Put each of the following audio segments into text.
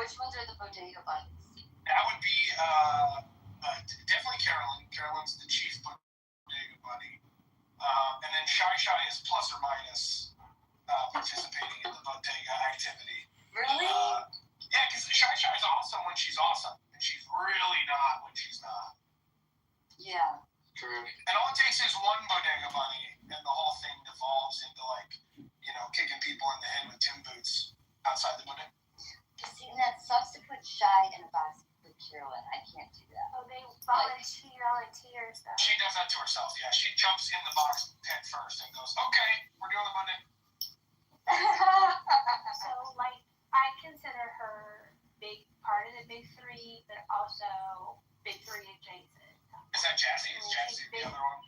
Which ones are the bodega bunnies? That would be definitely Carolyn. Carolyn's the chief bodega bunny. And then Shy is plus or minus participating in the bodega activity. Really? Yeah, because Shy is awesome when she's awesome, and she's really not when she's not. Yeah. True. And all it takes is one bodega bunny, and the whole thing devolves into, like, kicking people in the head with Tim boots outside the bodega. See, that sucks to put Shy in a box with Carolyn. I can't do that. Oh, they volunteers, though. She does that to herself, yeah. She jumps in the box head first and goes, okay, we're doing the bodega. So, like, I consider her big part of the big three, but also big three adjacent. Is that Jazzy? Is Jazzy the other one?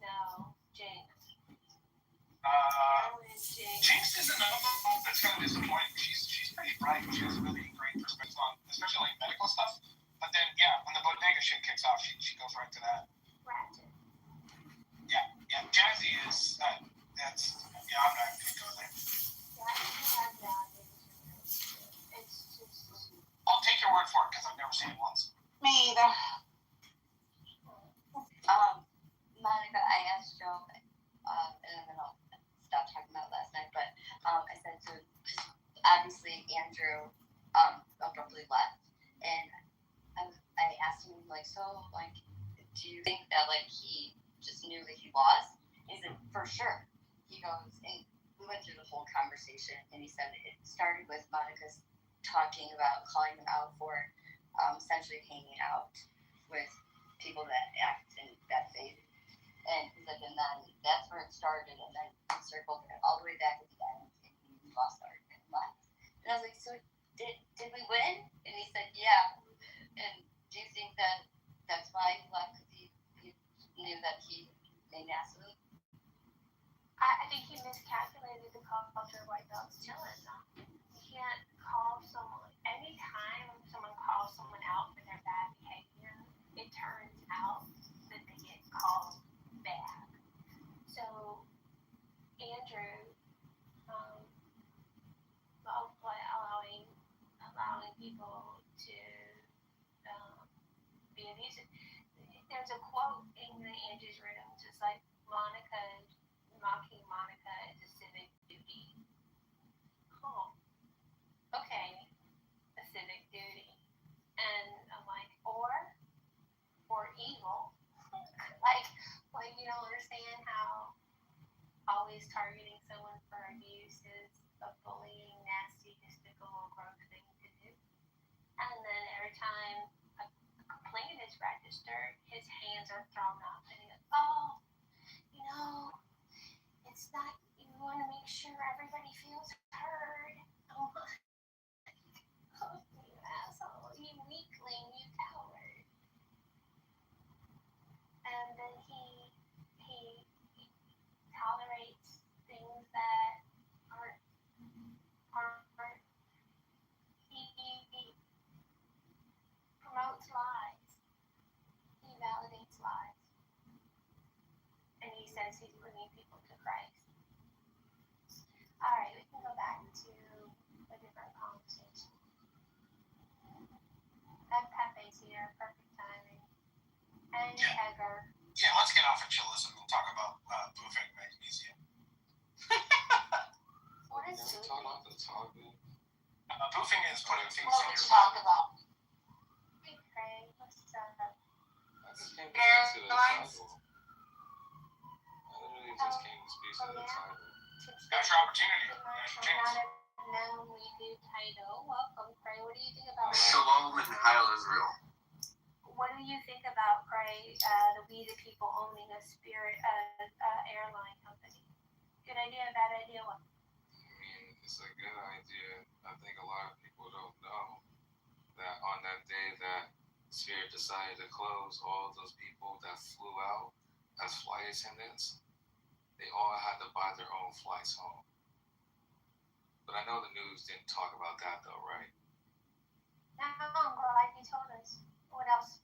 No, Jinx. Jinx is another one that's kind of disappointing. She's pretty bright. She has a really great perspective on, especially like medical stuff. But then, yeah, when the bodega shit kicks off, she goes right to that. Ratchet. Yeah. Jazzy is I'm not even gonna go there. It's just. I'll take your word for it because I've never seen it once. Me either. Monica, I asked Joe, and then I'll stop talking about last night, but I said to, because obviously Andrew abruptly left, and I asked him, like, so, like, do you think that, like, he just knew that he lost? He said, for sure. He goes, and we went through the whole conversation, and he said it started with Monica's talking about calling him out for essentially hanging out with people that act in bad faith. And he said, and then that's where it started, and then we circled it all the way back at the end, and we lost our argument and left. And I was like, so did we win? And he said, yeah. And do you think that that's why he left, because he knew that he made an ass of him? I think he miscalculated the culture of white belts chilling. You can't call someone, anytime someone calls someone out for their bad behavior, it turns out that they get called bad. So, Andrew, allowing people to be abusive. There's a quote in Andrew's room, just like mocking Monica is a civic duty. Oh, okay, a civic duty. And I'm like, or evil. like you don't understand how always targeting someone for abuse is a bullying, nasty, despicable, gross thing to do. And then every time a complaint is registered, his hands are thrown up and he goes, oh, it's not, you want to make sure everybody feels heard. Oh my, oh, you asshole, you weakling, you coward. And then he tolerates things that aren't he promotes lies. He validates lies. And he says he's bringing people to Christ. Alright, we can go back to a different conversation. And Pepe's here, perfect timing. And Edgar. Yeah, let's get off of chillism and talk about Buffet Magnesium. What is Let's it? talk about the topic. Boofing is putting things What in would your you talk about? Hey, Craig, what's up? I just came to speak to the title. I literally just came to speak to the title. That's your opportunity. That's your chance. Known review title. Welcome, Craig. What do you think about Shalom and Heil Israel. What do you think about Craig, the We the People owning a Spirit airline company? Good idea, bad idea? What? I mean, it's a good idea. I think a lot of people don't know that on that day that Spirit decided to close, all those people that flew out as flight attendants, they all had to buy their own flights home. But I know the news didn't talk about that though, right? No, I'm glad you told us. What else?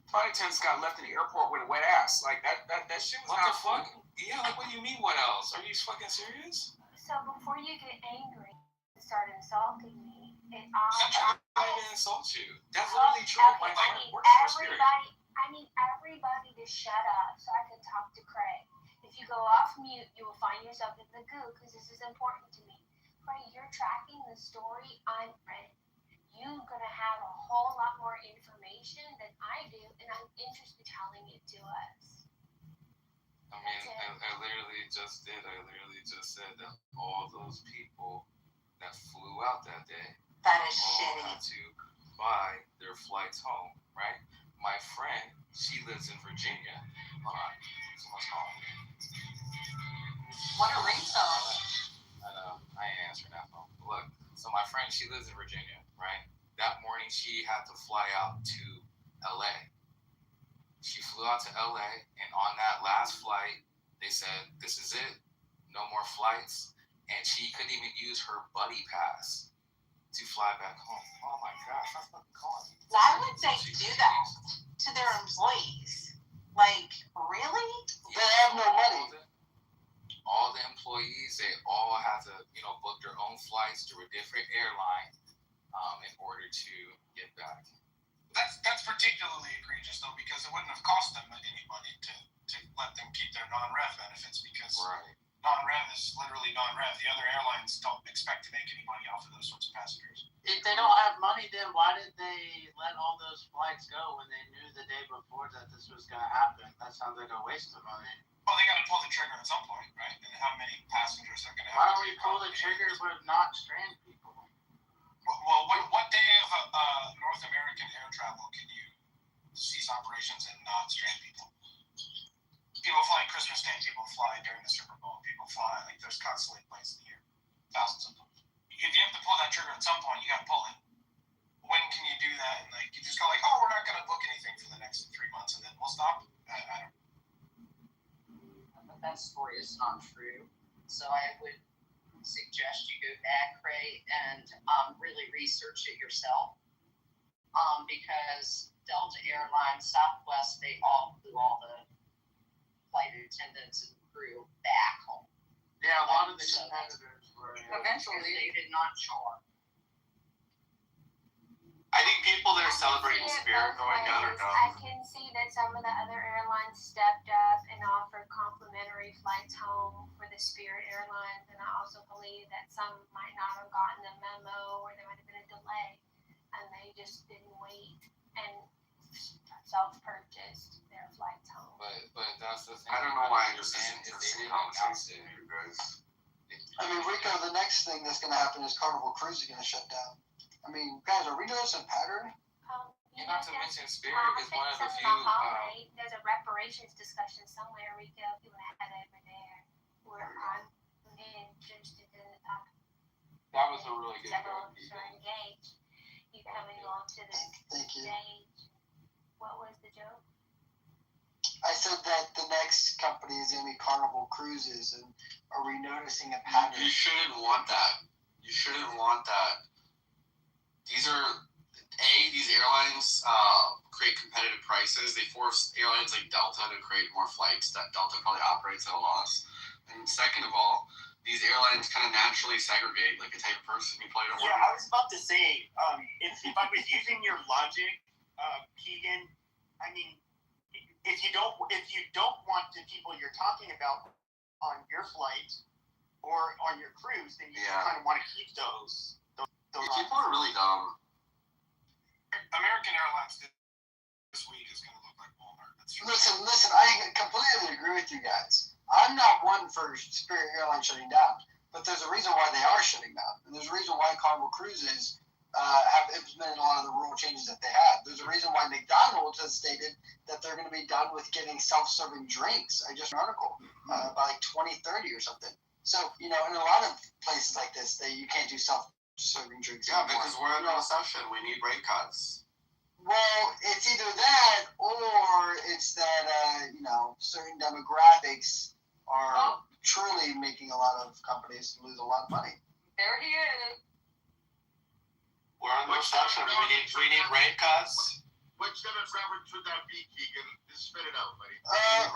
Flight attendants got left in the airport with a wet ass. Like that shit was What not the fuck? Yeah, like what do you mean what else? Are you fucking serious? So before you get angry and start assaulting me. It I all didn't insult you. That's literally true. My okay, friend works for Spirit. I need everybody to shut up so I can talk to Craig. If you go off mute, you will find yourself in the goo because this is important to me. Craig, you're tracking the story I'm ready. You're going to have a whole lot more information than I do, and I'm interested in telling it to us. I mean, I literally just did. I literally just said that all those people that flew out that day That is all shitty. had to buy their flights home, right? My friend, she lives in Virginia. Hold on, someone's calling me. What a ringtone. I know, I ain't answering that phone. Look, so my friend, she lives in Virginia, right? That morning, she had to fly out to LA. She flew out to LA, and on that last flight, they said, this is it, no more flights. And she couldn't even use her buddy pass to fly back home. Oh my gosh, that's fucking calling me. Why would they do that to their employees? Like, really? Yeah, They have no money. All the employees, they all had to, book their own flights through a different airline in order to get back. That's particularly egregious though, because it wouldn't have cost them any money to let them keep their non-rev benefits, because Right. non-rev is literally non-rev. The other airlines don't expect to make any money off of those sorts of passengers. If they don't have money, then why did they let all those flights go when they knew the day before that this was going to happen? That sounds like a waste of money. Well, they got to pull the trigger at some point, right? And how many passengers are going to have? Why don't we pull the trigger but not strand people? Well, what day of North American air travel can you cease operations and not strand people? People fly Christmas Day, people fly during the Super Bowl, people fly, like, there's constantly planes in the year, thousands of them. If you have to pull that trigger at some point, you got to pull it. When can you do that? And, like, you just go like, oh, we're not going to book anything for the next 3 months, and then we'll stop? I don't know. But that story is not true. So I would suggest you go back, Ray, and really research it yourself. Because Delta Airlines, Southwest, they all flew all the flight attendants and crew back home. Yeah, a lot of the competitors were. Eventually, they did not charge. I think people that are celebrating Spirit going down are I dumb. can see that some of the other airlines stepped up and offered complimentary flights home for the Spirit Airlines, and I also believe that some might not have gotten the memo, or there might have been a delay, and they just didn't wait and self-purchased their flights home. But that's the thing. I don't know why I just understand listened to is this they didn't announce conversation it. with you guys. I mean, Rico, the next thing that's going to happen is Carnival Cruise is going to shut down. I mean, guys, are we noticing a pattern? And not to mention, Spirit I is think one of the some few. in the hallway, there's a reparations discussion somewhere, Rico, if you want to head over there, where I'm interested in the topic. That was a really good Several joke. are engaged. You coming on to the Thank you. stage. What was the joke? I said that the next company is going to be Carnival Cruises, and are we noticing a pattern? You shouldn't want that. You shouldn't want that. These airlines create competitive prices. They force airlines like Delta to create more flights that Delta probably operates at a loss. And second of all, these airlines kind of naturally segregate like a type of person you play to work. Yeah, I was about to say, if I was using your logic, Keegan, I mean, if you don't want the people you're talking about on your flight or on your cruise, then you just kind of want to keep those. People are really dumb. American Airlines this week is going to look like Walmart. That's true. Listen, I completely agree with you guys. I'm not one for Spirit Airlines shutting down, but there's a reason why they are shutting down. And there's a reason why Carnival Cruises have implemented a lot of the rule changes that they have. There's a reason why McDonald's has stated that they're going to be done with giving self-serving drinks. I just read an article by like 2030 or something. So, in a lot of places like this, you can't do self-serving drinks Yeah, anymore. because we're in a recession. We need rate cuts. Well, it's either that or it's that, certain demographics are truly making a lot of companies lose a lot of money. There he is. We're in a recession. We need rate cuts. Which demographic should that be, Keegan? Just spit it out, buddy.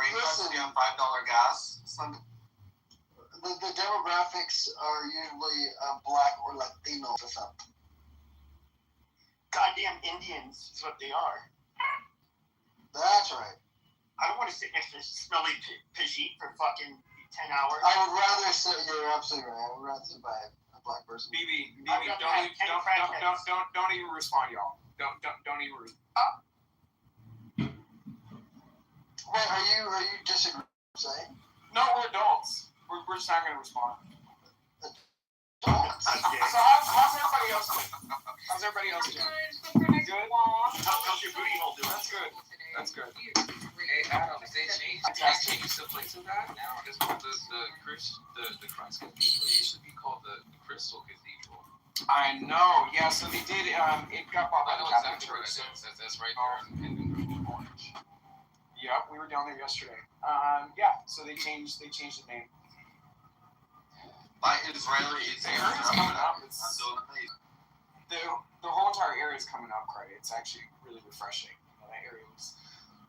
Rate cuts to be on $5 gas. The demographics are usually black or Latino. goddamn Indians is what they are. That's right. I don't want to sit next to smelly Pajit for fucking 10 hours. I would rather sit. You're absolutely right. I would rather sit by a black person. BB, I'd rather have 10 crackheads. don't even respond, y'all. Don't even respond. Wait, are you disagreeing? Say? No, we're adults. We're just not gonna respond. Adults. So how's everybody else doing? How's everybody else doing? Good. How's your booty hole doing? That's good. That's good. Hey Adam, they changed the place of that now. It's called the Christ Cathedral. It used to be called the Crystal Cathedral. I know. Yeah. So they did. It got bought by I the know Catholic exactly where Church. that is. That's right there in Orange. Yeah, we were down there yesterday. Yeah. So they changed the name. By Israeli, it's The area's coming up. the The whole entire area is coming up, Craig. It's actually really refreshing. You know, that area was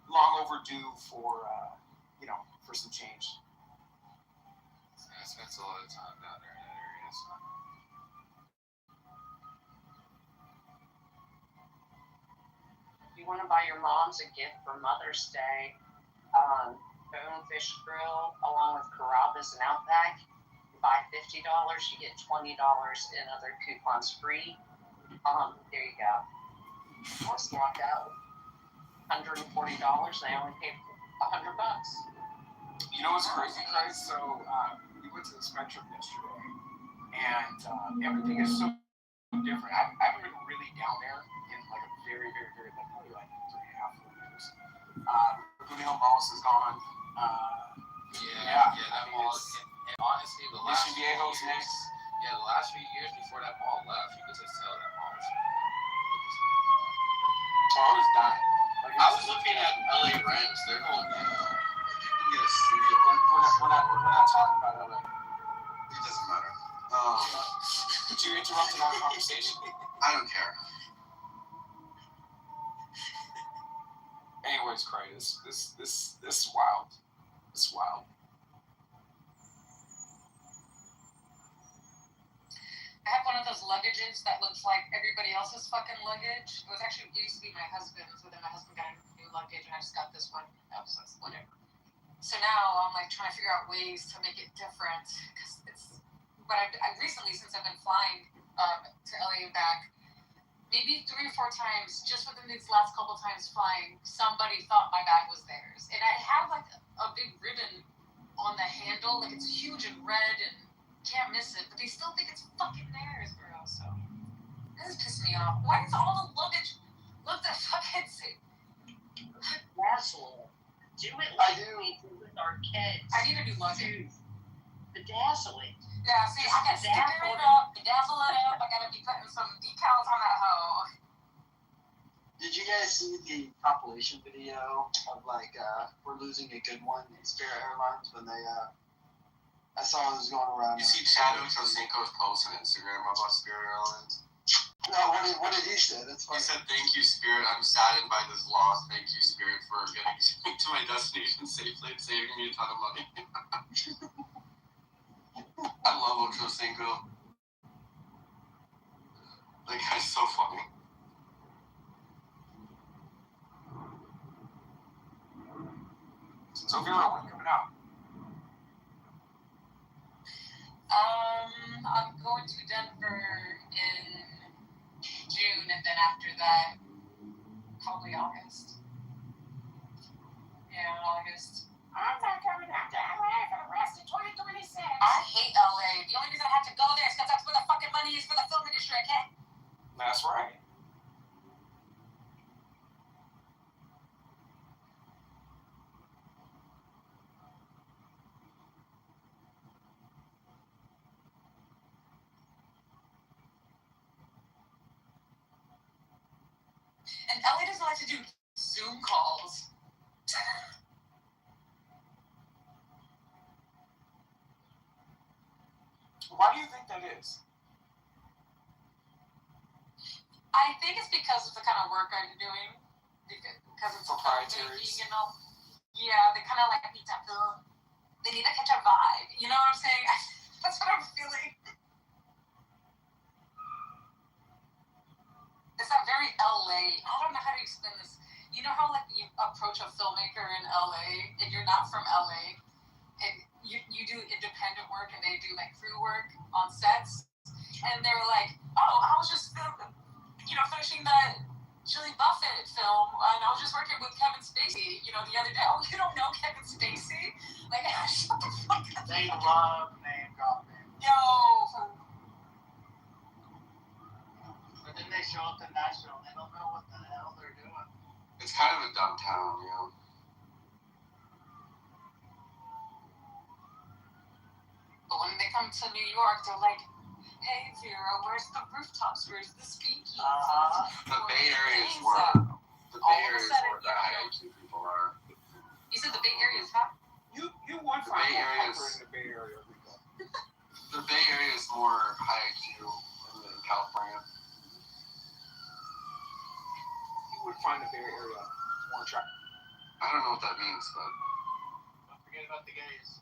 long overdue for for some change. I spent a lot of time down there in that area. So. If you want to buy your moms a gift for Mother's Day, Bonefish Grill along with Carrabba's and Outback, you buy $50, you get $20 in other coupons free. There you go. Let's walk out $140. They only paid $100. You know what's crazy, Craig? So we went to the Spectrum yesterday, and everything is so different. I haven't been really down there in like a very, very, very probably like 3.5 years. Laguna Hill Malls is gone. That mall. And honestly, the last Mission Viejo's few years, next. the last few years before that mall left, you could just tell that mall was. So I was dying. Like, I was looking at LA rents. They're going down. Like, you can get a studio. we're not talking about LA. It doesn't matter. But you interrupted our conversation. I don't care. Anyways, Craig, this is wild. It's wild. I have one of those luggages that looks like everybody else's fucking luggage. It used to be my husband's, but then my husband got a new luggage and I just got this one. Whatever. So now I'm like trying to figure out ways to make it different. But I recently, since I've been flying to LA and back, maybe 3 or 4 times, just within these last couple times flying, somebody thought my bag was theirs. And I have like a big ribbon on the handle, like it's huge and red and can't miss it, but they still think it's fucking theirs, bro. So this is pissing me off. Why does all the luggage look that fucking same? Dazzle. Do it I like do. we do with our kids. I need a new luggage. Bedazzle it. Yeah, see, I gotta sticker it up, bedazzle it up. I gotta be putting some decals on that hoe. Did you guys see the compilation video of like we're losing a good one in Spirit Airlines when they I saw it was going around. You see Chad Ochocinco's post on Instagram about Spirit Airlines? No, what did he say? That's He funny. said, "Thank you, Spirit. I'm saddened by this loss. Thank you, Spirit, for getting me to my destination safely and saving me a ton of money." I love Ochocinco. That guy's so funny. So Vera, when coming out? I'm going to Denver in June, and then after that, probably August. Yeah, August. I'm not coming out to LA for the rest of 2026. I hate LA. The only reason I have to go there is because that's where the fucking money is for the film industry, okay? That's right. And LA doesn't like to do Zoom calls. Why do you think that is? I think it's because of the kind of work I'm doing. Because it's Proprietary. you know. Yeah, they kind of like need to feel. They need to catch a vibe. You know what I'm saying? That's what I'm feeling. It's that very LA LA. I don't know how to explain this. You know how like you approach a filmmaker in LA and you're not from LA, and you do independent work and they do like crew work on sets, and they're like, oh, I was just finishing that Jilly Buffett film, and I was just working with Kevin Spacey, the other day. Oh, you don't know Kevin Spacey? Like, shut the fuck up. They love name dropping. Yo. But then they show up to Nashville and they don't know what the hell they're doing. It's kind of a dumb town, you know. But when they come to New York, they're like, hey, Vera, where's the rooftops? Where's the speakeasy? The Bay Area is where the high IQ people are. You said the Bay Area is hot? You would The find Bay more Area comfort is- in the Bay Area. Rico. The Bay Area is more high IQ than California. You would find the Bay Area more attractive. I don't know what that means, but Don't forget about the gays.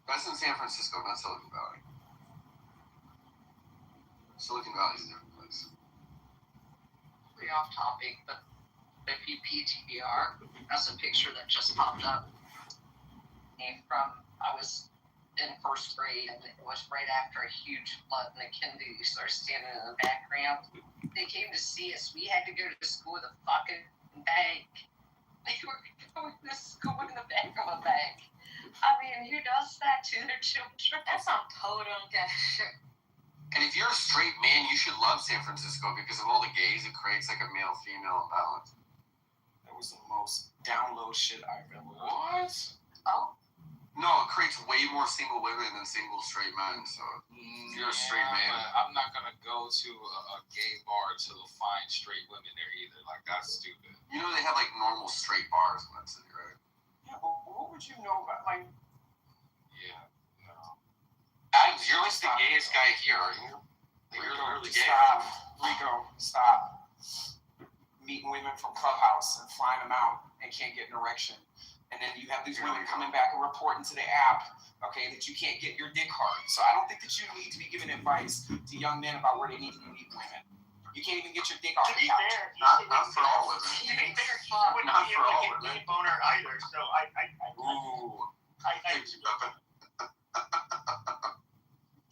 that's in San Francisco, not Silicon Valley. Silicon Valley's a different place. Pretty off topic, but if you PTR, that's a picture that just popped up. And I was in first grade, and it was right after a huge flood, and the Kennedys are standing in the background. They came to see us. We had to go to school with a fucking bag. They were going to school in the back of a bag. I mean, who does that to their children? That's some totem gas shit. And if you're a straight man, you should love San Francisco because of all the gays. It creates like a male-female imbalance. That was the most download shit I've ever heard. What? Oh, No, it creates way more single women than single straight men. So if you're a straight man, But I'm not gonna go to a gay bar to find straight women there either. Like, that's stupid. you know they have like normal straight bars in that city, right? Yeah, but what would you know about, like, Yeah. No. Adams, you're like the gayest guy here, aren't you? Like, you're literally gay. stop. Rico, stop. Meeting women from Clubhouse and flying them out and can't get an erection. And then you have these women coming back and reporting to the app, okay, that you can't get your dick hard. So I don't think that you need to be giving advice to young men about where they need to be meeting women. You can't even get your dick off To the be couch. fair, Not for all women. To be fair, he Fuck. wouldn't Not be for able all to get women. me boner either. So I Ooh. Thank you, Pepe.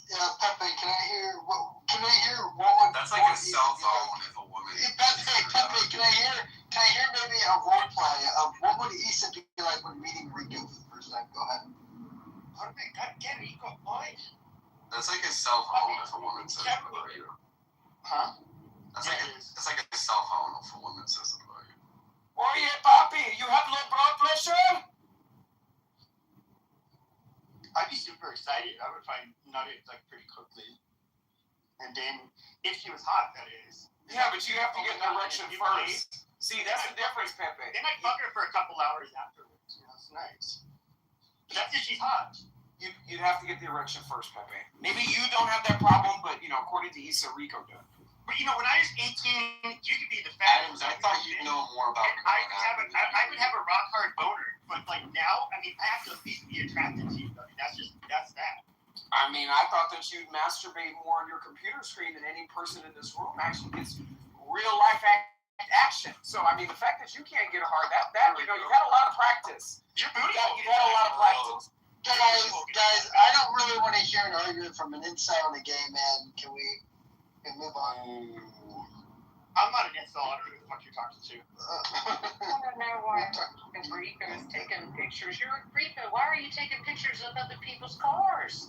Yeah, Pepe, can I hear what would That's like a cell phone if a woman. Pepe, can I hear maybe a role play of what would Issa be like when meeting Rico for the first time? Go ahead. How did God get Rico, boy? That's like a cell phone if a woman says that about you. Huh? That's like a cell phone if a woman says that about you. Oye, papi, you have low blood pressure? I'd be super excited. I would find nutted like pretty quickly. And then, if she was hot, that is. Yeah, but you have to get an erection first. See, that's the difference, Pepe. They might fuck her for a couple hours afterwards. It's nice. But that's if she's hot. You'd have to get the erection first, Pepe. Maybe you don't have that problem, but, according to Issa, Rico does. But when I was 18, you could be the fattest. Adams, I thought you'd know more about And I would have a rock hard boner. But like now, I have to at least be attracted to you. I mean, that's that. I mean, I thought that you'd masturbate more on your computer screen than any person in this room actually gets real life action. So, I mean, the fact that you can't get a hard, that you've had a lot of practice. You're beautiful. You've had a lot of practice. Guys, I don't really want to hear an argument from an incel and a gay man. Can we move on? I'm not an incel. I don't know who the fuck you're talking to. I don't know why Rico is taking pictures. You're Rico. Why are you taking pictures of other people's cars?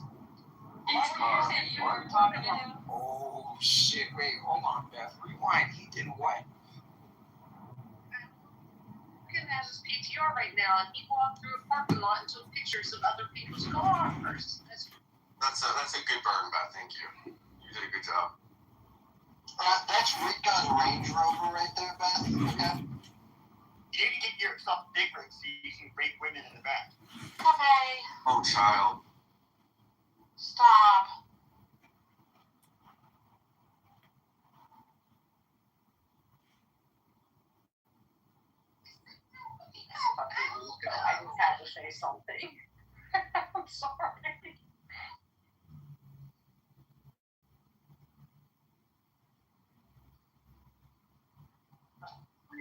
Each car. You were talking to him. Oh, shit. Wait, hold on, Beth. Rewind. He did what? Rico has his PTR right now, and he walked through a parking lot and took pictures of other people's cars. That's a good burn, Beth. Thank you. You did a good job. That's Rico's Range Rover right there, Beth. Okay. You need to get yourself bigger so you can rape women in the back. Okay, Oh, child. stop. I just had to say something. I'm sorry.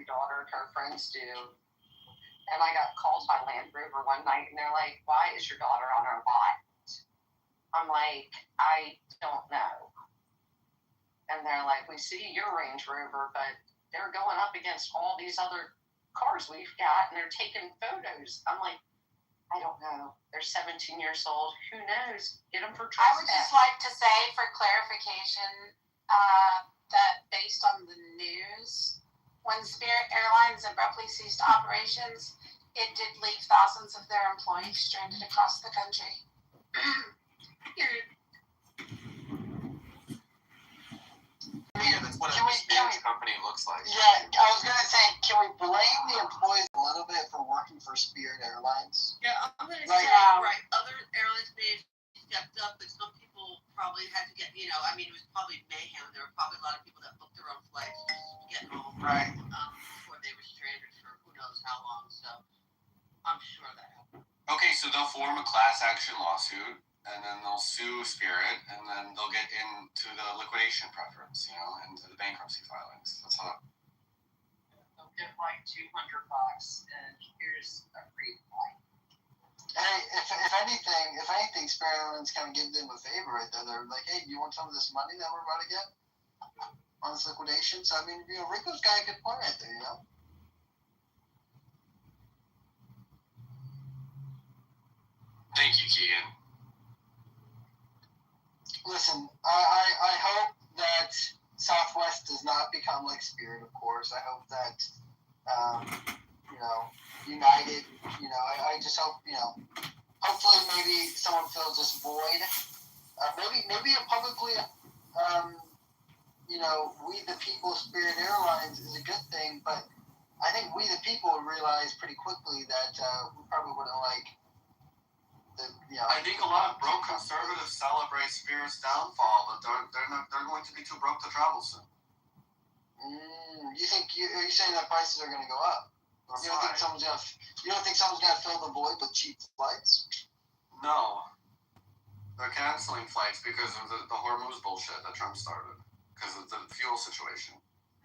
daughter and her friends do. And I got called by Land Rover one night, and they're like, "Why is your daughter on our lot?" I'm like, "I don't know." And they're like, "We see your Range Rover, but they're going up against all these other cars we've got, and they're taking photos." I'm like, "I don't know. They're 17 years old. Who knows? Get them for I trespass." would just like to say, for clarification, that based on the news, when Spirit Airlines abruptly ceased operations, it did leave thousands of their employees stranded across the country. Yeah, that's what a Can we- Spirit's company looks like. Yeah, I was gonna say, can we blame the employees a little bit for working for Spirit Airlines? Yeah, I'm gonna Like- say, right, other airlines may have stepped up, but some people probably had to get, you know, I mean, it was probably mayhem. There were probably a lot of people that booked their own flights just to get home. Right. Before they were stranded for who knows how long, so I'm sure that happened. Okay, so they'll form a class action lawsuit, and then they'll sue Spirit, and then they'll get into the liquidation preference, and the bankruptcy filings. That's how. They'll get like $200, and here's a free flight. Hey, if anything, Spirit Airlines kind of give them a favor right there. They're like, hey, do you want some of this money that we're about to get on this liquidation? So, I mean, Rico's got a good point right there, Thank you, Keegan. Listen, I hope that Southwest does not become like Spirit, of course. I hope that, United, I just hope, hopefully maybe someone fills this void. Maybe a publicly, we the people Spirit Airlines is a good thing, but I think we the people would realize pretty quickly that we probably wouldn't like I think a lot of broke conservatives celebrate Spirit's downfall, but they're going to be too broke to travel soon. Are you saying that prices are going to go up? That's You don't think someone's gonna fill the void with cheap flights? No. They're canceling flights because of the Hormuz bullshit that Trump started. Because of the fuel situation.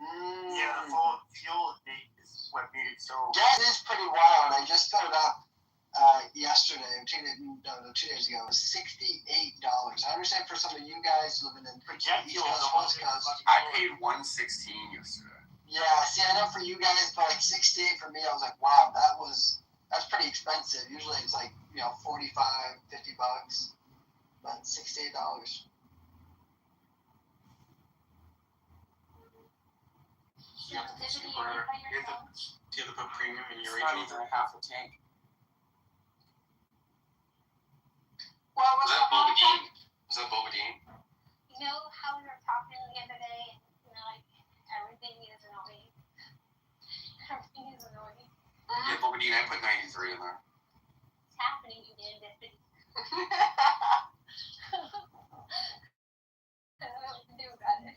Yeah, the fuel is what made it so. Gas is pretty wild. I just filled up yesterday, 2 days ago. It was $68. I understand for some of you guys living in Jet East fuel is Coast, West almost Coast. I paid $116 yesterday. Yeah, see, I know for you guys, but like 68 for me, I was like, wow, that's pretty expensive. Usually it's like, $45, $50, but $68. You have to put premium in your It's not Range even Rover. a half a tank. What was Was the that Bobadine? Was that Bobadine? You know how we were talking the other day, like everything is annoying. Everything is annoying. Yeah, Bobadine. I put 93 in there. It's happening again, Deputy. I don't know what to do about it.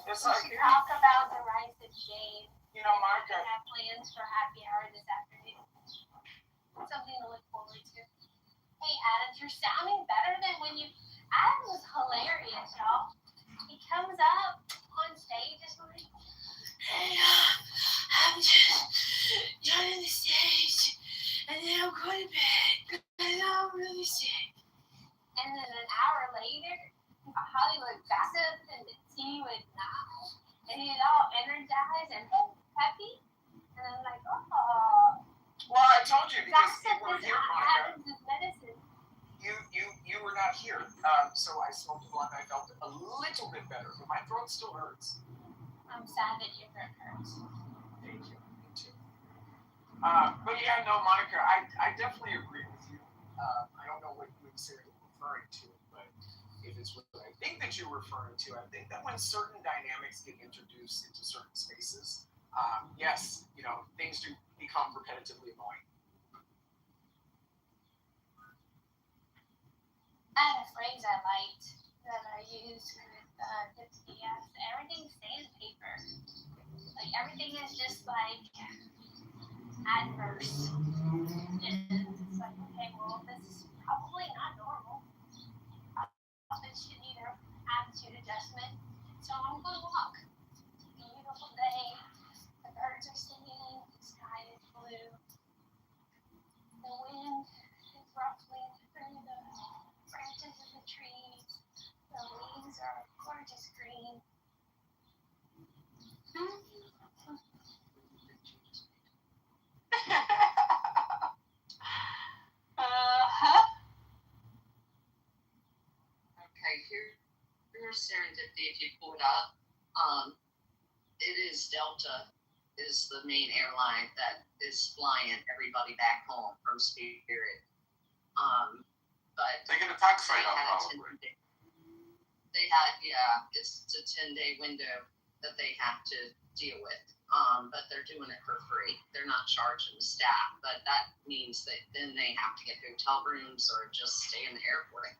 It's We like, should talk about the rice and shade. Monica, I have plans for happy hour this afternoon. Something to look forward to. Hey, Adams, you're sounding better than when you. Adams was hilarious, y'all. He comes up on stage this morning. Hey, I'm just joining the stage, and then I'm going to bed, and I'm really sick. And then an hour later, Hollywood gossip and the tea would nod, and he's all energized and happy. And I'm like, oh. well, I told you because you Gossip were is here, Monica. Adams' medicine. You were not here. So I smoked a blunt. I felt a little bit better, but my throat still hurts. I'm sad that your throat hurts. Thank you. Me too. But yeah, no, Monica, I definitely agree with you. I don't know what you would say you're referring to, but if it's what I think that you're referring to, I think that when certain dynamics get introduced into certain spaces, yes, things do become repetitively annoying. I had a phrase I liked that I used with Dipsy. Everything's sandpaper. Like everything is just like adverse. And it's like, okay, well, this is probably not normal. Probably should need an attitude adjustment. So Okay, here's serendipity. If you pull it up, it is Delta is the main airline that is flying everybody back home from Spirit. But They get a tax they write-off had a probably. 10-day. They had it's a 10-day window that they have to deal with. But they're doing it for free. They're not charging the staff, but that means that then they have to get hotel rooms or just stay in the airport.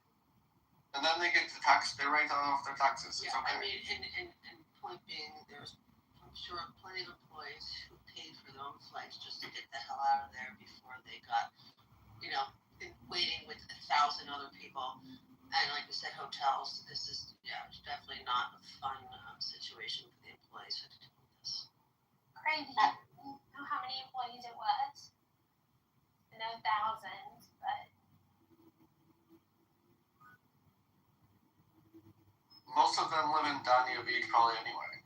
And then they get the tax. They write off their taxes. It's Yeah, okay. I mean, and point being, there's, I'm sure, plenty of employees who paid for their own flights just to get the hell out of there before they got, waiting with 1,000 other people. And like we said, hotels. This is definitely not a fun situation for the employees who have to deal with this. Craig, do you know how many employees it was? I know thousands, but Most of them live in Dania Beach probably anyway.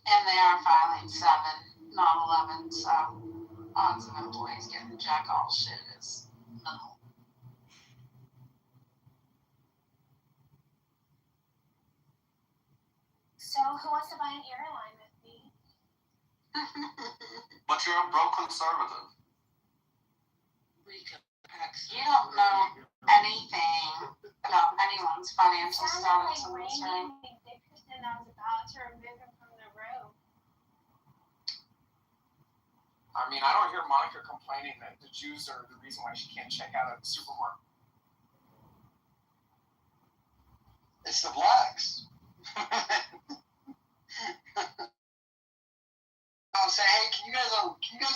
And they are filing 7, not 11, so odds of employees getting jack all shit is minimal. so who wants to buy an airline with me? But you're a broke conservative. You don't know anything about anyone's financial status in this room. Dickerson, I was about to remove him from the room. I mean, I don't hear Monica complaining that the Jews are the reason why she can't check out at the supermarket. It's the blacks. I'll say, hey, can you guys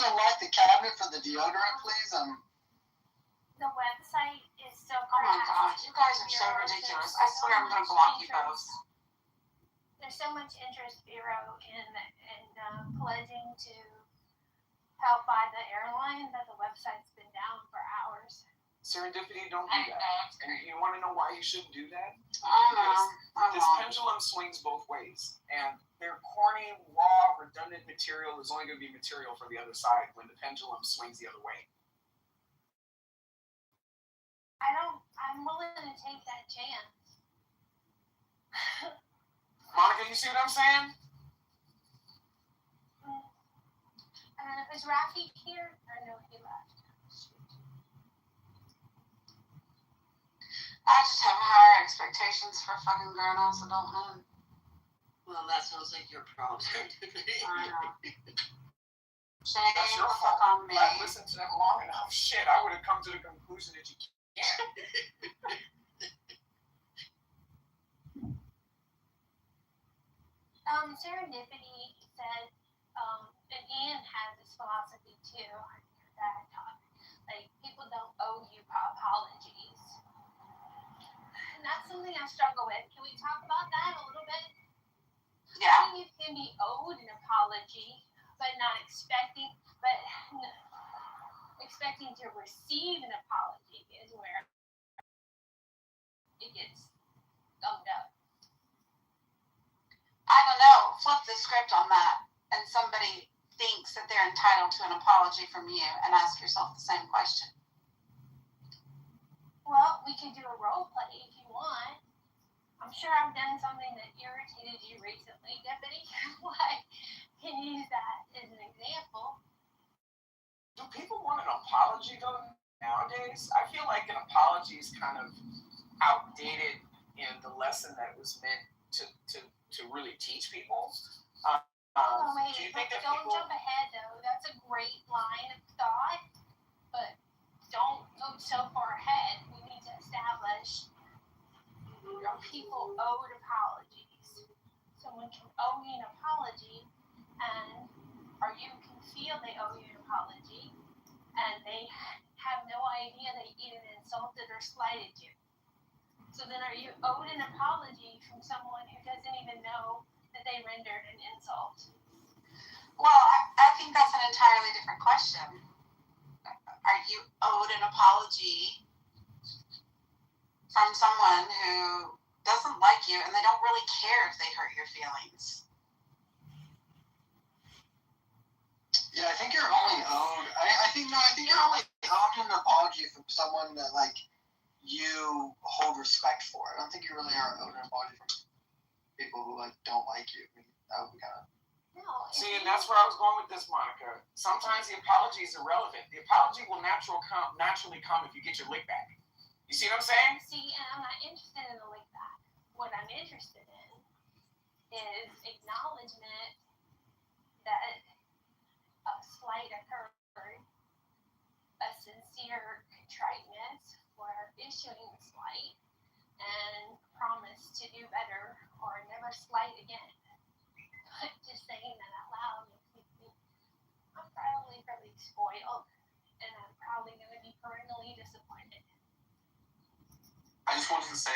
unlock the cabinet for the deodorant, please? The website is so Oh my god, you guys are so ridiculous. I swear I'm gonna block you both. There's so much interest, Bureau, in pledging to help buy the airline that the website's been down for hours. Serendipity, don't do that. And you want to know why you shouldn't do that? I This pendulum swings both ways, and their corny, raw, redundant material is only going to be material for the other side when the pendulum swings the other way. I'm willing to take that chance. Monica, you see what I'm saying? Is Rafi here? Or no, he left. I just have higher expectations for fucking grown-ass adult men. Well, that sounds like your problem. I know. Shane, That's your fuck fault. on me. I've listened to them long enough. Shit, I would have come to the conclusion that you can't. Serendipity said, and Ian has this philosophy too. I hear that talk. Like, people don't owe you apologies. And that's something I struggle with. Can we talk about that a little bit? Yeah. I think you can be owed an apology, but not expecting to receive an apology is where it gets gummed up. I don't know. Flip the script on that, and somebody thinks that they're entitled to an apology from you, and ask yourself the same question. Well, we can do a role play if you want. I'm sure I've done something that irritated you recently, Deputy. Like, can you use that as an example? Do people want an apology though nowadays? I feel like an apology is kind of outdated in the lesson that was meant to really teach people. Wait, Do you think that don't people... jump ahead though. That's a great line of thought, but don't go so far ahead. We need to establish people owed apologies. Someone can owe you an apology, or you can feel they owe you an apology, and they have no idea they even insulted or slighted you. So then are you owed an apology from someone who doesn't even know that they rendered an insult? Well, I think that's an entirely different question. Are you owed an apology from someone who doesn't like you and they don't really care if they hurt your feelings? Yeah, I think you're only owed. I think you're only owed an apology from someone for. I don't think you really are owed an apology from people who like don't like you. I mean, that would be kind of. No. See, and that's where I was going with this, Monica. Sometimes the apology is irrelevant. The apology will naturally come if you get your lick back. You see what I'm saying? See, and I'm not interested in the lick back. What I'm interested in is acknowledgement that a slight occurred, a sincere contriteness for issuing the slight, and promise to do better or never slight again. But just saying that out loud makes me, I'm probably really spoiled, and I'm probably going to be perennially disappointed. I just wanted to say,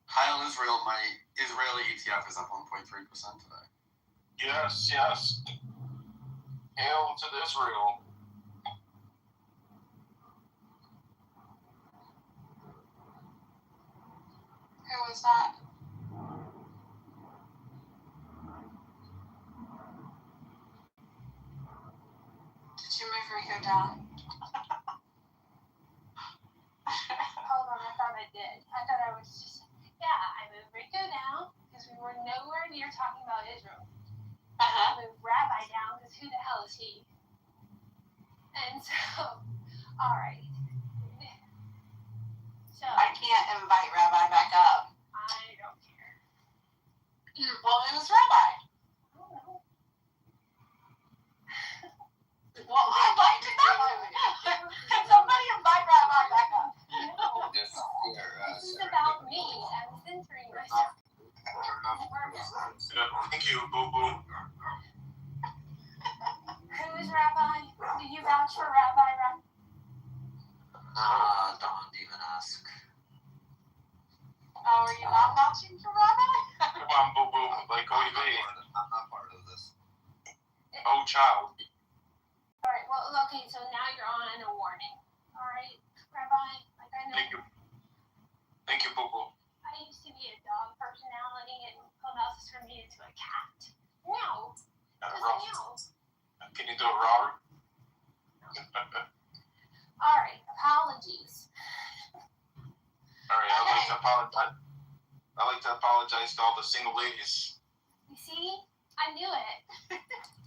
hi on Israel. My Israeli ETF is up 1.3% today. Yes. Hail to Israel. Who was that? Did you move Rico down? Hold on, I thought I did. I thought I was just, I moved Rico down because we were nowhere near talking about Israel. I moved Rabbi down because who the hell is he? And so, all right. So, I can't invite Rabbi back up. I don't care. Well, who's Rabbi? I don't know. Well, I'd like to know. Can somebody invite Rabbi back up? No. This is about me. I'm centering myself. Thank you, Boo Boo. Who is Rabbi? Do you vouch for Rabbi? Don't even ask. Oh, are you not vouching for Rabbi? Come on, Boo Boo. Like, I'm not part of this. oh, child. All right. Well, okay. So now you're on a warning. All right, Rabbi. Like I know. Thank you, Boo Boo. I used to be a dog personality, and Clubhouse has turned me into a cat. Meow. Just a meow. Can you do a roar? All right. Apologies. All right, I'd like to apologize. I'd like to apologize to all the single ladies. You see, I knew it.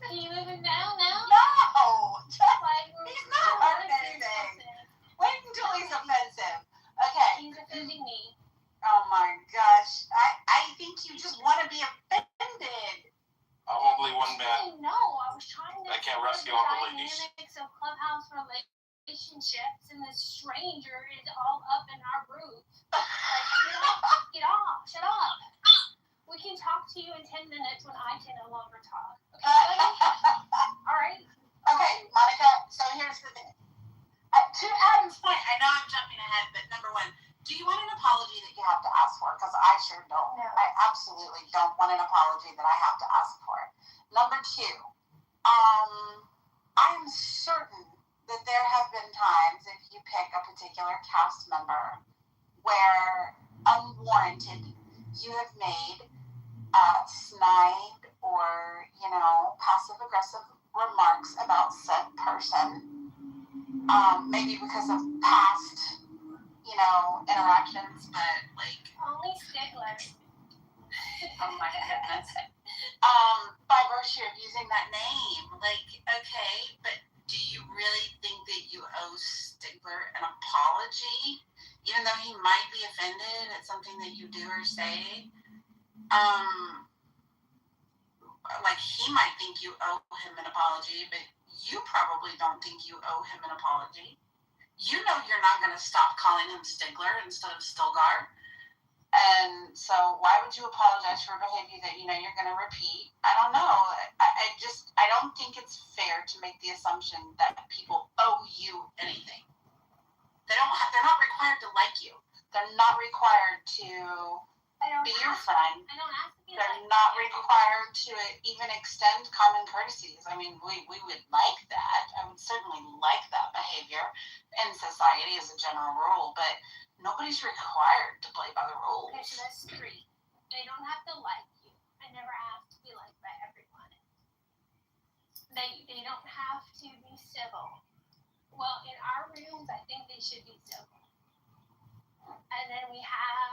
Can you move him down now? No. Like, He's not hurting anything. Wait until he's offensive. Okay. He's offending me. Oh my gosh. I think you just want to be offended. I won't believe one bit. No, I was trying to. I can't explore rescue all the the ladies. dynamics of Clubhouse relationships, and this stranger is all up in our group. Like, get off, shut up. We can talk to you in 10 minutes when I can no longer talk. Okay, all right. Okay, Monica, so here's the thing. To Adam's point, I know I'm jumping ahead, but number one, do you want an apology that you have to ask for? Because I sure don't. No. I absolutely don't want an apology that I have to ask for. Number two, I'm certain that there have been times, if you pick a particular cast member, where unwarranted you have made snide or, passive-aggressive remarks about said person, maybe because of past, interactions, but like... Only Stigler. Oh my goodness. By virtue of using that name, like, okay, but do you really think that you owe Stigler an apology? Even though he might be offended at something that you do or say? Like, he might think you owe him an apology, but you probably don't think you owe him an apology. You know you're not going to stop calling him Stigler instead of Stilgar. And so why would you apologize for behavior that you know you're going to repeat? I don't know. I don't think it's fair to make the assumption that people owe you anything. They're not required to like you. They're not required to be your friend. I don't ask to be They're not required to even extend common courtesies. I mean, we would like that. I would certainly like that behavior in society as a general rule, but nobody's required to play by the rules. Okay, so that's 3. They don't have to like you. I never asked to be liked by everyone. They don't have to be civil. Well, in our rooms, I think they should be civil. And then we have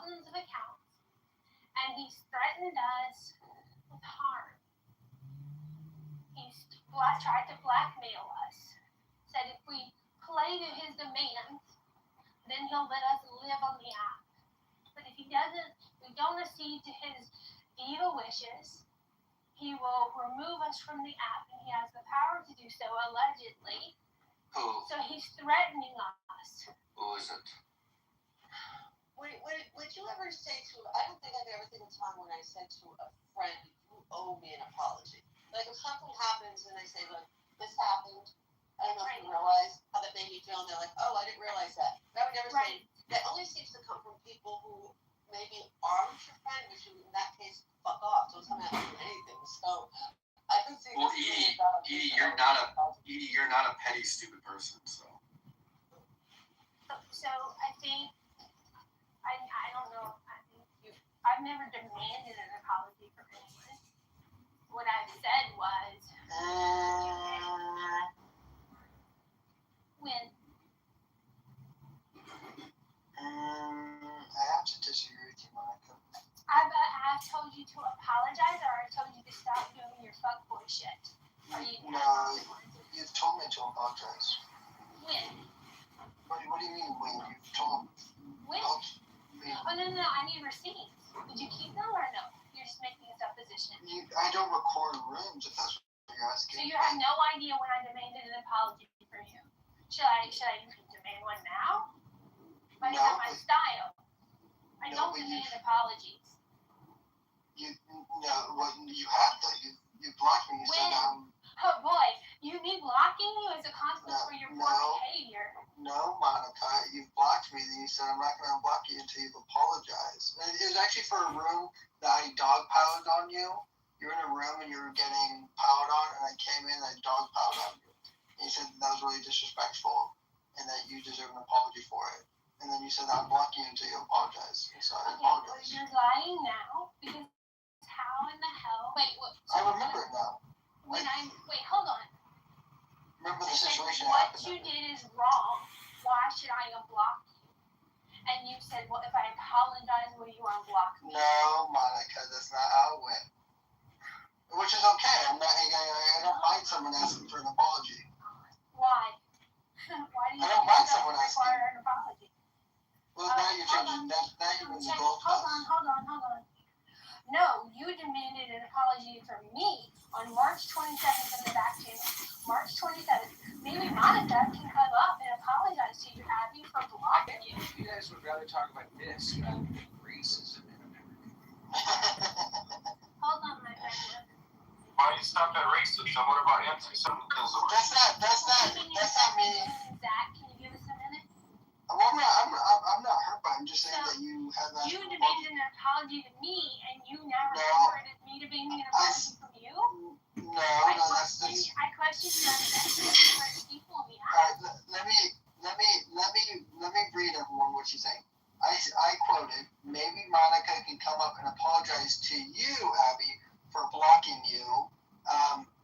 thousands of accounts, and he's threatened us with harm. He's tried to blackmail us. Said if we play to his demands, then he'll let us live on the app. But if he doesn't, we don't accede to his evil wishes, he will remove us from the app, and he has the power to do so, allegedly. Who? So he's threatening us. Who is it? Would you ever say to, I don't think I've ever taken time when I said to a friend, you owe me an apology. Like if something happens and they say, look, this happened, I don't know if you realize how that made me feel, and they're like, oh, I didn't realize that. But I would never say, that only seems to come from people who maybe aren't your friend, which in that case, fuck off, don't tell me I don't do anything. So I can see. Well, Edie, you're not a petty, stupid person, so. So I think, I don't know, I've never demanded an apology from anyone. What I've said was, when I have to disagree with you, Monica. I've told you to apologize, or I've told you to stop doing your fuckboy shit. No, you've told me to apologize. When? What do you mean when? You've told When? Oh, no, I need receipts. Did you keep them or no? You're just making a supposition. I don't record rooms if that's what you're asking. So you have no idea when I demanded an apology from you. Should I demand one now? That's not my style. I don't demand apologies. You have to. You blocked me. You said Oh boy, me blocking you is a consequence for your poor behavior. No, Monica, you blocked me. Then you said I'm not going to unblock you until you've apologized. And it was actually for a room that I dogpiled on you. You were in a room and you were getting piled on, and I came in and I dogpiled on you. And you said that was really disrespectful and that you deserve an apology for it. And then you said I'm blocking you until you apologize. And so I apologize. You're lying now because how in the hell? Wait, what? I remember it now. Hold on. Remember the situation What happened. you did is wrong. Why should I unblock you? And you said, well, if I apologize, will you unblock me? No, Monica, that's not how it went. Which is okay. I don't mind someone asking for an apology. Why? Why do you I don't mind someone asking. require an apology? Well, now you're changing. Now you're moving the goalposts. Hold on. No, you demanded an apology from me on March 27th in the back channel. March 27th. Maybe Monica can come up and apologize to you, Abby, for blocking you. You guys would rather talk about this rather than racism and everything. Hold on, my friend. Why you stop at racism? What about anti-Semitism? That's not me. Zach, can you give us a minute? Well, I'm not hurt by it. I'm just saying that you have that. You demanded an apology to me, and you now reported me demanding an apology from you? No, that's. I questioned you on that. People on the Alright, let me read everyone what she's saying. I quoted, maybe Monica can come up and apologize to you, Abby, for blocking you.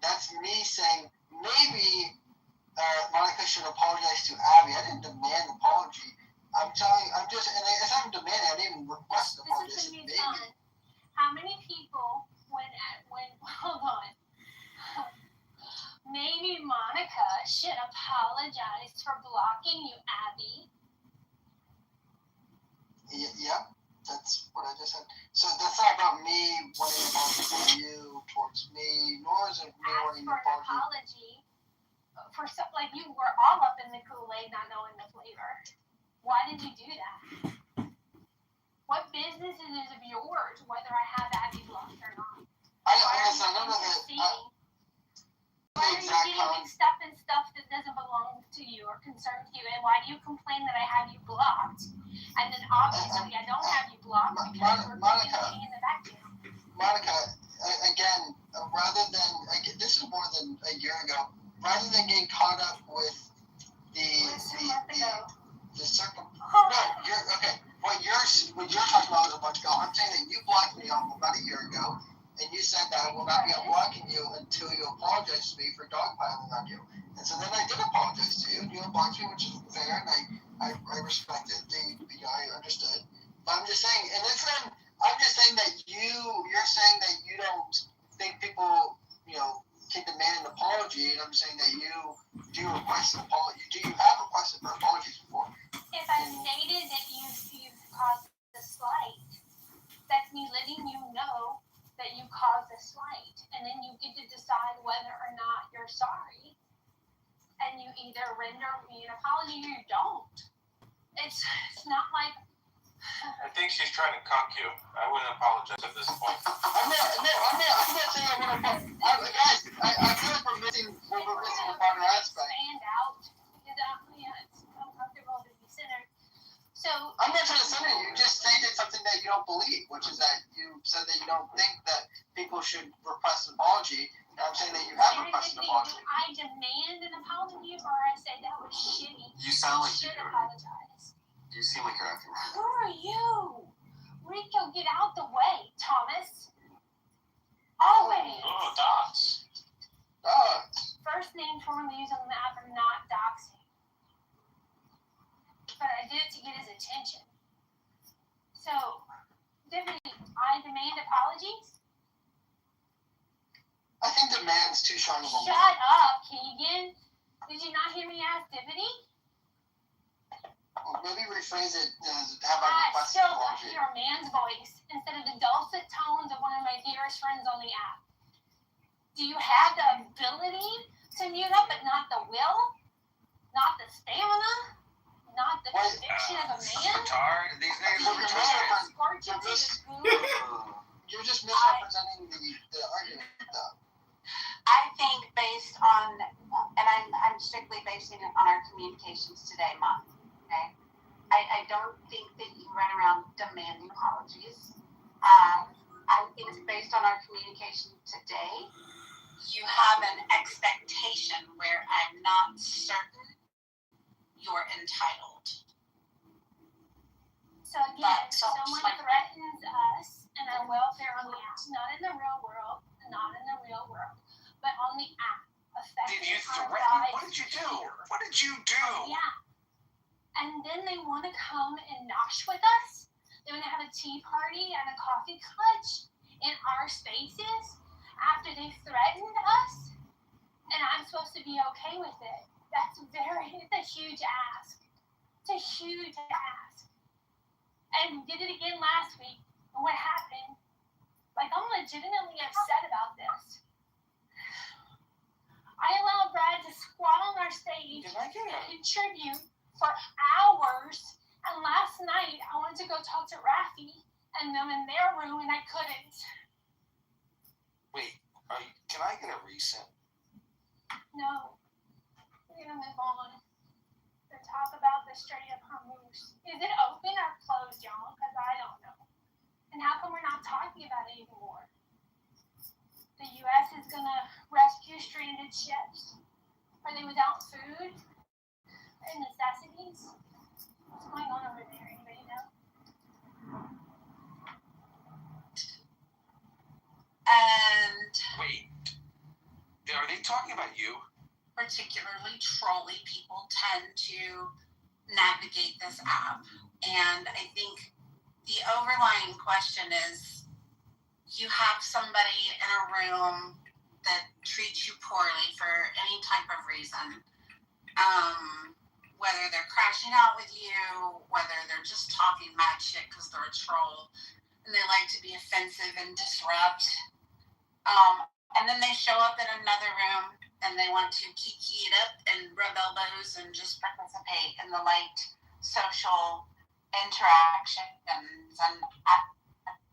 That's me saying maybe Monica should apologize to Abby. I didn't demand an apology. I'm just, and it's not demanding. I didn't even request an apology. This is going to be fun. How many people, hold on. Maybe Monica should apologize for blocking you, Abby. Yep, that's what I just said. So that's not about me wanting an apology from you towards me, nor is it me wanting an apology. For stuff like you were all up in the Kool-Aid not knowing the flavor. Why did you do that? What business is it of yours whether I have Abby blocked or not? Why are you getting mixed up in stuff that doesn't belong to you or concerns you? And why do you complain that I have you blocked? And then obviously I don't have you blocked because we're communicating in the back channel. Monica, again, this is more than a year ago. Rather than getting caught up with the What you're talking about is a bunch ago. I'm saying that you blocked me about a year ago, and you said that I will not be unblocking you until you apologize to me for dogpiling on you. And so then I did apologize to you, and you unblocked me, which is fair, and I respected I understood. I'm just saying, and it's I'm just saying that you're saying that you don't think people, can demand an apology, and I'm saying that you do request an apology. Do you have requested for apologies before? If I stated that you've caused the slight, that's me letting you know that you caused the slight, and then you get to decide whether or not you're sorry, and you either render me an apology or you don't. It's not like. I think she's trying to cuck you. I wouldn't apologize at this point. I'm not saying I want to. Guys, I feel like we're missing a part of aspect. Stand out because it's uncomfortable to be centered. So I'm not trying to center you. You just stated something that you don't believe, which is that you said that you don't think that people should request an apology. And I'm saying that you have requested an apology. I demand an apology, or I say that was shitty. You sound like you should apologize. You seem like you're acting. Who are you? Rico, get out the way, Thomas. Always. Oh, dots. First name form used on the app are not doxing. But I did it to get his attention. So, Tiffany, I demand apologies. I think demand's too strong of a word. Shut up, Keegan. Did you not hear me ask Tiffany? Well, maybe rephrase it as have I I requested still an apology. hear a man's voice instead of the dulcet tones of one of my dearest friends on the app. Do you have the ability to mute up, but not the will? Not the stamina? Not the conviction of a man? Retard. These names are You're just misrepresenting the argument, though. I think based on, and I'm strictly basing it on our communications today, Mom. Okay, I don't think that you run around demanding apologies. I think it's based on our communication today. You have an expectation where I'm not certain you're entitled. So again, someone threatens us and our welfare on the app, not in the real world, but on the app, affecting Did you our threaten? lives. What did you do? What did you do? Yeah. And then they want to come and nosh with us. They want to have a tea party and a coffee clutch in our spaces after they threatened us. And I'm supposed to be okay with it. It's a huge ask. It's a huge ask. And we did it again last week. And what happened? Like, I'm legitimately upset about this. I allowed Brad to squat on our stage and contribute for hours. And last night, I wanted to go talk to Rafi and them in their room, and I couldn't. Wait, can I get a reset? No. We're going to move on to talk about the Strait of Hormuz. Is it open or closed, y'all? Because I don't know. And how come we're not talking about it anymore? The U.S. is going to rescue stranded ships. Are they without food and necessities? What's going on over there? Anybody know? And Wait, are they talking about you? particularly trolley people tend to navigate this app. And I think the overlying question is, you have somebody in a room that treats you poorly for any type of reason. Whether they're crashing out with you, whether they're just talking mad shit because they're a troll, and they like to be offensive and disrupt. And then they show up in another room and they want to kiki it up and rub elbows and just participate in the light social interactions and act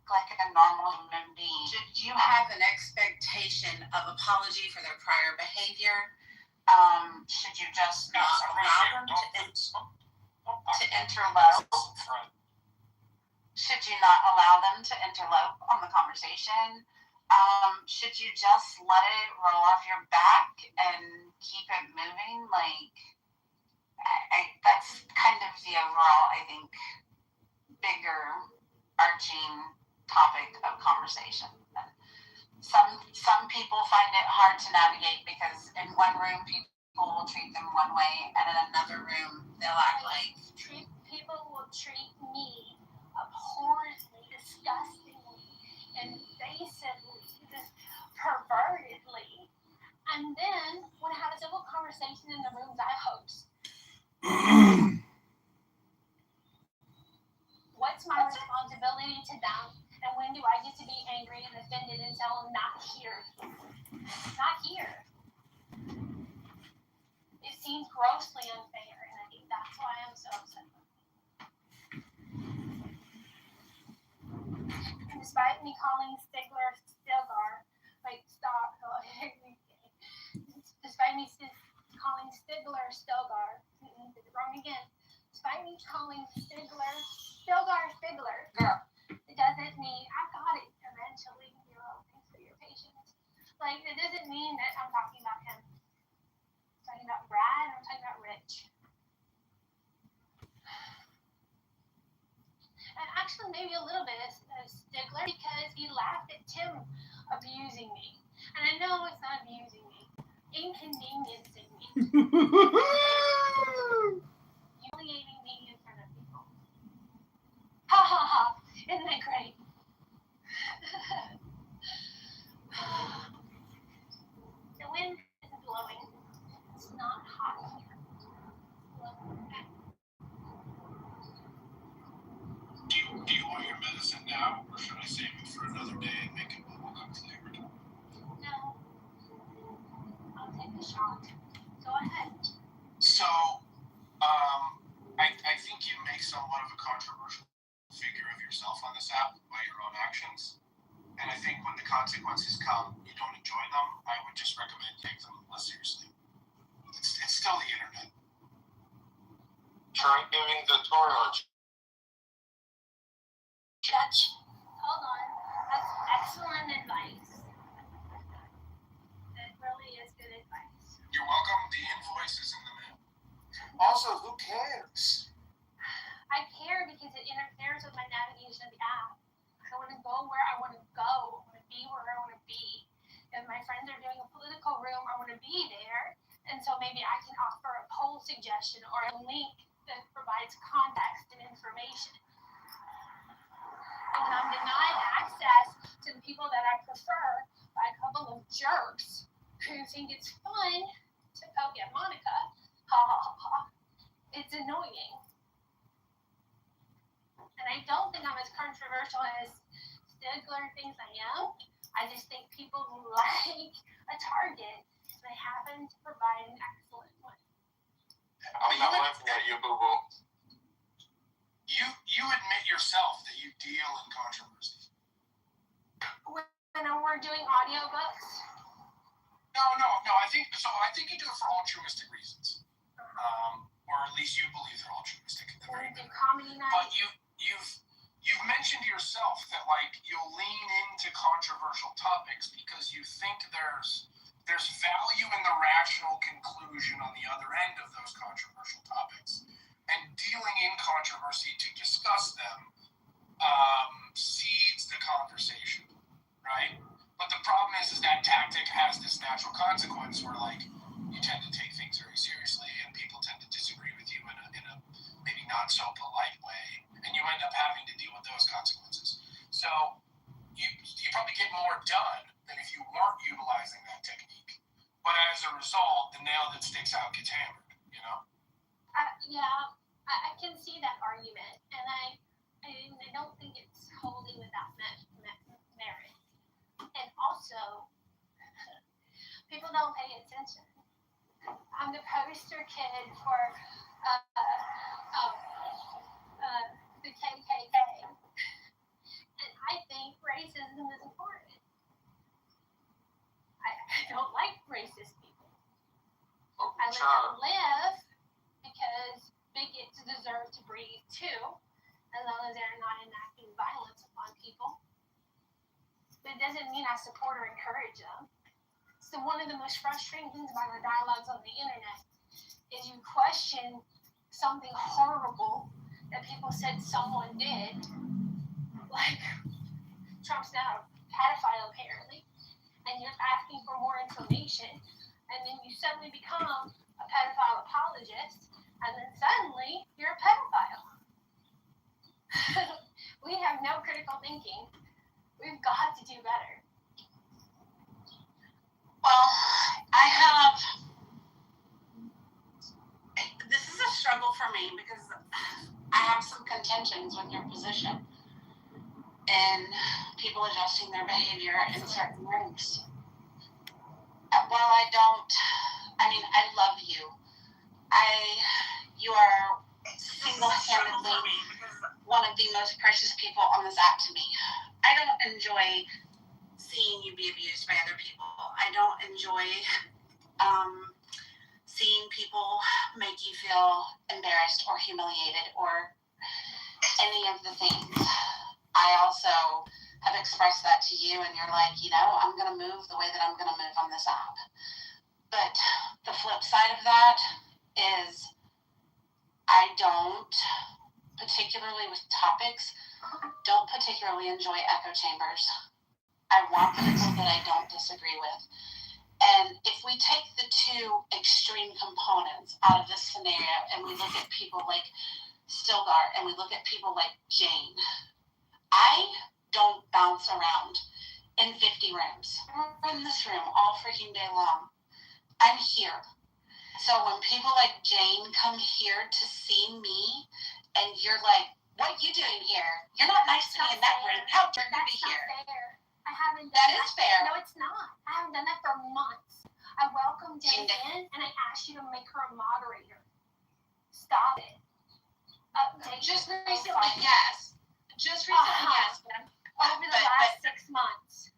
like a normal human being. Should you have an expectation of apology for their prior behavior? Should you just not allow them to interlope? Should you not allow them to interlope on the conversation? Should you just let it roll off your back and keep it moving? That's kind of the overall, I think, bigger arching topic of conversation. Some people find it hard to navigate because in one room people will treat them one way, and in another room they'll act like people will treat me abhorrently, disgustingly, invasively, just pervertedly. And then want to have a civil conversation in the rooms I host. What's my responsibility to them? And when do I get to be angry and offended and tell them not here? Not here. It seems grossly unfair, and I think that's why I'm so upset. And despite me calling Stigler Stilgar, stop. Despite me calling Stigler Stilgar, did it wrong again. Despite me calling Stigler girl, it doesn't mean I got it eventually. Thanks for your patience. It doesn't mean that I'm talking about him. I'm talking about Brad, I'm talking about Rich. And actually maybe a little bit of Stigler because he laughed at Tim abusing me. And I know it's not abusing me. Inconveniencing me. Humiliating me in front of people. Ha ha ha. Isn't that great? The wind is blowing. It's not hot here. Do you want your medicine now, or should I save it for another day and make it bubblegum flavored? No. I'll take a shot. Go ahead. So, I think you make somewhat of a controversial figure of yourself on this app by your own actions. And I think when the consequences come, you don't enjoy them. I would just recommend take them less seriously. It's still the internet. Try giving the torch. Hold on. That's excellent advice. That really is good advice. You're welcome. The invoice is in the mail. Also, who cares? I care because it interferes with my navigation of the app. I want to go where I want to go. I want to be where I want to be. If my friends are doing a political room, I want to be there. And so maybe I can offer a poll suggestion or a link that provides context and information. And when I'm denied access to the people that I prefer by a couple of jerks who think it's fun to poke at Monica, ha ha ha ha, it's annoying. And I don't think I'm as controversial as Stigler thinks I am. I just think people like a target, and I happen to provide an excellent one. I'm not laughing at you, boo boo. You admit yourself that you deal in controversy. When we're doing audiobooks? No. I think you do it for altruistic reasons, or at least you believe they're altruistic. At the very When we do minimum. comedy night? But you've mentioned yourself that you'll lean into controversial topics because you think there's value in the rational conclusion on the other end of those controversial topics, and dealing in controversy to discuss them seeds the conversation, right? But the problem is that tactic has this natural consequence where you tend to take things very seriously, and people tend to disagree with you in a maybe not so polite way, and you end up having to deal with those consequences. So you probably get more done than if you weren't utilizing that technique. But as a result, the nail that sticks out gets hammered, Yeah, I can see that argument, and I don't think it's wholly without merit. And also, people don't pay attention. I'm the poster kid for the KKK, and I think racism is important. I don't like racist people. I live because bigots deserve to breathe too, as long as they're not enacting violence upon people. But it doesn't mean I support or encourage them. So one of the most frustrating things about the dialogues on the internet is you question something horrible that people said someone did, like Trump's now a pedophile apparently, and you're asking for more information, and then you suddenly become a pedophile apologist, and then suddenly you're a pedophile. We have no critical thinking. We've got to do better. Well, I have. This is a struggle for me because I have some contentions with your position in people adjusting their behavior in certain rooms. While I love you. You are single-handedly one of the most precious people on this app to me. I don't enjoy seeing you be abused by other people. I don't enjoy seeing people make you feel embarrassed or humiliated or any of the things. I also have expressed that to you, and you're like, I'm going to move the way that I'm going to move on this app. But the flip side of that is I don't, particularly with topics, don't particularly enjoy echo chambers. I want people that I don't disagree with. And if we take the two extreme components out of this scenario and we look at people like Stilgar and we look at people like Jane, I don't bounce around in 50 rooms. We're in this room all freaking day long. I'm here. So when people like Jane come here to see me and you're like, what are you doing here? You're not nice to me in that room. How dare you be here? Fair. I haven't done That is fair. No, it's not. I haven't done that for months. I welcomed Jane in and I asked you to make her a moderator. Stop it. Just recently, yes. Just recently, yes. Over the last 6 months.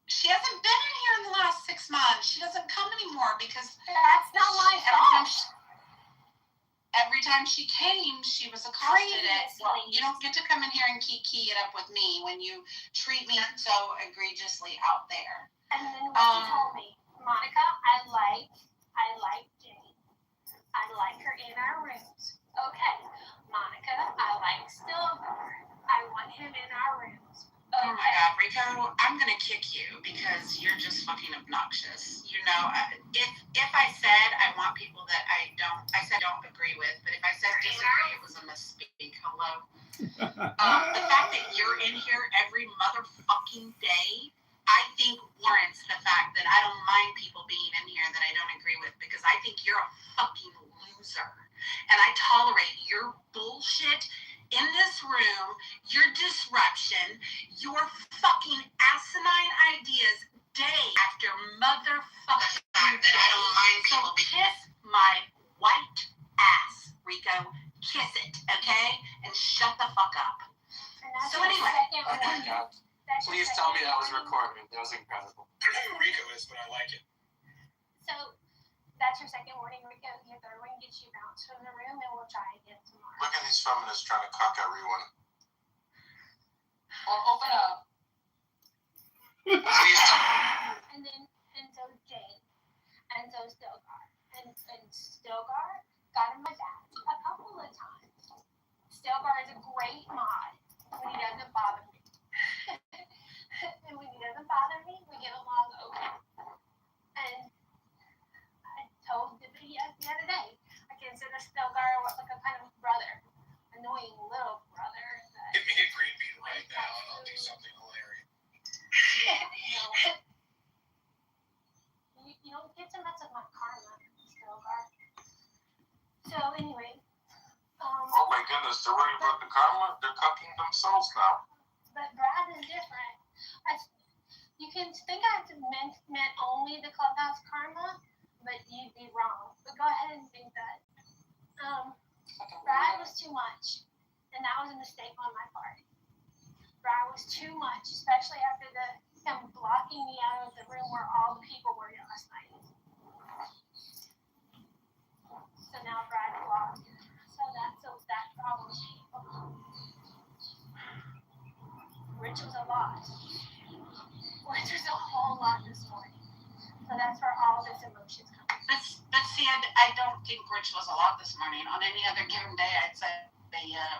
She hasn't been in here in the last 6 months. She doesn't come anymore because that's not my fault. Every time she came, she was accosted at, well, you don't get to come in here and key it up with me when you treat me so egregiously out there. And then what you told me, Monica, I like Jane. I like her in our rooms. Okay, Monica, I like Stilgar. I want him in our rooms. Okay. Oh my God, Rico, I'm gonna kick you because you're just fucking obnoxious. If I said I want people that I don't agree with, but if I said disagree, it was a misspeak. Hello. The fact that you're in here every motherfucking day, I think warrants the fact that I don't mind people being in here that I don't agree with because I think you're a fucking loser. And I tolerate your bullshit in this room, your disruption, your fucking asinine ideas day after motherfucking day. I don't mind people. So kiss my white ass, Rico. Kiss it, okay? And shut the fuck up. So anyway. Oh my God. Please tell me that was recorded. That was incredible. I don't know who Rico is, but I like it. So that's your second warning, Rico. Your third one gets you bounced from the room, and we'll try again tomorrow. Look at these feminists trying to cuck everyone. Or open up. And so Jane, and so Stilgar, and Stilgar got in my back a couple of times. Stilgar is a great mod when he doesn't bother me. And when he doesn't bother me, we get along okay. And I told the other day, I consider Stilgar like a kind of brother, annoying little brother. Give me a green bean right now, and I'll do something hilarious. You don't get to mess with my karma, Stilgar. So anyway, Oh my goodness, they're worried about the karma? They're cucking themselves now. But Brad is different. You can think I meant only the clubhouse karma, but you'd be wrong. But go ahead and think that. Brad was too much, and that was a mistake on my part. Brad was too much, especially after him blocking me out of the room where all the people were last night. So now Brad blocked. So that problem. Rich was a lot. Rich was a whole lot this morning. So that's where all this emotion's coming. But see, I don't think Rich was a lot this morning. On any other given day, I'd say,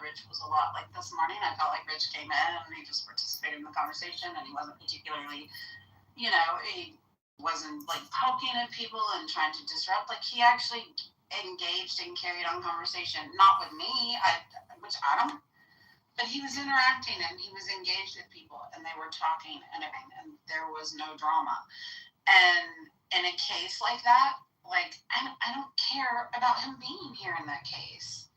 Rich was a lot. Like this morning, I felt like Rich came in and he just participated in the conversation and he wasn't particularly, he wasn't like poking at people and trying to disrupt. Like he actually engaged and carried on conversation. Not with me, which I don't. But he was interacting and he was engaged with people and they were talking and everything and there was no drama. And in a case like that, like I don't care about him being here in that case.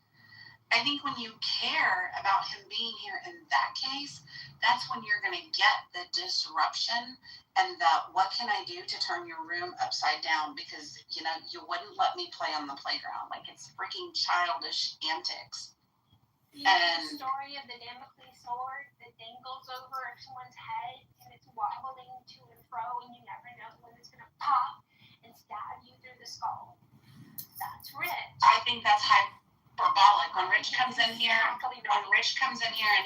I think when you care about him being here in that case, that's when you're going to get the disruption and the what can I do to turn your room upside down because, you know, you wouldn't let me play on the playground. Like it's freaking childish antics. You know the story of the Damocles sword that dangles over someone's head and it's wobbling to and fro and you never know when it's going to pop and stab you through the skull. That's Rich. I think that's hyperbolic. When Rich comes in here and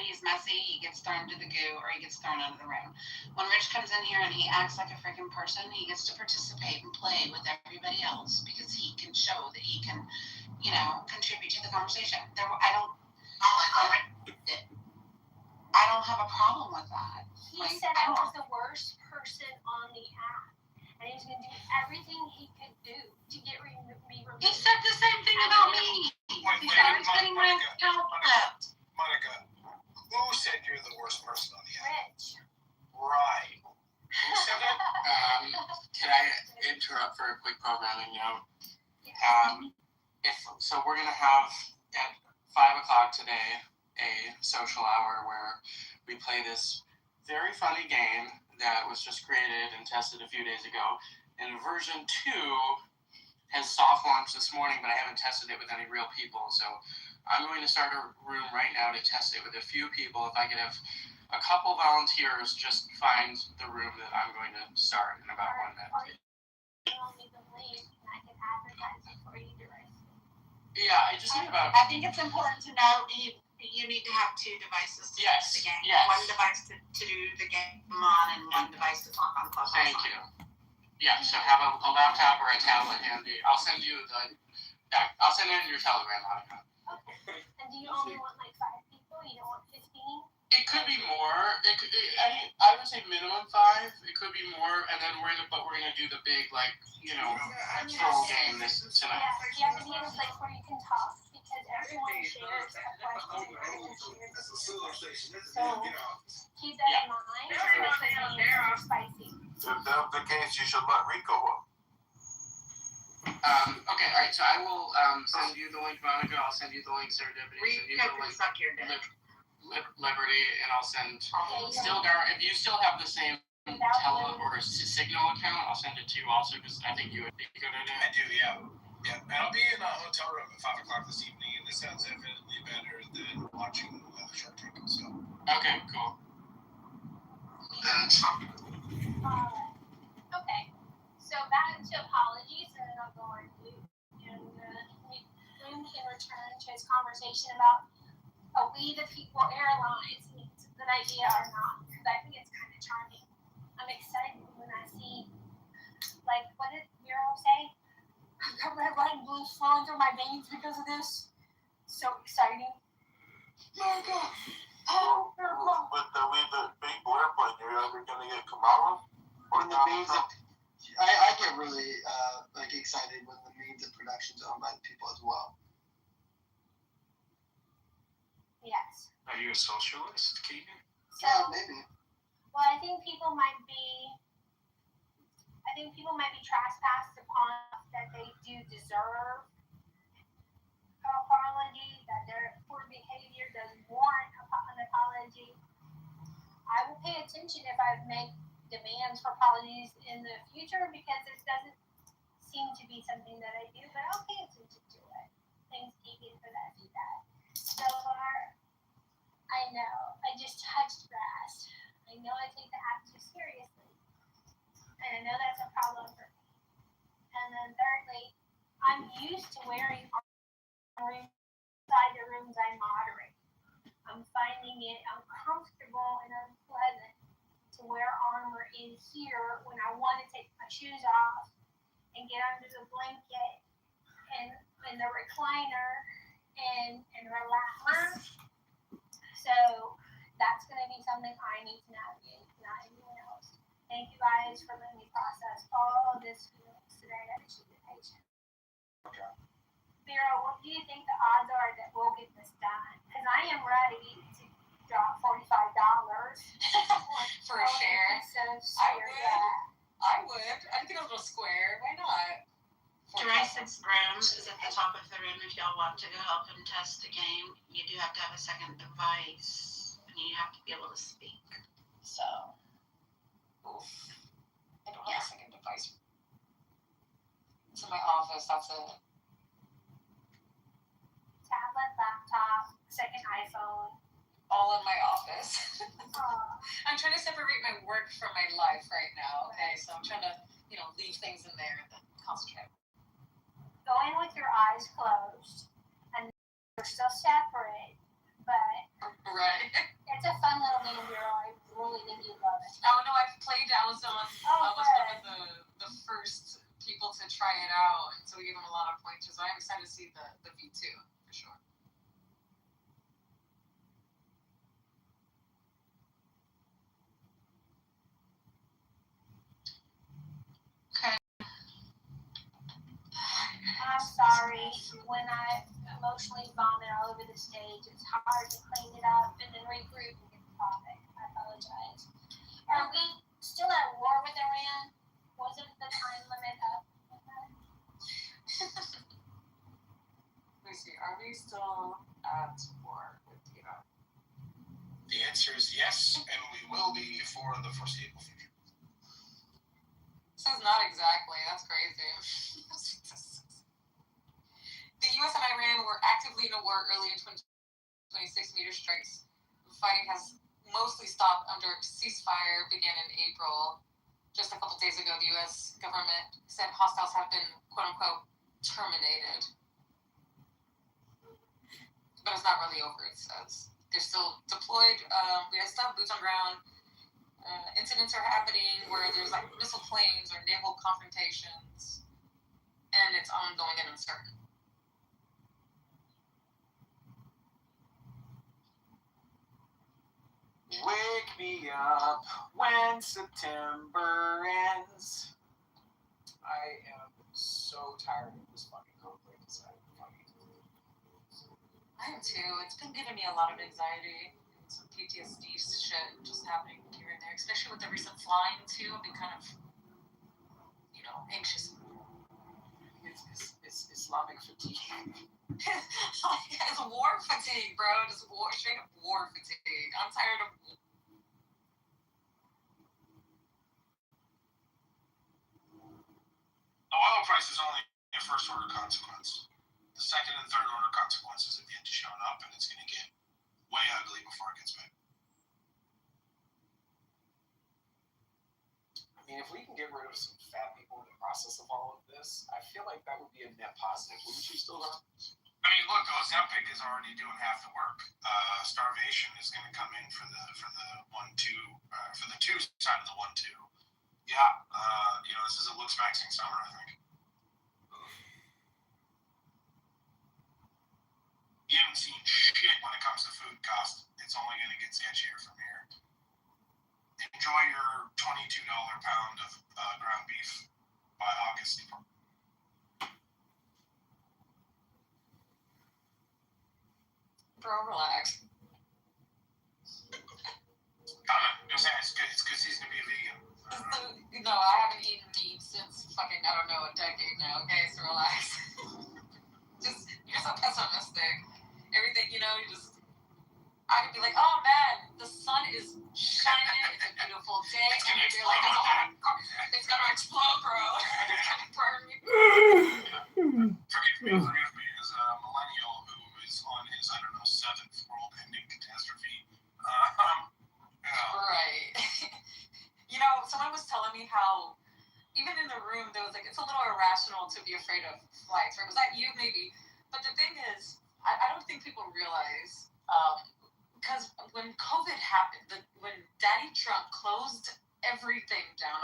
he's messy, he gets thrown to the goo or he gets thrown out of the room. When Rich comes in here and he acts like a freaking person, he gets to participate and play with everybody else because he can show that he can, you know, contribute to the conversation. I don't have a problem with that. He said I was the worst person on the app. And he was going to do everything he could do to get me removed. He said the same thing about me. He said I was getting my account flipped. Monica, who said you're the worst person on the app? Rich. Right. Who said that? Can I interrupt for a quick programming note? So we're gonna have at 5 o'clock today a social hour where we play this very funny game that was just created and tested a few days ago. And version 2 has soft launched this morning, but I haven't tested it with any real people. So I'm going to start a room right now to test it with a few people. If I could have a couple volunteers just find the room that I'm going to start in about 1 minute. Email me the link and I can advertise it for you directly. Yeah, I just think about. I think it's important to know you need to have 2 devices to Yes, the game. yes. 1 device to do the game on and 1 device to talk on Clubhouse. Thank you. Yeah, so have a laptop or a tablet handy. I'll send you I'll send it in your Telegram, Monica. Okay. And do you only want like 5 people? You don't want 15? It could be more. I would say minimum 5. It could be more, and then we're gonna do the big full game this tonight. Yeah, you have to be in a place where you can talk because everyone shares a question. Everyone shares. So keep that in mind. It's spicy. If that's the case, you should let Rico up. Okay, all right. So I will send you the link, Monica. I'll send you the link, Serendipity. Rico can suck your dick. Liberty, and I'll send if you still have the same Signal account, I'll send it to you also because I think you would be good at it. I do, yeah. Yeah, and I'll be in a hotel room at 5 o'clock this evening, and this sounds infinitely better than watching Shark Tank. So. Okay, cool. Okay, so back to apologies, and then I'll go on to Lynn can return to his conversation about are we the people airlines think it's a good idea or not? Because I think it's kind of charming. I'm excited when I see, like, what did Miro say? I've got red, white, and blue flowing through my veins because of this. So exciting. America! Oh, America! With the big blue airplane, you're ever gonna get Kamala? Or When the means of, I get really excited when the means of production's owned by the people as well. Yes. Are you a socialist, Keegan? So, Maybe. well, I think people might be trespassed upon that they do deserve an apology, that their poor behavior does warrant an apology. I will pay attention if I make demands for apologies in the future because this doesn't seem to be something that I do, but I'll pay attention to it. Thanks, Keegan, for that feedback. So far, I know, I just touched grass. I know I take the app too seriously. And I know that's a problem for me. And then thirdly, I'm used to wearing armor inside the rooms I moderate. I'm finding it uncomfortable and unpleasant to wear armor in here when I want to take my shoes off and get under the blanket and in the recliner and relax. So that's going to be something I need to navigate, not anyone else. Thank you guys for letting me process all of this feelings today. I appreciate the patience. Okay. Vera, what do you think the odds are that we'll get this done? Because I am ready to drop $45 For a share. I would. I'd get a little square. Why not? Jurassic Rooms is at the top of the room if y'all want to go help him test the game. You do have to have a second device, and you have to be able to speak. So, Oof. I don't have a second device. It's in my office. That's it. tablet, laptop, second iPhone. All in my office. I'm trying to separate my work from my life right now. Okay, so I'm trying to, leave things in there and then concentrate. Go in with your eyes closed, and you're still separate, but Right. it's a fun little game, girl. I really think you'd love it. Oh no, I've played. I was one of the first people to try it out, and so we gave them a lot of pointers. So I'm excited to see the V2 for sure. I'm sorry, when I emotionally vomit all over the stage, it's hard to clean it up and then regroup and get the topic. I apologize. Are we still at war with Iran? Wasn't the time limit up? Let me see. Are we still at war with Iran? The answer is yes, and we will be for the foreseeable future. Says not exactly. That's crazy. The U.S. and Iran were actively in a war early in 2026 meter strikes. Fighting has mostly stopped under ceasefire began in April. Just a couple days ago, the U.S. government said hostiles have been, quote-unquote, terminated. But it's not really over, it says. They're still deployed. We still have boots on ground. Incidents are happening where there's like missile planes or naval confrontations. And it's ongoing and uncertain. Wake me up when September ends. I am so tired of this fucking conflict. I am too. It's been giving me a lot of anxiety and some PTSD shit just happening here and there, especially with the recent flying too. I've been kind of, anxious. It's Islamic fatigue. It's war fatigue, bro. Just straight up war fatigue. I'm tired of. The oil price is only a first order consequence. The second and third order consequences have yet to show up, and it's going to get way ugly before it gets bad. I mean, if we can get rid of some fat people in the process of all of this, I feel like that would be a net positive. Wouldn't you still know? I mean, look, Ozempic is already doing half the work. Starvation is going to come in for the 1-2 for the 2 side of the 1-2. Yeah, this is a looks maxing summer, I think. You haven't seen shit when it comes to food cost. It's only going to get sketchier from here. Enjoy your $22 pound of ground beef by August. Bro, relax. It's because he's going to be a vegan. No, I haven't eaten meat since fucking, I don't know, a decade now, okay? So relax. You're so pessimistic. Everything, I could be like, oh man, the sun is shining, it's a beautiful day, and you're like, oh, it's gonna explode, bro. It's gonna burn me. Forgive me, as a millennial who is on his, 7th world-ending catastrophe. Right. Someone was telling me how, even in the room, there was like, it's a little irrational to be afraid of flights, right? Was that you, maybe? But the thing is, I don't think people realize, because when COVID happened, when Daddy Trump closed everything down,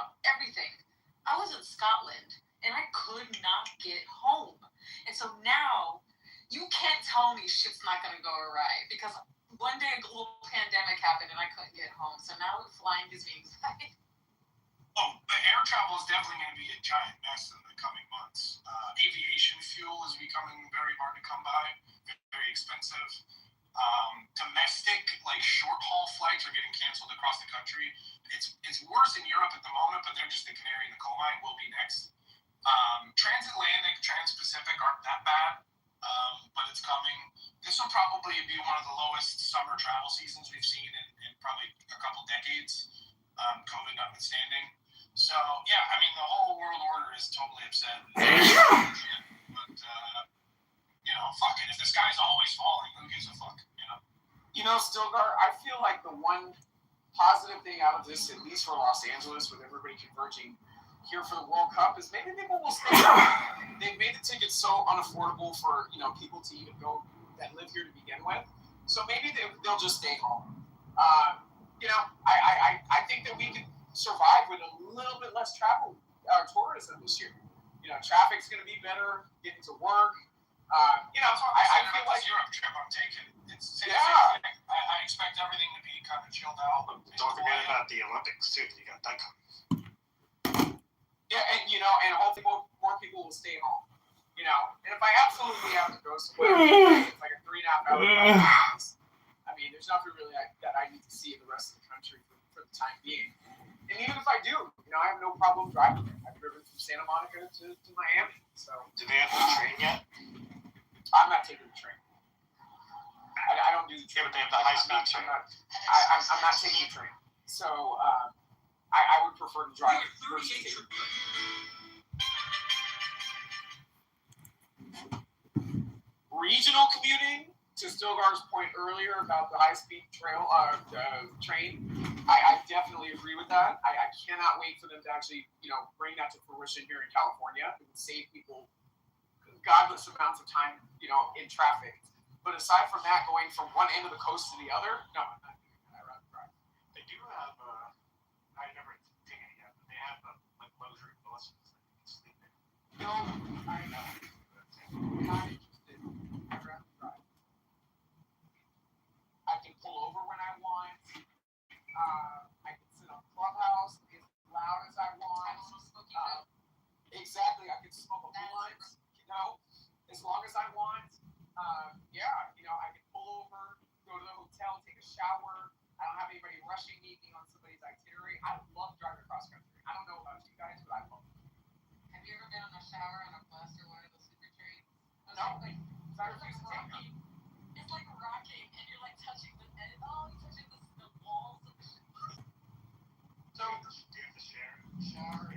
I was in Scotland, and I could not get home. And so now, you can't tell me shit's not going to go right, because one day a global pandemic happened, and I couldn't get home. So now flying gives me anxiety. Oh, air travel is definitely going to be a giant mess in the coming months. Aviation fuel is becoming very hard to come by, very expensive. Domestic, short Stilgar, I feel like the one positive thing out of this, at least for Los Angeles, with everybody converging here for the World Cup, is maybe people will stay home. They've made the tickets so unaffordable for people to even go that live here to begin with. So maybe they'll just stay home. I think that we can survive with a little bit less travel tourism this year. Traffic's going to be better, getting to work. I feel like Europe trip I'm taking. Yeah. I expect everything to be kind of chilled out. Don't forget about the Olympics too. You got that coming. Yeah, and hopefully more people will stay home. And if I absolutely have to go somewhere, it's like a 3.5 hour drive. I mean, there's nothing really that I need to see in the rest of the country for the time being. And even if I do, I have no problem driving there. I've driven from Santa Monica to Miami. So, do they have the train yet? I'm not taking the train. I don't do the train. Yeah, but they have the high-speed train. I'm not taking the train. So I would prefer to drive versus take the train. Regional commuting, to Stilgar's point earlier about the high-speed train, I definitely agree with that. I cannot wait for them to actually, bring that to fruition here in California. It would save people godless amounts of time, in traffic. But aside from that, going from one end of the coast to the other, no, I'm not doing that. I'd rather drive. They do have, I've never taken it yet, but they have like luxury buses that you can sleep in. No, I know. Not interested. I'd rather drive. I can pull over when I want. I can sit on Clubhouse as loud as I want. Exactly. I can smoke a blunt, as long as I want. I can pull over, go to the hotel, take a shower. I don't have anybody rushing me, being on somebody's itinerary. I love driving across country. I don't know about you guys, but I love it. Have you ever been on a shower on a bus or one of those super trains? No. I refuse to take them. It's like rocking, and you're like touching the end. Oh, you're touching the walls of the ship. So, do you have to share shower?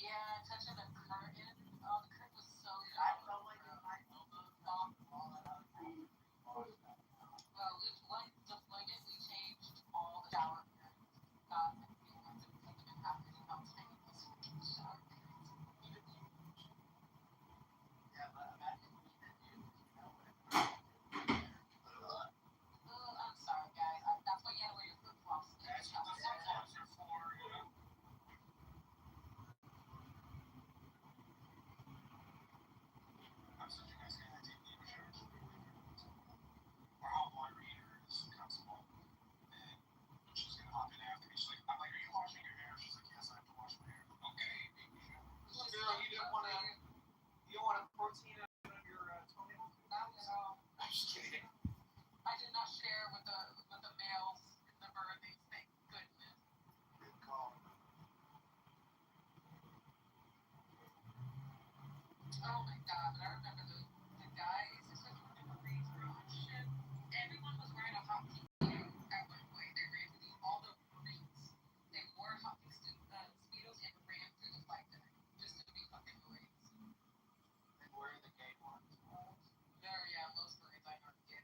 Yeah, touching the curtain. Oh, the curtain was so good. I felt like my elbow popped all that out. Well, we changed all the shower curtains. Got everything once and put them in half and how tiny this shower curtains. Yeah, but imagine I'm sorry, guys. That's why you gotta wear your flip flops. That's what the flip flops are for, I'm such a nice guy. I take the insurance. Our homeboy reader is constable, and she's gonna hop in after me. I'm like, are you washing your hair? She's like, yes, I have to wash my hair. Okay, baby. Girl, you don't want to protein out of your toenail? No. I'm just kidding. I did not share with the males in the birthdays, thank goodness. Good call. Oh my god, but I remember the guys, especially when the Marines were on ship, everyone was wearing a hot pink at one point. They ran through all the Marines. They wore hot pink Speedos and ran through the flight deck just to be fucking Marines. And where are the gay ones? Most Marines I know are gay.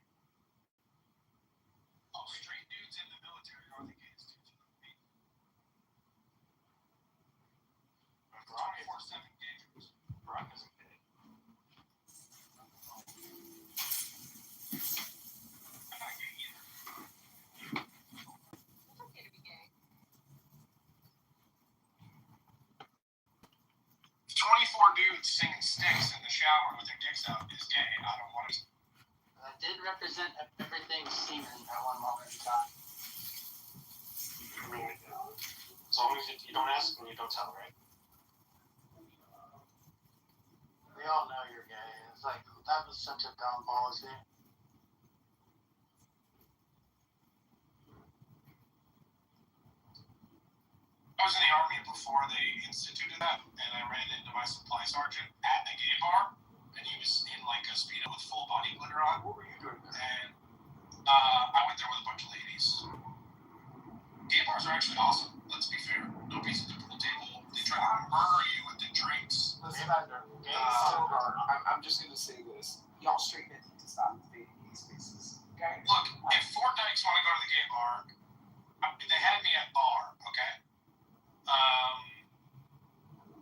Oh, straight dudes in the military are the gays too. 24/7 gay dudes. Brock isn't gay. I'm not gay either. It's okay to be gay. 24 dudes singing Sticks in the shower with their dicks out is gay. I don't want to. I did represent everything semen at one moment in time. I mean, as long as you don't ask and you don't tell, right? We all know you're gay. It's like, that was such a dumb policy. I was in the Army before they instituted that, and I ran into my supply sergeant at the gay bar, and he was in like a Speedo with full body glitter on. What were you doing? And I bar. I'm just gonna say this: y'all straight men need to stop invading gay spaces. Okay? Look, if Fort Dykes want to go to the gay bar, they had me at bar, okay?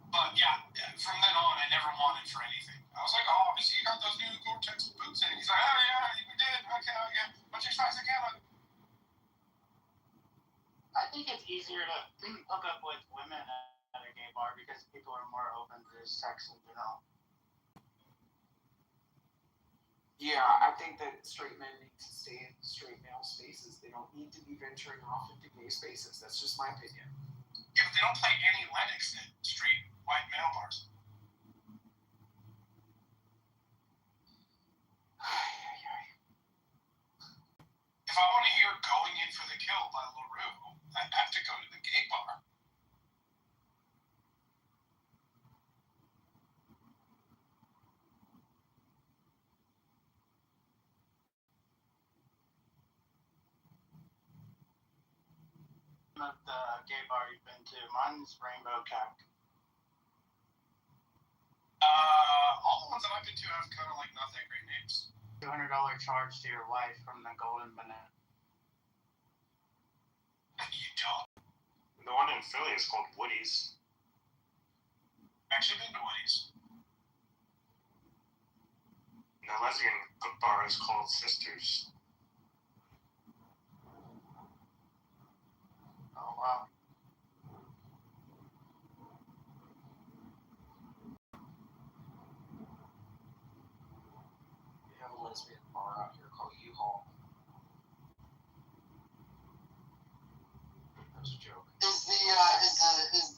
But yeah, from then on, I never wanted for anything. I was like, oh, I see you got those new Gore-Tex boots, and he's like, oh yeah, we did. Okay. What's your size again? I think it's easier to hook up with women at a gay bar because people are more open to sex in general. Yeah, I think that straight men need to stay in straight male spaces. They don't need to be venturing off into gay spaces. That's just my opinion. Yeah, but they don't play any Lennox at straight white male bars. If I want to hear Going In for the Kill by LaRue, I have to go to the gay bar. Of the gay bar you've been to, mine's Rainbow Cack. All the ones that I've been to have kind of like not that great names. $200 charge to your wife from the Golden Banana. You don't. The one in Philly is called Woody's. Actually been to Woody's. The lesbian bar is called Sisters. Oh wow. We have a lesbian bar out here called U-Haul. That was a joke. Is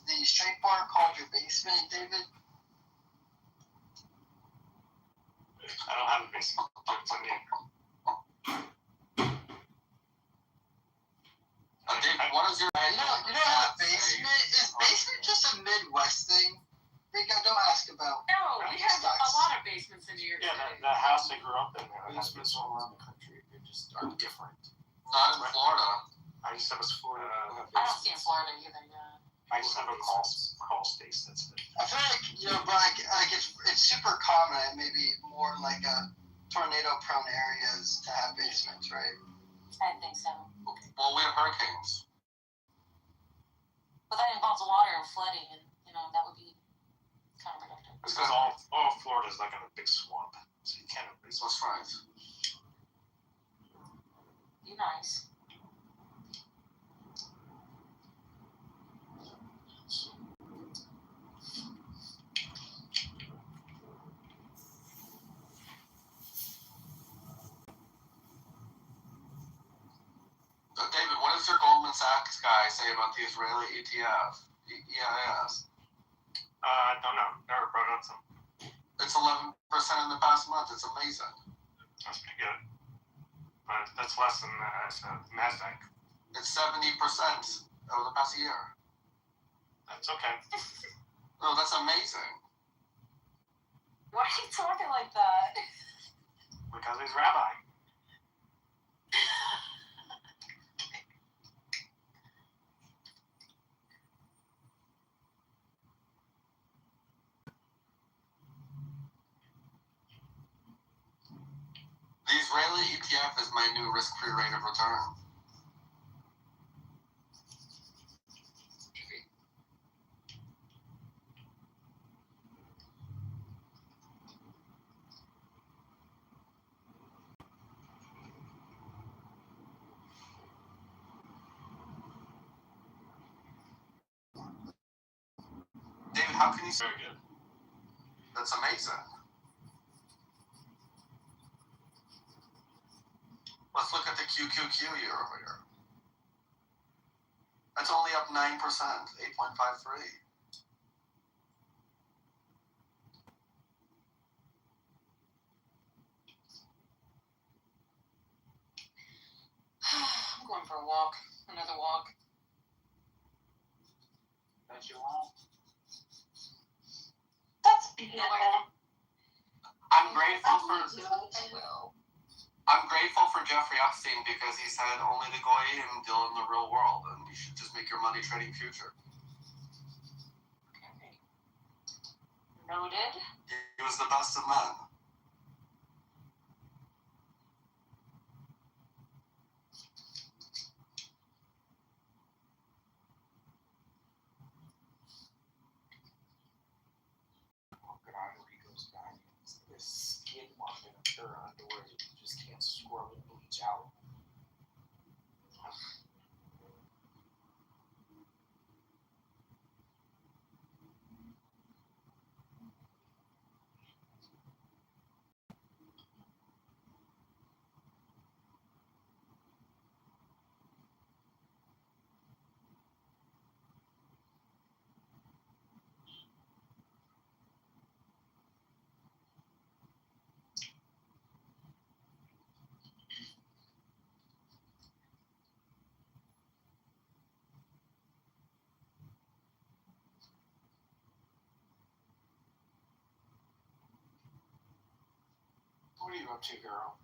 the straight bar called your basement, David? I don't have a basement. It's a name. David, what is your You don't have a basement? Is basement just a Midwest thing? Rico, don't ask about. No, we have a lot of basements in New York Yeah, City. the house I grew up in. Basements all around the country, they just are different. Not in Florida. I just have a Florida people have I don't see in basements. Florida either, yeah. I just have a crawl space. That's it. I feel like, but like it's super common, maybe more like tornado-prone areas to have basements, right? I think so. Well, we have hurricanes. But that involves water and flooding, and, that would be counterproductive. It's because all of Florida is like in a big swamp, so you can't have basements. That's right. Be nice. David, what does your Goldman Sachs guy say about the Israeli ETF? EIS? I don't know. Never brought it up to him. It's 11% in the past month. It's amazing. That's pretty good. But that's less than NASDAQ. It's 70% over the past year. That's okay. No, that's amazing. Why are you talking like that? Because he's rabbi. The Israeli ETF is my new risk-free rate of return. David, how can you say Very good. that's amazing? Let's look at the QQQ year over year. That's only up 9%, 8.53. I'm going for a walk. Another walk. Bet you won't. That's No, beautiful. I'm grateful for I will. I'm grateful for Jeffrey Epstein because he said only the goyim deal in the real world, and you should just make your money trading future. Okay. Noted. He was the best of men. Walking on Rico's back, this skin mark in her underwear, you just can't scrub and bleach out. What are you up to, girl?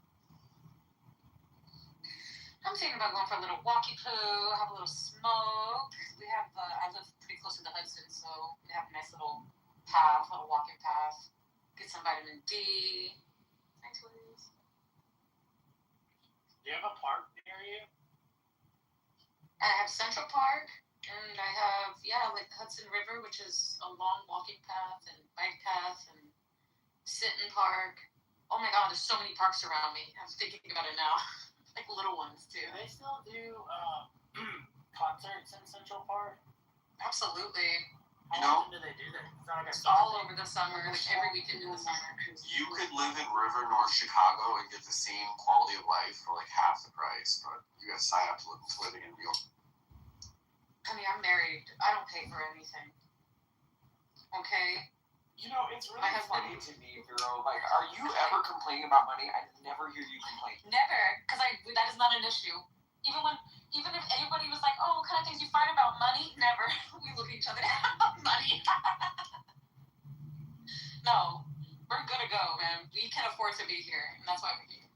I'm thinking about going for a little walkie poo, have a little smoke. We have, I live pretty close to the Hudson, so we have a nice little path, little walking path. Get some vitamin D. Thanks, Liz. Do you have a park near you? I have Central Park, and I have, like Hudson River, which is a long walking path and bike path, and Sinton Park. Oh my God, there's so many parks around me. I'm thinking about it now. Like little ones too. Do they still do concerts in Central Park? Absolutely. How often do they do that? It's not like a All over the summer, like every weekend in the summer. You could live in River, North Chicago, and get the same quality of life for like half the price, but you got to sign up to living in New York. I mean, I'm married. I don't pay for anything. Okay? You know, it's really My husband- funny to me, girl. Like, are you ever complaining about money? I never hear you complain. Never, because that is not an issue. Even if anybody was like, "Oh, what kind of things you fight about money?" Never. We look at each other money. No, we're good to go, man. We can afford to be here, and that's why we're here.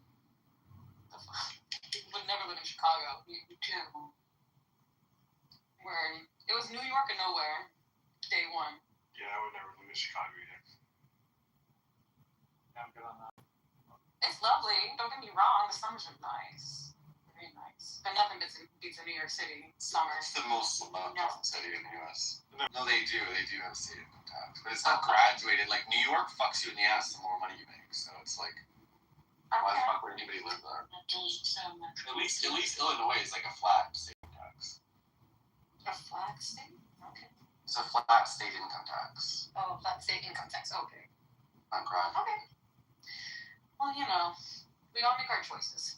The fuck? We would never live in Chicago. We can't. It was New York or nowhere, day one. Yeah, I would never live in Chicago either. I'm good on that. It's lovely. Don't get me wrong. The summers are nice, very nice. But nothing beats a New York City summer. It's the most loved city in the U.S. No, they do have state income tax, but it's not graduated. Like New York fucks you in the ass the more money you make. So it's like, why the fuck would anybody live there? At least Illinois is like a flat state tax. A flat state? Okay. It's a flat state income tax. Oh, flat state income tax. Okay. Not crime. Okay. Well, we all make our choices.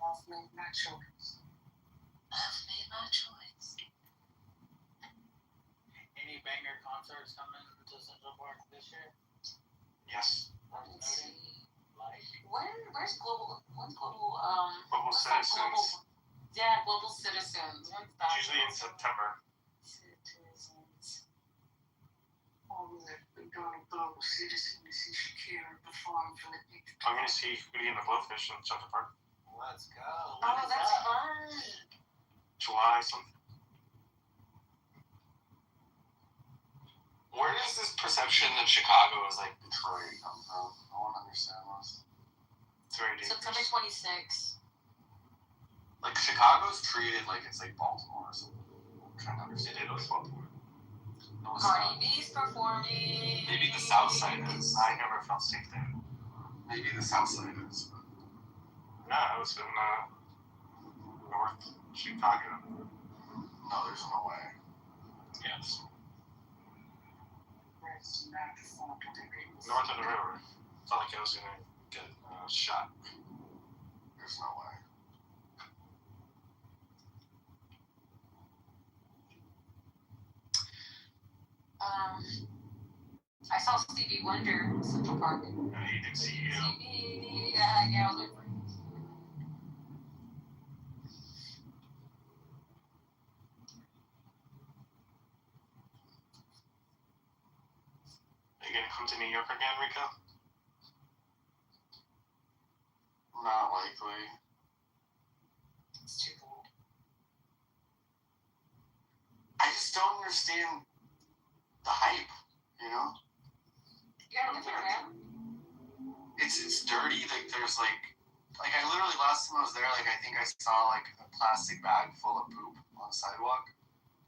I've made my choice. Any banger concerts coming to Central Park this year? Yes. Let's see. Like, When's Global Global what's that Citizens. Global Citizens. When's that? Usually in September. Citizens. We're going to Global Citizens is here perform for the big. I'm gonna see Hootie and the Blowfish in Central Park. let's go. Oh, When is that's that? fun. July something. Where does this perception that Chicago is like Detroit come from? I don't understand this. It's very dangerous. September 26th. Like Chicago's treated like it's like Baltimore or something. I'm trying to understand. It is Baltimore. No, it's Cardi not. B's performing. Maybe the South Side is. I never felt safe there. Maybe the South Side is. No, I was in North Chicago. No, there's no way. Yes. North of the river. Felt like I was gonna get shot. There's no way. I saw Stevie Wonder in Central Park. He didn't see you. Stevie, yeah, I was like, Are you gonna come to New York again, Rico? Not likely. it's too cold. I just don't understand the hype. You know? Yeah, look at man. It's dirty. Like there's like I literally last time I was there, like I think I saw like a plastic bag full of poop on the sidewalk.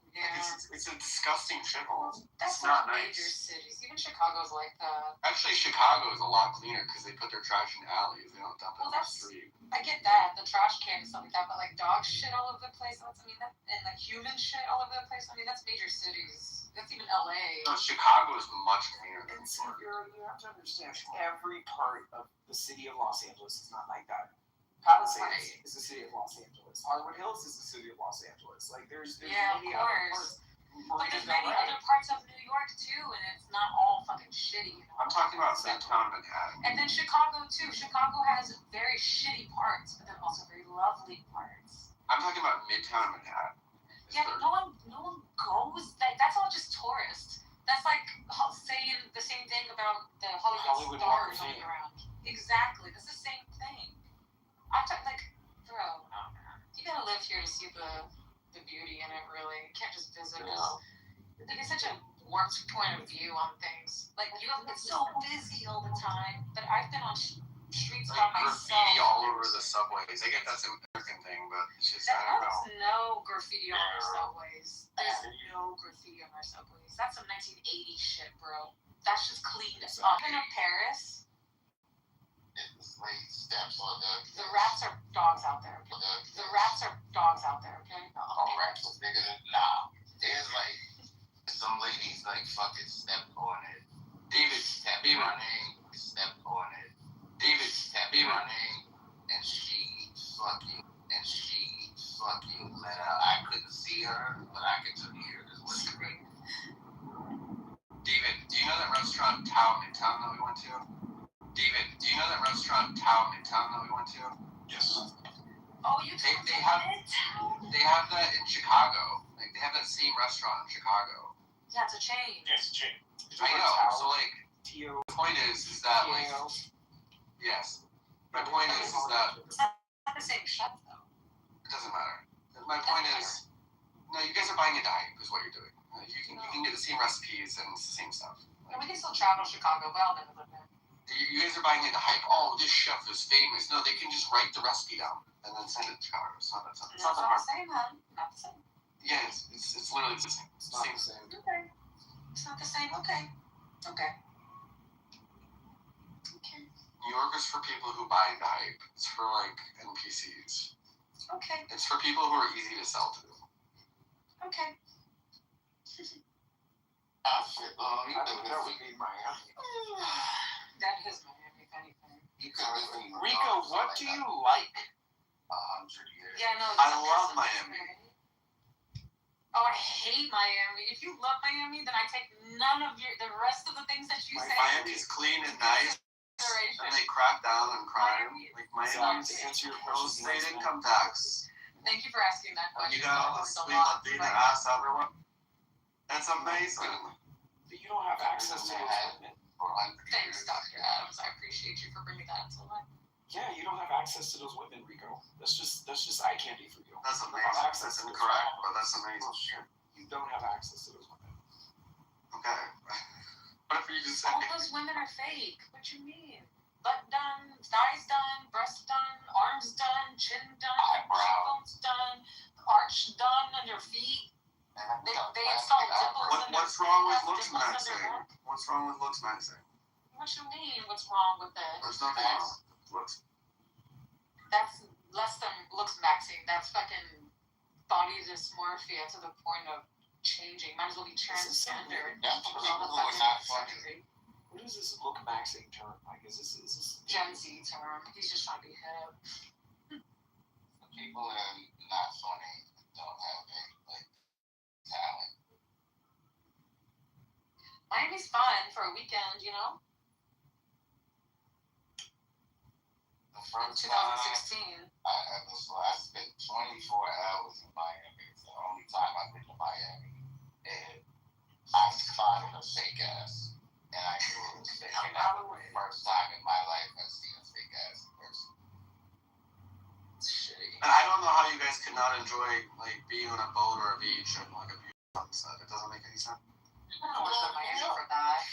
Yeah. Like, it's a disgusting shithole. That's It's not major nice. cities. Even Chicago's like that. Actually, Chicago is a lot cleaner because they put their trash in alleys. They don't dump it on the street. I get that, the trash can and stuff like that, but like dog shit all over the place. And like human shit all over the place. I mean, that's major cities. That's even LA. No, Chicago is much cleaner than And see, Florida. you have to understand, every part of the city of Los Angeles is not like that. Palisades is the city of Los Angeles. Harwood Hills is the city of Los Angeles. Like there's Yeah, many of other course. parts. But there's many other parts of New York too, and it's not all fucking shitty. You know? I'm talking about Midtown Manhattan. And then Chicago too. Chicago has very shitty parts, but then also very lovely parts. I'm talking about Midtown Manhattan. Yeah, but no one goes. That's all just tourists. That's like saying the same thing about the Hollywood stars running around. Exactly, that's the same thing. I'm talking like, bro, you gotta live here to see the beauty in it. Really, you can't just visit. Like it's such a warped point of view on things. Like it's so busy all the time. But I've been on streets by myself. Graffiti all over the subways. I get that's an American thing, but it's just I don't know. There's no graffiti on our subways. There's no graffiti on our subways. That's some 1980 shit, bro. That's just clean as fuck. Even in Paris, the rats are dogs out there. Okay? The rats are dogs out there, okay? Rats are bigger than there's like some ladies like fucking stepped on it. David stepped on it. Stepped on it. David stepped on it, and she fucking let out. I couldn't see her, but I could hear this whispering. David, do you know that restaurant Tao Midtown that we went to? David, do you know that restaurant Tao Midtown that we went to? Yes. Oh, you they have that in Chicago. Like they have that same restaurant in Chicago. Yeah, it's a chain. Yes, Jane. I know. So like, the point is that like, yes. My point is that it's not the same chef though. It doesn't matter. My point is, no, you guys are buying into hype. Is what you're doing. You can get the same recipes and it's the same stuff. And we can still travel to Chicago, but I'll never live there. You guys are buying into hype. Oh, this chef is famous. No, they can just write the recipe down and then send it to Chicago. It's not that It's not the same, huh? Not the same. Yeah, it's literally the same. It's not the same. Okay. It's not the same. Okay. New York is for people who buy into hype. It's for like NPCs. Okay. It's for people who are easy to sell to. Okay. That would be Miami. That is Miami, if anything. Rico, what do you like? 100 years. Yeah, no. I love Miami. Oh, I hate Miami. If you love Miami, then I take none of the rest of the things that you say. Miami's clean and nice. And they crack down on crime. Like Miami, To answer your no question, state income tax. Thank you for asking that question. You got all the sweet Latina ass everyone. That's amazing. But you don't have access to those women. Thanks, Dr. Adams. I appreciate you for bringing that into light. Yeah, you don't have access to those women, Rico. That's just eye candy for you. That's You don't amazing. have access That's to those incorrect, women. but that's amazing. You don't have access to those women. Okay. Whatever you just said. All those women are fake. What you mean? Butt done, thighs done, breast done, arms done, chin done, cheekbones done, arch done on your feet. They install dimples in their What's wrong with dimples looks in their maxing? back. What's wrong with looks maxing? What you mean? What's wrong with it? There's nothing wrong with looks. That's less than looks maxing. That's fucking body dysmorphia to the point of changing. Might as well be transgender. What is this look maxing term? Like, is this Gen Z term. He's just trying to be hip. People that are not funny don't have any talent. Miami's fun for a weekend, you know? The In first 2016. I spent 24 hours in Miami. It's the only time I've been to Miami. And I spotted a fake ass. And I knew it was fake. And that was the first time in my life I've seen a fake ass person. It's shitty. And I don't know how you guys could not enjoy being on a boat or a beach and a beautiful sunset. It doesn't make any sense. I want to go to Miami for that.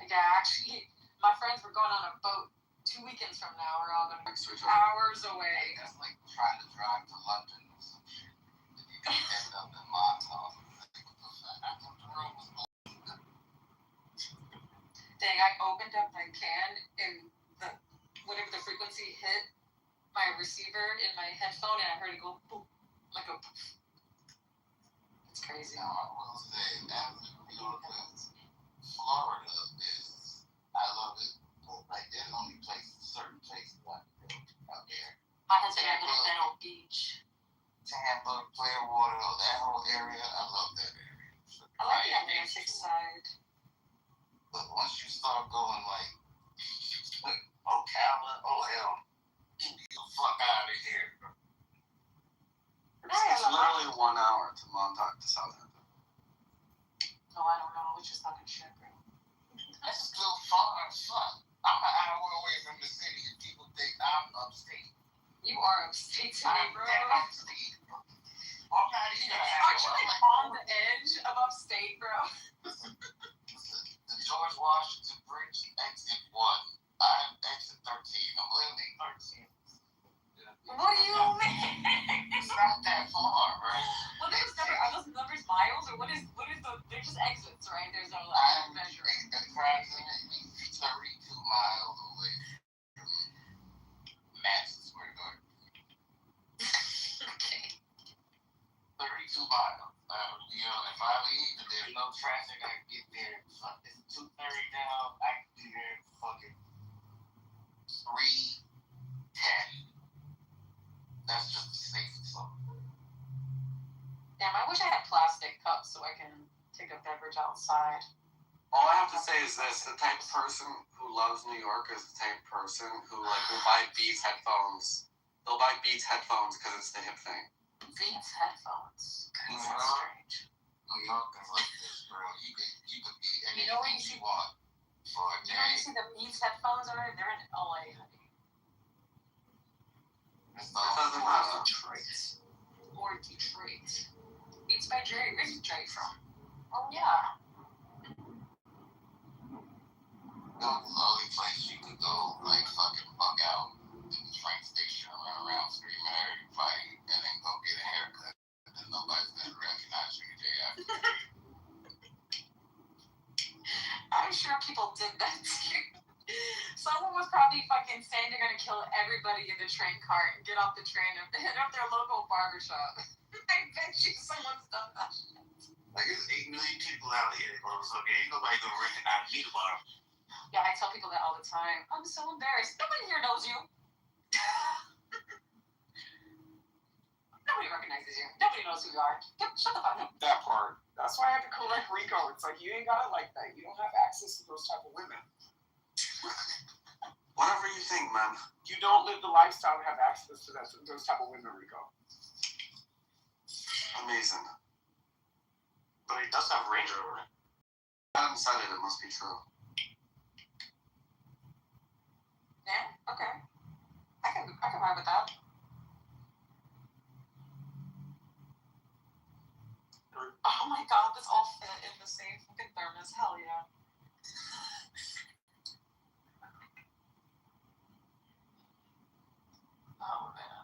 Yeah, actually, my friends were going on a boat 2 weekends from now. We're all going to Next to each other. hours away. That's like trying to drive to London or some shit. If you can end up in Montauk. Dang, I opened up my can and whatever the frequency hit my receiver in my headphone and I heard it go boom, like a poof. It's crazy. Now, I will say, as New Yorkers, Florida is, I love it. Like, there's only certain places I can go out there. I had to go to Vero Beach. Tampa, Clearwater, that whole area, I love that area. I like the Atlantic side. But once you start going like, Ocala, oh hell, get the fuck out of here. It's literally 1 hour to Montauk to Southampton. No, I don't know. It's just talking shit, bro. That's still far as fuck. I'm an hour away from the city and people think I'm upstate. You are upstate to me, bro. I'm upstate. I'm not even Aren't you like on the edge of upstate, bro? Listen, the George Washington Bridge, exit 1. I'm exit 13. I'm literally 13. What do you mean? It's not that far, right? What are those numbers miles or what is they're just exits, right? There's no I'm measure. approximately 32 miles away from Madison Square Garden. Okay. 32 miles. If I leave and there's no traffic, I can get there. It's 2:30 now. I can be there fucking 3:10. That's just the safest zone. Damn, I wish I had plastic cups so I can take a beverage outside. All I have to say is this: the type of person who loves New York is the type of person who will buy Beats headphones. They'll buy Beats headphones because it's the hip thing. Beats headphones. New That's York, strange. New York is like this, bro. You could be You know where anything you want for a You know you day. see the Beats headphones are? They're in LA, honey. It doesn't matter. Or Detroit. Beats by Dre. Where's Dre from? Oh yeah. The only place you could go, like, fucking bug out in the train station or around screaming everybody and then go get a haircut. And then nobody's gonna recognize you the day after. I'm sure people did that too. Someone was probably fucking saying they're gonna kill everybody in the train car and get off the train and hit up their local barbershop. I bet you someone's done that shit. Like, there's 8 million people out here, bro. So ain't nobody gonna recognize me tomorrow. Yeah, I tell people that all the time. I'm so embarrassed. Nobody here knows you. Nobody recognizes you. Nobody knows who you are. Shut the fuck up. That part. That's why I had to correct Rico. It's like, you ain't got it like that. You don't have access to those type of women. Whatever you think, man. You don't live the lifestyle to have access to those type of women, Rico. Amazing. But he does have Range Rover. I haven't said it. It must be true. Yeah, okay. I can ride with that. Oh my god, this all fit in the same fucking thermos. Hell yeah. Oh man.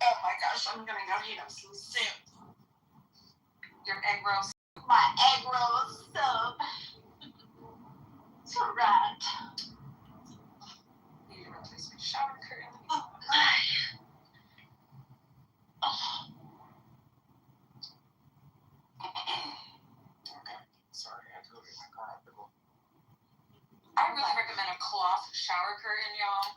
Oh my gosh, I'm gonna go heat up some soup. Your egg roast. My egg roll soup. It's right. Need to replace my shower curtain. Okay. Sorry, I had to go get my car out the door. I really recommend a cloth shower curtain, y'all.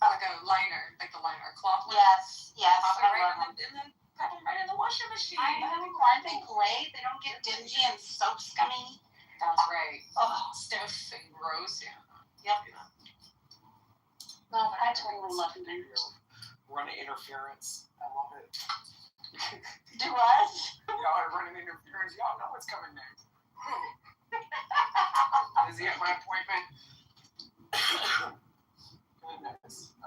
Like a liner, like the liner, cloth one. Yes, Pop it I right love them. pop them right in the washing machine. I know, aren't they great? They don't get dingy and soap scummy. That's right. Oh, Stiff and gross, yeah. yep. No, but I totally love them. Running interference. I love it. Do what? Y'all are running interference. Y'all know what's coming next. Busy at my appointment. Goodness.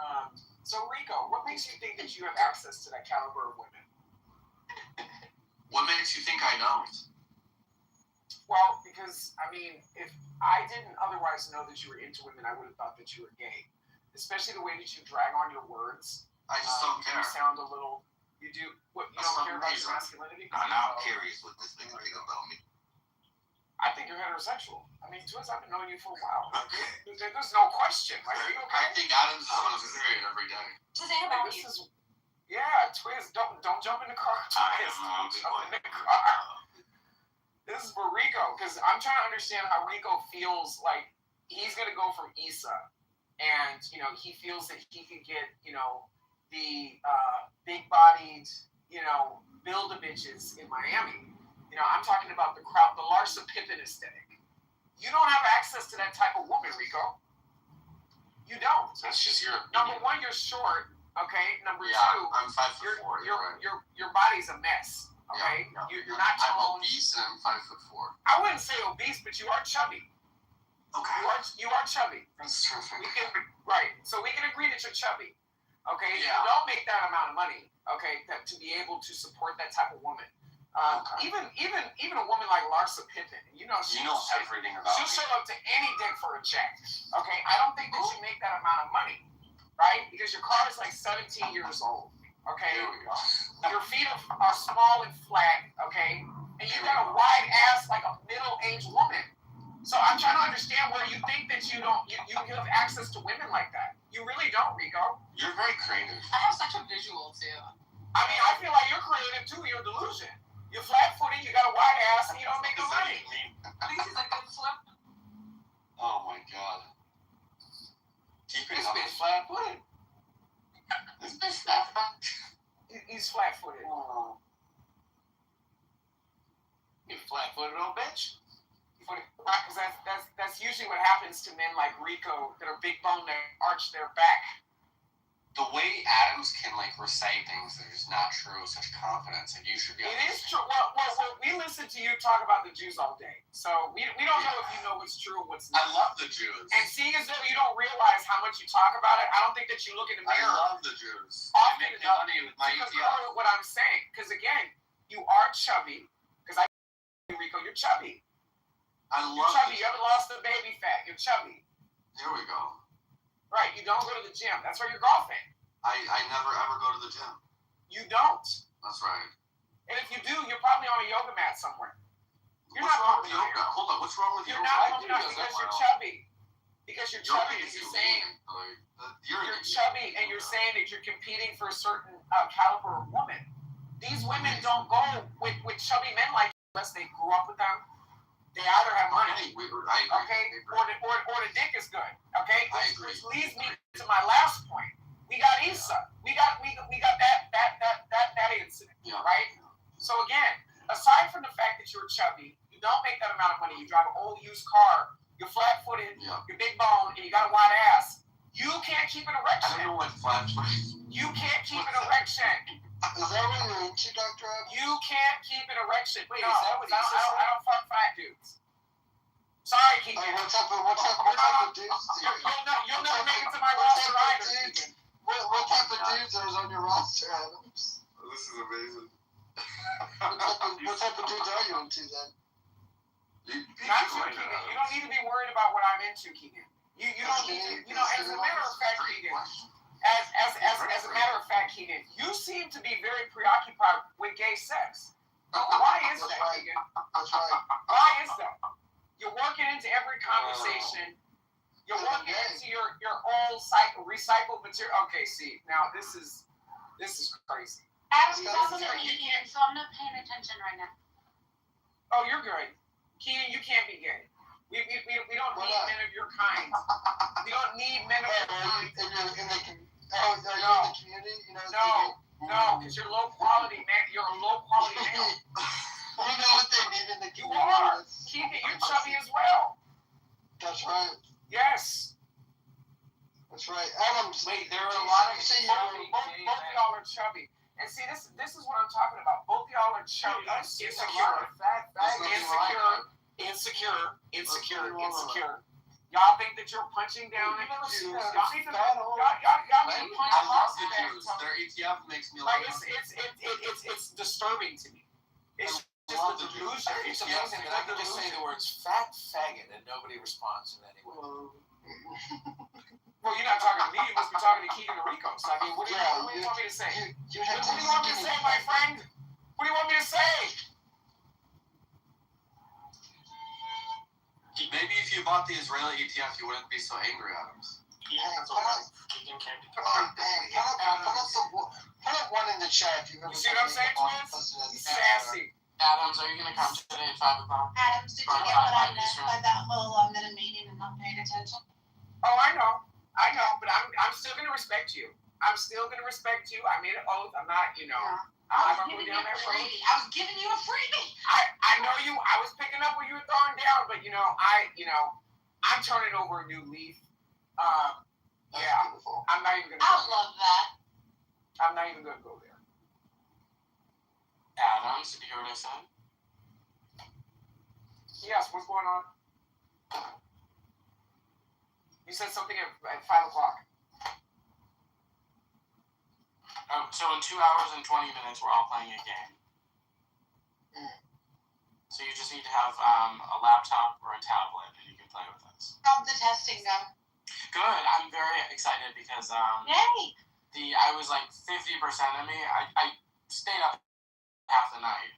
So Rico, what makes you think that you have access to that caliber of women? What makes you think I don't? Well, because, I mean, if I didn't otherwise know that you were into women, I would have thought that you were gay. Especially the way that you drag on your words. I just don't care. You sound a little, you do, what, you don't care about your masculinity? I'm now curious what this thing is about me. I think you're heterosexual. I mean, Twiz, I've been knowing you for a while. Like, there's no question. Like, are you okay? I think Adams is on his period every day. This ain't about This you. is, yeah, Twiz, don't jump in the car. Twiz, don't jump in the car. This is for Rico, because I'm trying to understand how Rico feels like he's going to go from Issa, and, you know, he feels that he could get, you know, the big-bodied, you know, build-a-bitches in Miami. You know, I'm talking about the crowd, the Larsa Pippen aesthetic. You don't have access to that type of woman, Rico. You don't. That's just your Number one, you're short. Okay. Number two, I'm 5'4". Your body's a mess. Okay. Yeah. You're not I'm toned. obese and I'm 5'4". I wouldn't say obese, but you are chubby. Okay. You are chubby. That's terrific. Right. So we can agree that you're chubby. Okay. Yeah. You don't make that amount of money. Okay. To be able to support that type of woman. Even a woman like Larsa Pippen, you know everything about she'll me. show up to any dick for a check. Okay, I don't think that you make that amount of money, right? Because your car is like 17 years old. Okay, Here we go. your feet are small and flat. Okay, and you got a wide ass like a middle-aged woman. So I'm trying to understand where you think that you have access to women like that. You really don't, Rico. You're very creative. I have such a visual too. I mean, I feel like you're creative too. You're a delusion. You're flat-footed, you got a wide ass, and you don't make no money. At least he's a good flip. Oh my god. Keep it This up. bitch flat-footed. This bitch flat-footed. He's flat-footed. Oh. You flat-footed old bitch. Because that's usually what happens to men like Rico that are big boned that arch their back. The way Adams can like recite things that are just not true with such confidence, like you should be. It is true. Well, we listen to you talk about the Jews all day, so we don't know if you know what's true and what's not. I love the Jews. And seeing as though you don't realize how much you talk about it, I don't think that you look in the mirror. I love the Jews. Often They make me enough money with my to ETF. concur with what I'm saying. Because again, you are chubby. Because Rico, you're chubby. You're chubby. You haven't lost the baby fat. You're chubby. Here we go. Right. You don't go to the gym. That's where you're golfing. I never ever go to the gym. You don't. That's right. And if you do, you're probably on a yoga mat somewhere. You're What's not wrong with pumping yoga? iron. Hold on. What's wrong with You're yoga? not pumping iron because you're chubby. Because you're chubby and you're saying you're chubby and you're saying that you're competing for a certain caliber of woman. These women don't go with chubby men like you unless they grew up with them. They either have money, or the dick is good. Okay, which leads me to my last point. We got Issa. We got that incident, right? So again, aside from the fact that you're chubby, you don't make that amount of money. You drive an old used car. You're flat-footed. You're big bone, and you got a wide ass. You can't keep an erection. I don't know what flat-footed. You can't keep an erection. Is that what you're into, Dr. Ab? You can't keep an erection. Wait, no, is that what I don't fuck fat dudes. Sorry, Keegan. What type of dudes do you? You'll never make it to my roster either, Keegan. What type of dudes are on your roster, Adams? This is amazing. What type of dudes are you into then? Not you, Keegan. You don't need to be worried about what I'm into, Keegan. You don't need to. You know, as a matter of fact, Keegan. As a matter of fact, Keegan, you seem to be very preoccupied with gay sex. Why is that, Keegan? That's right. Why is that? You're working into every conversation. You're working into your old recycled material. Okay, see, now this is crazy. Adam's also Canadian, so I'm not paying attention right now. Oh, you're good. Keegan, you can't be gay. We don't need men of your kind. We don't need men of your kind. In the community, you know? No, because you're low quality, man. You're a low quality male. You know what they need in the community. You are. Keegan, you're chubby as well. That's right. Yes. That's right. Adams. Wait, there are a lot of both y'all are chubby. And see, this is what I'm talking about. Both y'all are chubby, insecure. Y'all think that you're punching down at the Jews. Y'all need to punch I love across the the back. Jews. Their ETF makes me Like like it's disturbing to me. It's just a delusion. It's amazing that I can just say the words fat faggot and nobody responds in any way. Well, you're not talking to me. You must be talking to Keegan and Rico. So, I mean, what do you want me to say? What do you want me to say, my friend? What do you want me to say? Maybe if you bought the Israeli ETF, you wouldn't be so angry, Adams. Put up one in the chat if you've ever. You see what I'm saying, twins? Sassy. Adams, are you going to come today at 5 o'clock? Adams, did you get what I meant by that whole I'm in a meeting and not paying attention? Oh, I know, but I'm still going to respect you. I'm still going to respect you. I made an oath. I'm not, I'm not going to go down that road. I was giving you a freebie. I know you. I was picking up what you were throwing down, but I'm turning over a new leaf. Yeah, beautiful. I'm not even going to. I love that. I'm not even going to go there. Adams, did you hear what I said? Yes, what's going on? You said something at 5 o'clock. So in 2 hours and 20 minutes, we're all playing a game. So you just need to have a laptop or a tablet, and you can play with us. How'd the testing go? Good. I'm very excited because Yay! I was like 50% of me. I stayed up half the night,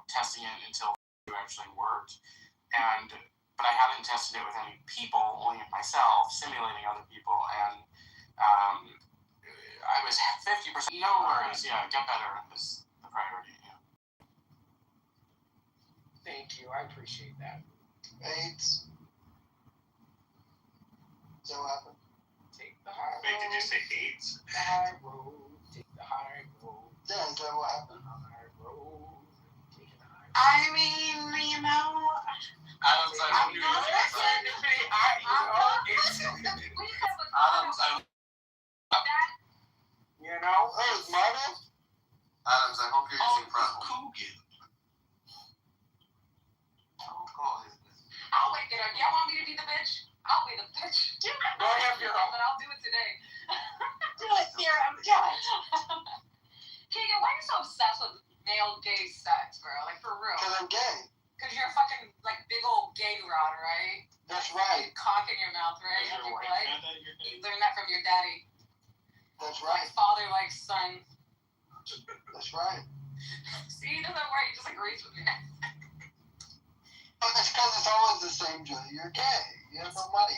testing it until it actually worked, but I hadn't tested it with any people, only with myself, simulating other people, and I was 50%. No worries. Yeah, get better is the priority. Yeah. Thank you. I appreciate that. AIDS. Is that what happened? Take the high road. Wait, did you say AIDS? The high road. Take the high road. Yeah, is that what happened? High road. Take the high road. I mean, Adams, I hope you Who's Marvel? Adams, I hope you're using prep. Coogan. Don't call his name. I'll wake it up. Y'all want me to be the bitch? I'll be the bitch. Go ahead, girl. But I'll do it today. Do it, Sarah. Do it. Keegan, why are you so obsessed with male gay sex, bro? Like, for real. Because I'm gay. Because you're a fucking, big old gay rod, right? That's right. Cock in your mouth, right? Is your wife Right? mad that you're gay? You learned that from your daddy. That's right. Father likes son. That's right. See, he doesn't work. He just agrees with me. But it's because it's always the same, Joe. You're gay. You have no money.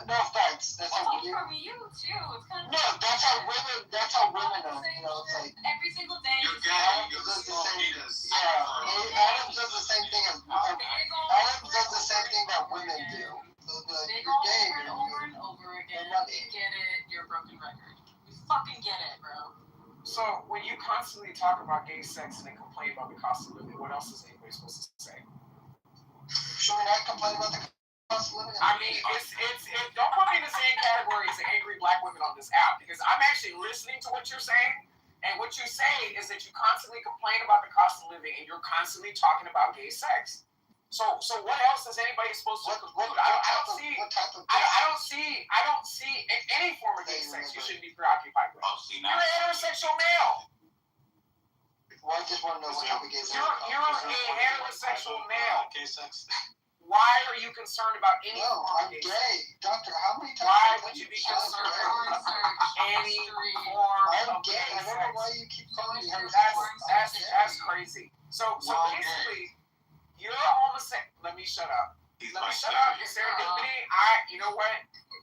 No offense. That's Well, how it's from you, too. It's kind of... No, that's how women are. It's like. Every single day. You're gay. You have a small penis. Yeah. Adams does the same thing as. Adams does the same thing that women do. They'll be like, They you're go gay. over and over again. No money. We get it. You're a broken record. We fucking get it, bro. So, when you constantly talk about gay sex and then complain about the cost of living, what else is anybody supposed to say? Should we not complain about the cost of living? I mean, it's don't put me in the same category as the angry black women on this app, because I'm actually listening to what you're saying, and what you say is that you constantly complain about the cost of living, and you're constantly talking about gay sex. So what else is anybody supposed to conclude? I don't see any form of gay sex you shouldn't be preoccupied with. You're a heterosexual male. Well, I just want to know what type of gay sex. You're a heterosexual male. Gay sex. Why are you concerned about any No, form I'm of gay gay. sex? Doctor, how many times? Why would you be concerned about any form I'm of gay. gay I don't know sex? why you keep calling me That's crazy. So basically, you're a homosexual. Let me shut up. Let me shut up. Serendipity. You know what?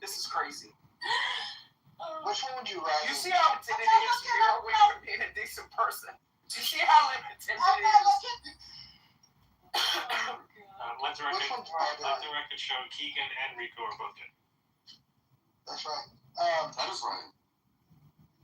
This is crazy. Which one would you rather? You see how intimidating it is here when you're being a decent person? You see how intimidating it is? Let the record show Keegan and Rico are both gay. That's right. That is right.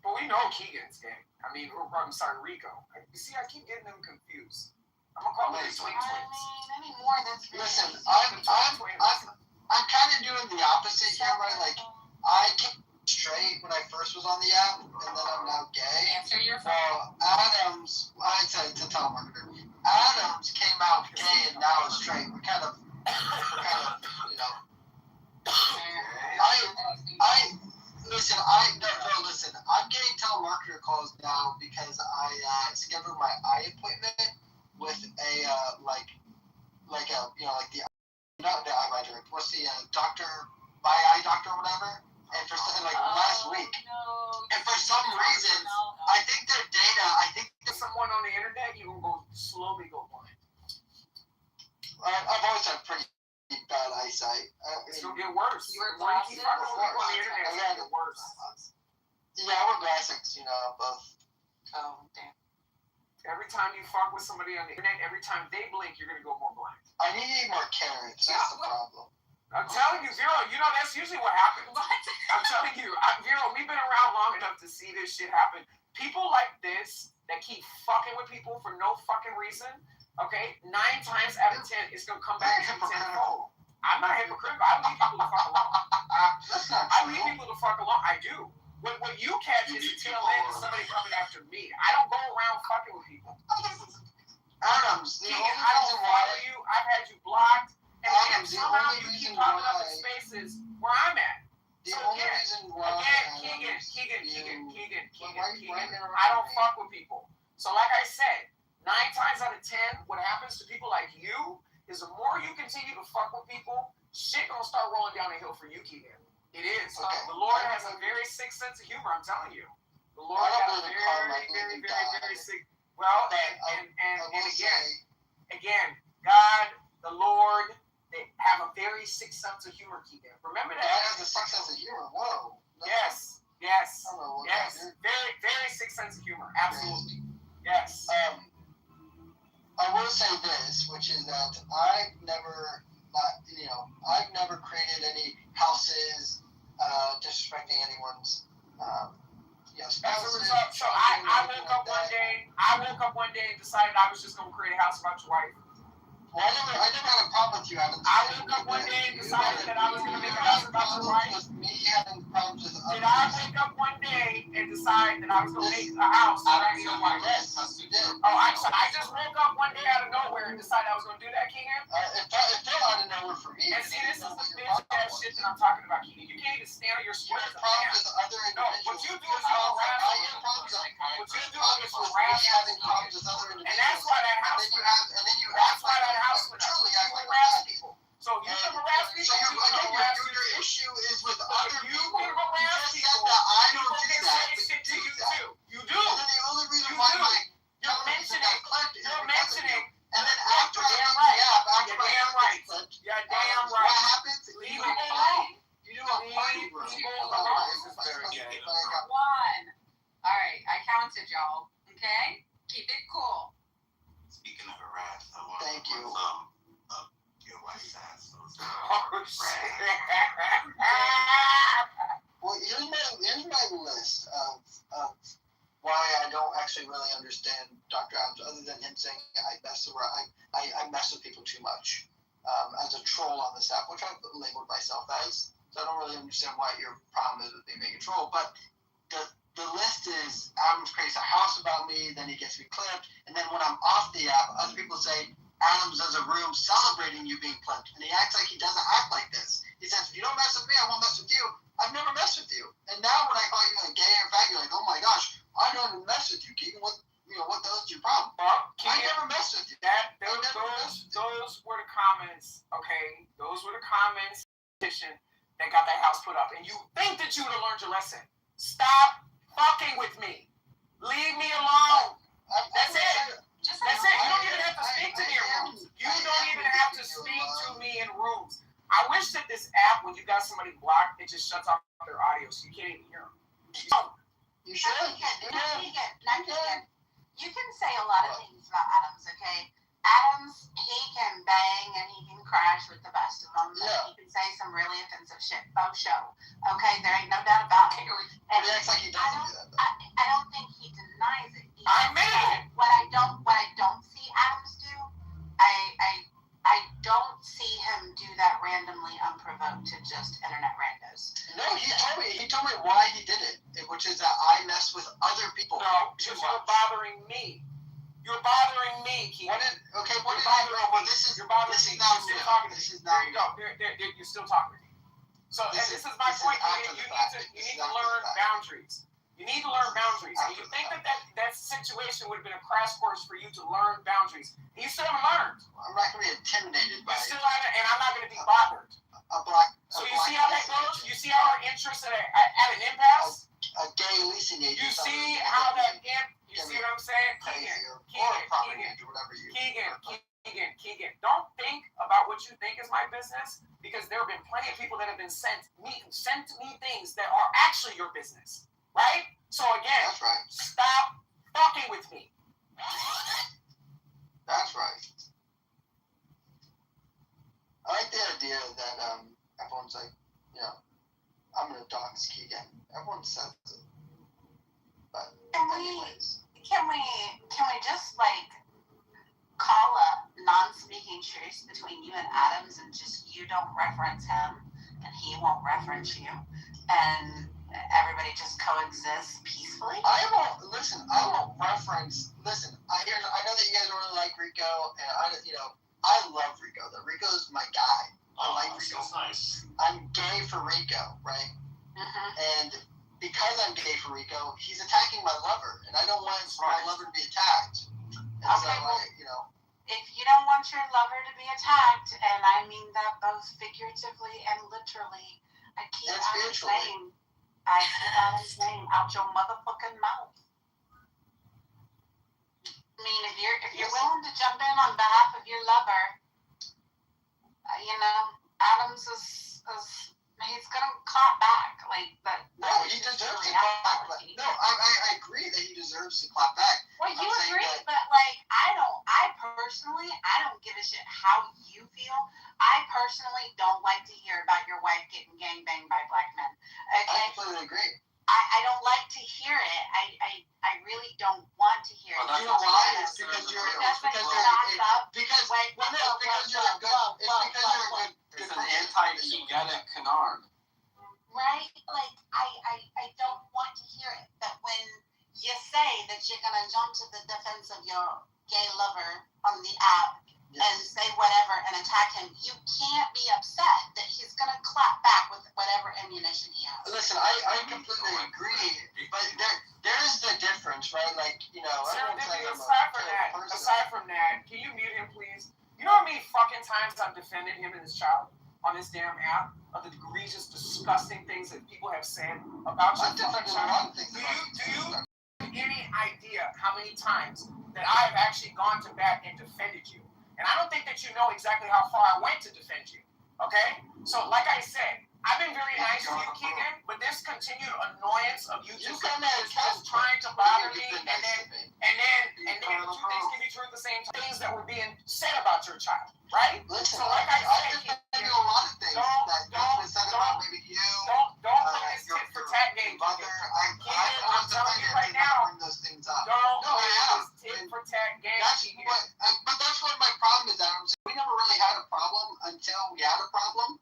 But we know Keegan's gay. I'm sorry, Rico. You see, I keep getting them confused. I'm gonna call them twin twins. Anymore, that's Listen, I'm kind of doing the opposite here, right? Like, I came straight when I first was on the app, and then I'm now gay. Answer your phone. Well, Adams, I said to Tom Marketer, Adams came out gay and now is straight. We're kind of, Listen, I'm getting telemarketer calls now because I scheduled my eye appointment like the not the eye by direct. What's the doctor, my eye doctor or whatever? And for like last week, and for some reason, I think their data. I think someone on the internet, you will slowly go blind. I've always had pretty bad eyesight. It's gonna get worse. You wear The more you keep glasses? fucking with people on the internet, it's gonna get worse. Yeah, I wear glasses. Both. Oh, damn. Every time you fuck with somebody on the internet, every time they blink, you're gonna go more blind. I need more carrots. That's the problem. I'm telling you, Vero, that's usually what happens. What? I'm telling you, Vero, we've been around long enough to see this shit happen. People like this that keep fucking with people for no fucking reason, okay? 9 times out of 10, it's gonna come back to 10-fold. I'm not hypocritical. I leave people to fuck along. I leave people to fuck along. I do. What you catch is the tail end of somebody coming after me. I don't go around fucking with people. Adams, the Keegan, only I don't reason follow why. you. I've had you blocked. And Adams, the somehow only you keep reason popping up in why- spaces where I'm at. The So only again, reason why. Keegan, Why I don't fuck with people. So like I said, 9 times out of 10, what happens to people like you is the more you continue to fuck with people, shit gonna start rolling down the hill for you, Keegan. It is. Okay. The Lord has a very sick sense of humor, I'm telling you. The Lord I don't has a believe in karma, I very, believe in very, God. very sick. Well, But and I will again, God, the Lord, they have a very sick sense of humor, Keegan. Remember God that? has a sick sense of humor. Whoa. Yes. I don't know what Yes. that is. Very, very sick sense of humor. Absolutely. Yes. I will say this, which is that I've never created any houses disrespecting anyone's As a spouses. result, so I woke up one day and decided I was just gonna create a house about your wife. Well, I never had a problem with you having. I woke up one day and decided that I was gonna make a house about your wife. With me having problems with Did I wake up one day and decide that I was gonna make a house about your wife? Yes, you did. Oh, I just woke up one day out of nowhere and decided I was gonna do that, Keegan. It felt out of nowhere for me. And see, this is the bitch ass shit that I'm talking about, Keegan. You can't even stand on your You square have as a problems man. with other No, individuals. what you do is you harass I people. have problems with What you do is you me harass having people. problems with other individuals. And that's why that house And then you went up. act That's why that house went up. truly You act like harass that. people. So you can harass people. So People can harass you. your issue is with So other you people. can harass just people. said that I People don't do can that, say but shit to you you do that. too. You do. And then the only reason You why do. my You're television mentioning. got clipped is You're because of mentioning. you. And then after I You're leave right. the app, after You're my damn app right. gets clipped, You're damn what right. happens? Leave You it do a alone. party. You do a Leave party room. people about alone. it. This is very gay. One. All right, I counted y'all. Okay, keep it cool. Speaking of harass, I want Thank you. your wife's ass. Oh shit. Well, here's my list of why I don't actually really understand Dr. Adams, other than him saying I mess with people too much as a troll on this app, which I've labeled myself as. So I don't really understand why your problem is with me being a troll. But the list is Adams creates a house about me, then he gets me clipped, and then when I'm off the app, other people say Adams does a room celebrating you being clipped, and he acts like he doesn't act like this. He says, if you don't mess with me, I won't mess with you. I've never messed with you. And now when I call you gay or fag, you're like, oh my gosh, I don't even mess with you, Keegan. What the hell's your problem? Well, I never messed with you. Those were the comments, okay? Those were the comments that got that house put up. And you think that you would have learned your lesson. Stop fucking with me. Leave me alone. That's it. That's it. You don't even have to speak to me in rooms. You don't even have to speak to me in rooms. I wish that this app, when you got somebody blocked, it just shuts off their audio so you can't even hear them. You should. You can say a lot of things about Adams, okay? Adams, he can bang and he can crash with the best of them. Yeah. He can say some really offensive shit. Faux show. Okay, there ain't no doubt about it. And He acts like he doesn't do that, though. I don't think he denies it. I admit it. What I don't see Adams do, I don't see him do that randomly unprovoked to just internet randos. No, he told me why he did it, which is that I mess with other people. No, because you're bothering me. You're bothering me, Keegan. You're bothering me. Not You're still real. talking to This me. is not There you go. You're still talking to me. So this is my point. You need to learn boundaries. You need to learn boundaries. And you think that situation would have been a crash course for you to learn boundaries. You still haven't learned. I'm not going to be intimidated by You still haven't, and I'm not going to be bothered. So you see how that goes? You see how our interests are at an impasse? A gay leasing agent. You see how that you see what I'm saying? Keegan, don't think about what you think is my business, because there have been plenty of people that have been sent me things that are actually your business. Right? So again, that's right. Stop fucking with me. That's right. I like the idea that everyone's like, you know, I'm gonna dox Keegan. Everyone says it. But can we just like call a non-speaking truce between you and Adams, and just you don't reference him and he won't reference you, and everybody just coexists peacefully? I won't reference. Listen, I know that you guys don't really like Rico, and I love Rico. Though Rico's my guy. I like Rico. That's nice. I'm gay for Rico, right? Mm-hmm. And because I'm gay for Rico, he's attacking my lover, and I don't want my lover to be attacked. And okay, so if you don't want your lover to be attacked, and I mean that both figuratively and literally, I keep Adam's name. I keep Adam's name out your motherfucking mouth. I mean, if you're willing to jump in on behalf of your lover, Adams is he's gonna clap back like that. No, he deserves to clap back. No, I agree that he deserves to clap back. Well, you agree, but like I personally don't give a shit how you feel. I personally don't like to hear about your wife getting gangbanged by black men. Okay? I completely agree. I don't like to hear it. I really don't want to hear it. You know why? It's because you're a It's an anti-Keeganic canard. Right? Like I don't want to hear it. But when you say that you're gonna jump to the defense of your gay lover on the app and say whatever and attack him, you can't be upset that he's gonna clap back with whatever ammunition he has. Listen, I completely agree, but there's the difference, right? Like, aside from that, can you mute him, please? You know how many fucking times I've defended him and his child on this damn app of the egregious, disgusting things that people have said about your fucking child? Do you have any idea how many times that I've actually gone to bat and defended you? And I don't think that you know exactly how far I went to defend you. Okay? So, like I said, I've been very nice to you, Keegan, but this continued annoyance of you just trying to bother me, and then two things can be true at the same time. Things that were being said about your child, right? Listen, so like I said, a lot of things that been said about maybe you. Don't play this tit for tat game. Mother, I'm telling you right now. Those things up. Don't play this tit for tat game. But that's what my problem is, Adam. We never really had a problem until we had a problem.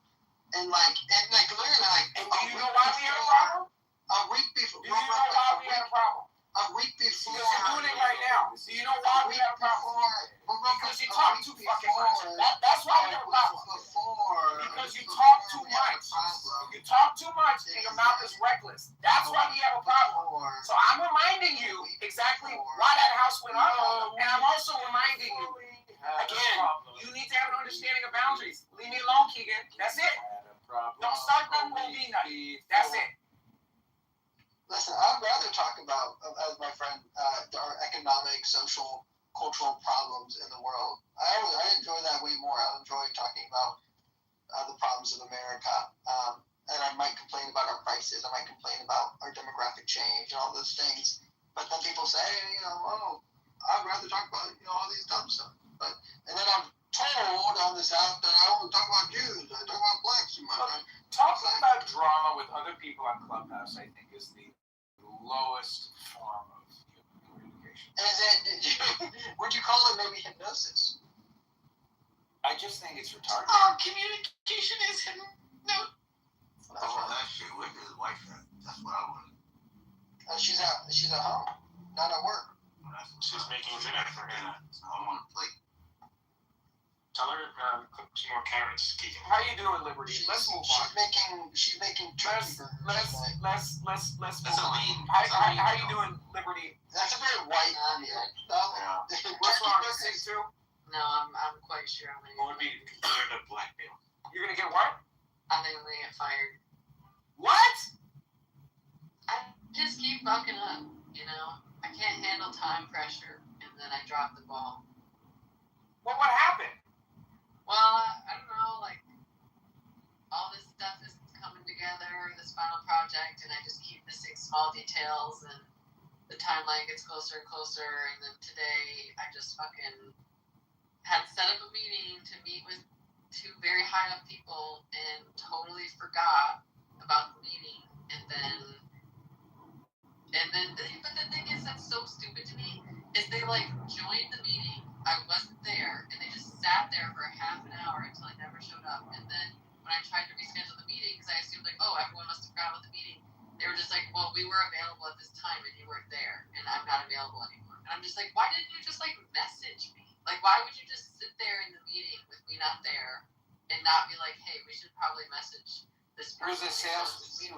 And literally, and do you know why we had a problem? A week before. Do you know why we had a problem? A week before. Because you're doing it right now. Do you know why we had a problem? Because you talk too fucking much. That's why we have a problem. Because you talk too much. You talk too much and your mouth is reckless. That's why we have a problem. So I'm reminding you exactly why that house went up, and I'm also reminding you, again, you need to have an understanding of boundaries. Leave me alone, Keegan. That's it. Don't start no movie nutty. That's it. Listen, I'd rather talk about, as my friend, our economic, social, cultural problems in the world. I enjoy that way more. I enjoy talking about the problems of America. And I might complain about our prices. I might complain about our demographic change and all those things. But then people say, I'd rather talk about, all these dumb stuff. And then I'm told on this app that I only talk about Jews. I talk about blacks too much. Talking about drama with other people on Clubhouse, I think, is the lowest form of human communication. Would you call it maybe hypnosis? I just think it's retarded. Communication is hypnosis. That shit with his wife. That's what I wanted. She's at home, not at work. She's making dinner for him. I want to play. Tell her cook some more carrots, Keegan. how you doing, Liberty? Let's move on. She's making turkey burgers. Let's That's move a on. lean. How you doing, Liberty? That's a very white meal. Yeah. What's wrong with it too? No, I'm quite sure I'm What would gonna be considered a blackmail? You're gonna get what? I think I'm gonna get fired. What? I just keep fucking up, you know? I can't handle time pressure and then I drop the ball. What happened? Well, I don't know, like all this stuff is coming together, this final project, and I just keep missing small details and the timeline gets closer and closer, and then today I just fucking had set up a meeting to meet with two very high up people and totally forgot about the meeting, but the thing is that's so stupid to me is they like joined the meeting, I wasn't there, and they just sat there for half an hour until I never showed up, and then when I tried to reschedule the meeting, because I assumed like, oh, everyone must have forgotten about the meeting, they were just like, well, we were available at this time and you weren't there, and I'm not available anymore. And I'm just like, why didn't you just like message me? Like, why would you just sit there in the meeting with me not there and not be like, hey, we should probably message this person?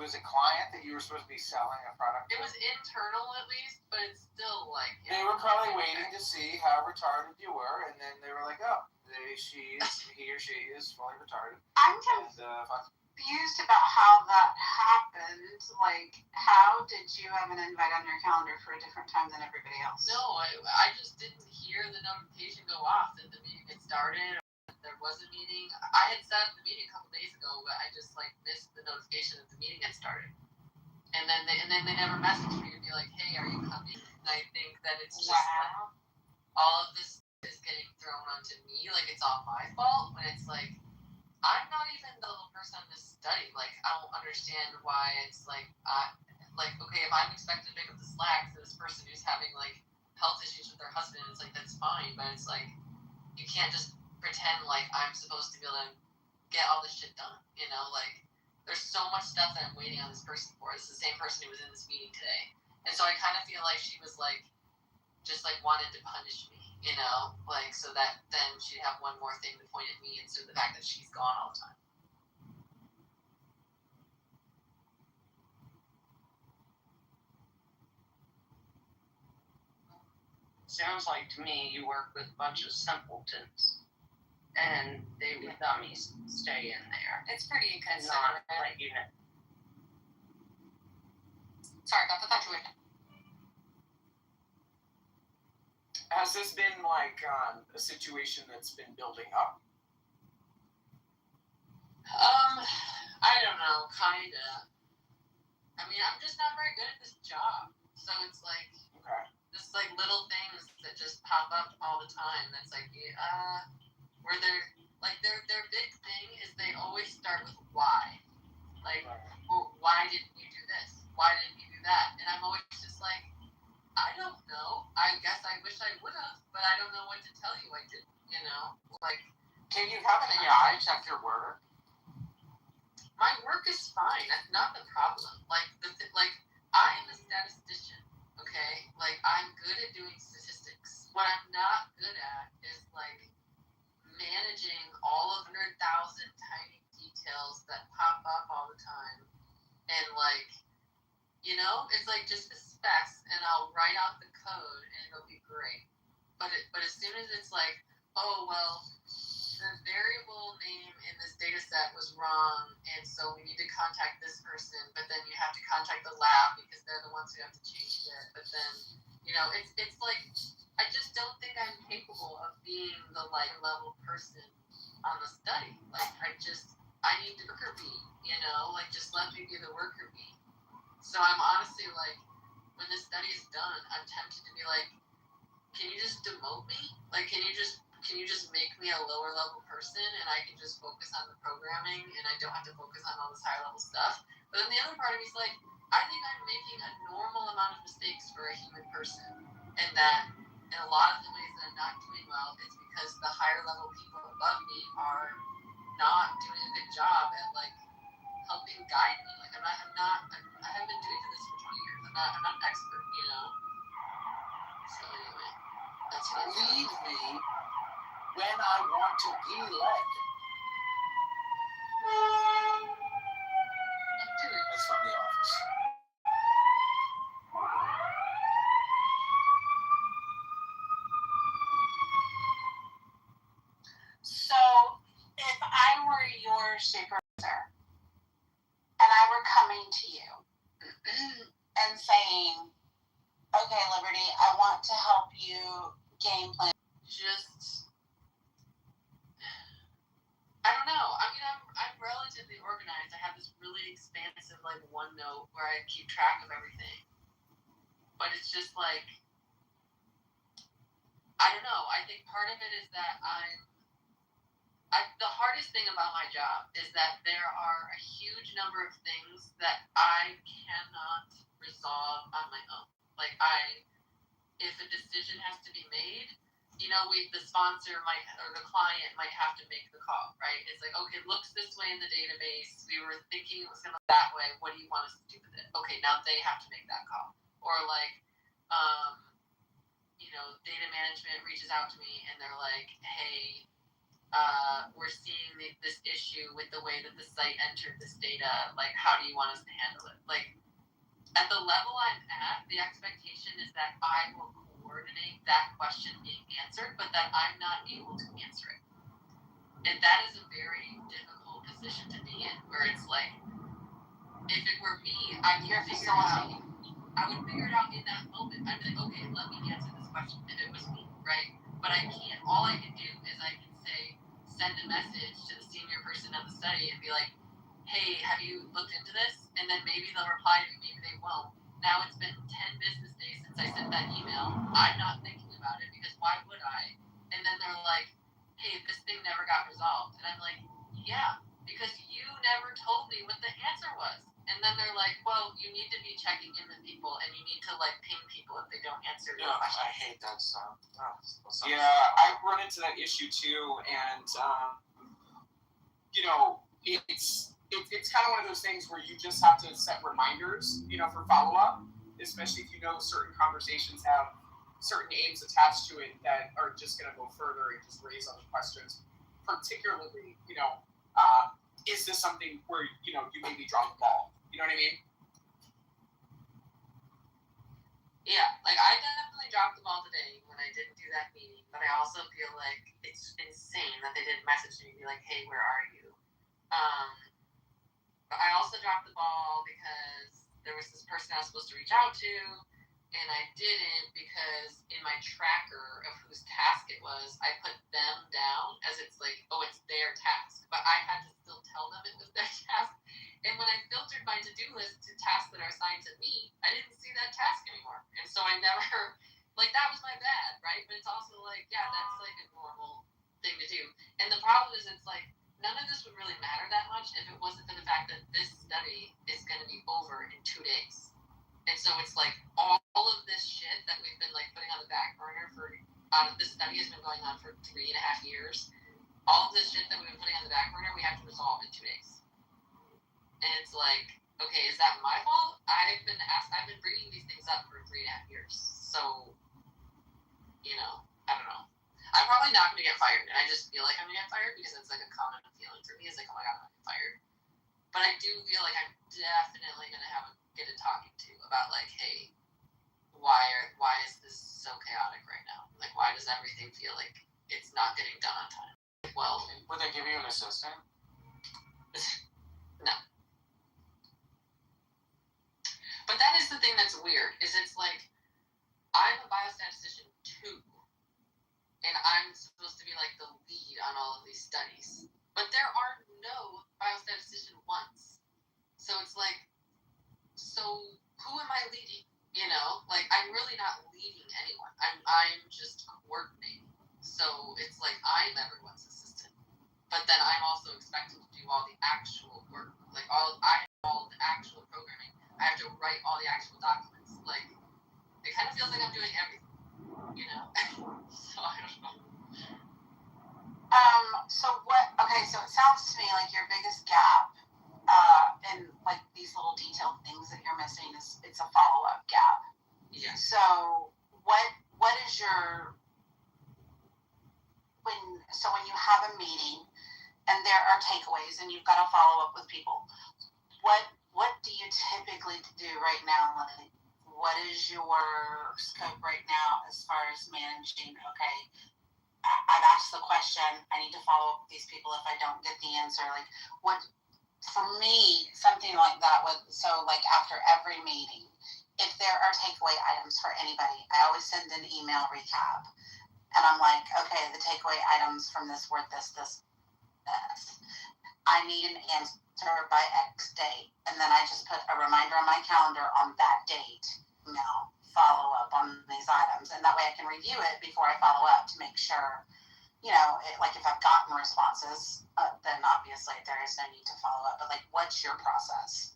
Was a client that you were supposed to be selling a product? It was internal at least, but it's still like They were probably waiting to see how retarded you were, and then they were like, oh, he or she is fully retarded. I'm confused about how that happened. Like, how did you have an invite on your calendar for a different time than everybody else? No, I just didn't hear the notification go off that the meeting had started. There was a meeting. I had set up the meeting a couple days ago, but I just like missed the notification that the meeting had started. And then they never messaged me to be like, hey, are you coming? And I think that it's just like all of this is getting thrown onto me, like it's all my fault, when it's like I'm not even the little person in this study. Like I don't understand why it's like okay, if I'm expected to pick up the slack for this person who's having like health issues with their husband, it's like that's fine, but it's like you can't just pretend like I'm supposed to be able to get all this shit done, you know? Like there's so much stuff that I'm waiting on this person for. It's the same person who was in this meeting today, and so I kind of feel like she was like just like wanted to punish me, you know, like so that then she'd have one more thing to point at me instead of the fact that she's gone all the time. Sounds like to me you work with a bunch of simpletons, and they with dummies stay in there. It's pretty And not inconsiderate. let you know. Sorry about that. Thought you would. Has this been like a situation that's been building up? I don't know, kinda. I mean, I'm just not very good at this job, so it's like just like little things that just pop up all the time. That's like, where they're like their big thing is they always start with why. Like, well, why didn't you do this? Why didn't you do that? And I'm always just like, I don't know. I guess I wish I would have, but I don't know what to tell you I didn't, you know? Like, can you have an AI check your work? My work is fine. That's not the problem. Like, I am a statistician, okay? Like, I'm good at doing statistics. What I'm not good at is, like, managing all of 100,000 tiny details that pop up all the time. And, like, you know, it's like just the specs, and I'll write out the code, and it'll be great. But as soon as it's like, oh, well, the variable name in this data set was wrong, and so we need to contact this person, but then you have to contact the lab because they're the ones who have to change it. But then, you know, it's like, I just don't think I'm capable of being the like level person on the study. Like, I need the worker bee, you know, like just let me be the worker bee. So I'm honestly like, when this study is done, I'm tempted to be like, can you just demote me? Like, can you just make me a lower level person and I can just focus on the programming and I don't have to focus on all this higher level stuff? But then the other part of me is like, I think I'm making a normal amount of mistakes for a human person, and that in a lot of the ways that I'm not doing well, it's because the higher level people above me are not doing a good job at like helping guide me. Like I haven't been doing this for 20 years. I'm not an expert, you know. So anyway, that's what Lead me when I want to be led. That's from The Office. So, if I were your supervisor and I were coming to you and saying, okay, Liberty, I want to help you game plan. Just, I don't know. I mean, I'm relatively organized. I have this really expansive like OneNote where I keep track of everything. But it's just like, I don't know. I think part of it is that the hardest thing about my job is that there are a huge number of things that I cannot resolve on my own. Like if a decision has to be made, you know, the sponsor might, or the client might have to make the call, right? It's like, okay, it looks this way in the database. We were thinking it was going to look that way. What do you want us to do with it? Okay, now they have to make that call. Or like, you know, data management reaches out to me and they're like, hey, we're seeing this issue with the way that the site entered this data. Like, how do you want us to handle it? Like, at the level I'm at, the expectation is that I will coordinate that question being answered, but that I'm not able to answer it. And that is a very difficult position to be in, where it's like, if it were me, I would figure it out. I would figure it out in that moment. I'd be like, okay, let me answer this question if it was me, right? But I can't. All I can do is I can say, send a message to the senior person of the study and be like, hey, have you looked into this? And then maybe they'll reply to me, maybe they won't. Now it's been 10 business days since I sent that email. I'm not thinking about it because why would I? And then they're like, hey, this thing never got resolved. And I'm like, yeah, because you never told me what the answer was. And then they're like, well, you need to be checking in with people and you need to like ping people if they don't answer your question. I hate that stuff. Yeah, I run into that issue too, and you know, it's kind of one of those things where you just have to set reminders, you know, for follow up, especially if you know certain conversations have certain aims attached to it that are just going to go further and just raise other questions. Particularly, you know, is this something where, you know, you maybe drop the ball? You know what I mean? Yeah, like I definitely dropped the ball today when I didn't do that meeting, but I also feel like it's insane that they didn't message me and be like, hey, where are you? But I also dropped the ball because there was this person I was supposed to reach out to, and I didn't because in my tracker of whose task it was, I put them down as it's like, oh, it's their task. But I had to still tell them it was their task. And when I filtered my to-do list to tasks that are assigned to me, I didn't see that task anymore. And so I never, like, that was my bad, right? But it's also like, yeah, that's like a normal thing to do. And the problem is it's like, none of this would really matter that much if it wasn't for the fact that this study is going to be over in 2 days. And so it's like all of this shit that we've been like putting on the back burner for, this study has been going on for 3.5 years. All of this shit that we've been putting on the back burner, we have to resolve in 2 days. And it's like, okay, is that my fault? I've been bringing these things up for 3.5 years. So, you know, I don't know. I'm probably not going to get fired, and I just feel like I'm going to get fired because it's like a common feeling for me. It's like, oh my god, I'm going to get fired. But I do feel like I'm definitely going to get a talking to about like, hey, why is this so chaotic right now? Like, why does everything feel like it's not getting done on time? Well, would they give you an assistant? No. But that is the thing that's weird, is it's like, I'm a biostatistician too, and I'm supposed to be like the lead on all of these studies. But there are no biostatistician ones. So it's like, so who am I leading? You know, like I'm really not leading anyone. I'm just coordinating. So it's like I'm everyone's assistant. But then I'm also expected to do all the actual work. Like all the actual programming. I have to write all the actual documents. Like it kind of feels like I'm doing everything. You know? So I don't know. So it sounds to me like your biggest gap in like these little detailed things that you're missing is it's a follow-up gap. Yeah. So what is your there are takeaways and you've got to follow up with people, what do you typically do right now? Like, what is your scope right now as far as managing? Okay, I've asked the question. I need to follow up with these people if I don't get the answer. Like, what for me, something like that would, so like after every meeting, if there are takeaway items for anybody, I always send an email recap. And I'm like, okay, the takeaway items from this were this. I need an answer by X date. And then I just put a reminder on my calendar on that date. Now, follow up on these items. And that way I can review it before I follow up to make sure, like if I've gotten responses, then obviously there is no need to follow up. But like, what's your process?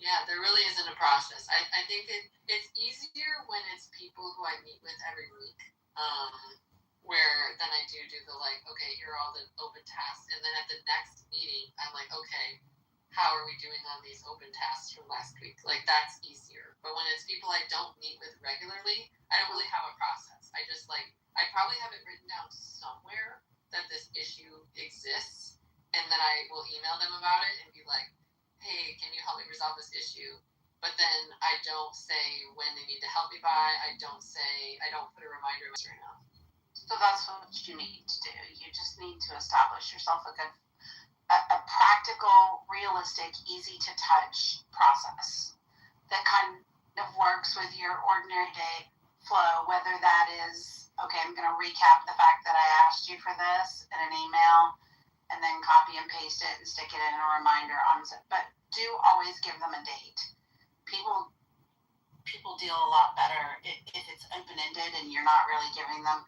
Yeah, there really isn't a process. I think it's easier when it's people who I meet with every week. Where then I do the like, okay, here are all the open tasks. And then at the next meeting, I'm like, okay, how are we doing on these open tasks from last week? Like, that's easier. But when it's people I don't meet with regularly, I don't really have a process. I just like, I probably have it written down somewhere that this issue exists. And then I will email them about it and be like, hey, can you help me resolve this issue? But then I don't say when they need to help me by. I don't put a reminder right now. So that's what you need to do. You just need to establish yourself a practical, realistic, easy to touch process that kind of works with your ordinary day flow, whether that is, okay, I'm going to recap the fact that I asked you for this in an email and then copy and paste it and stick it in a reminder but do always give them a date. People deal a lot better if it's open-ended and you're not really giving them,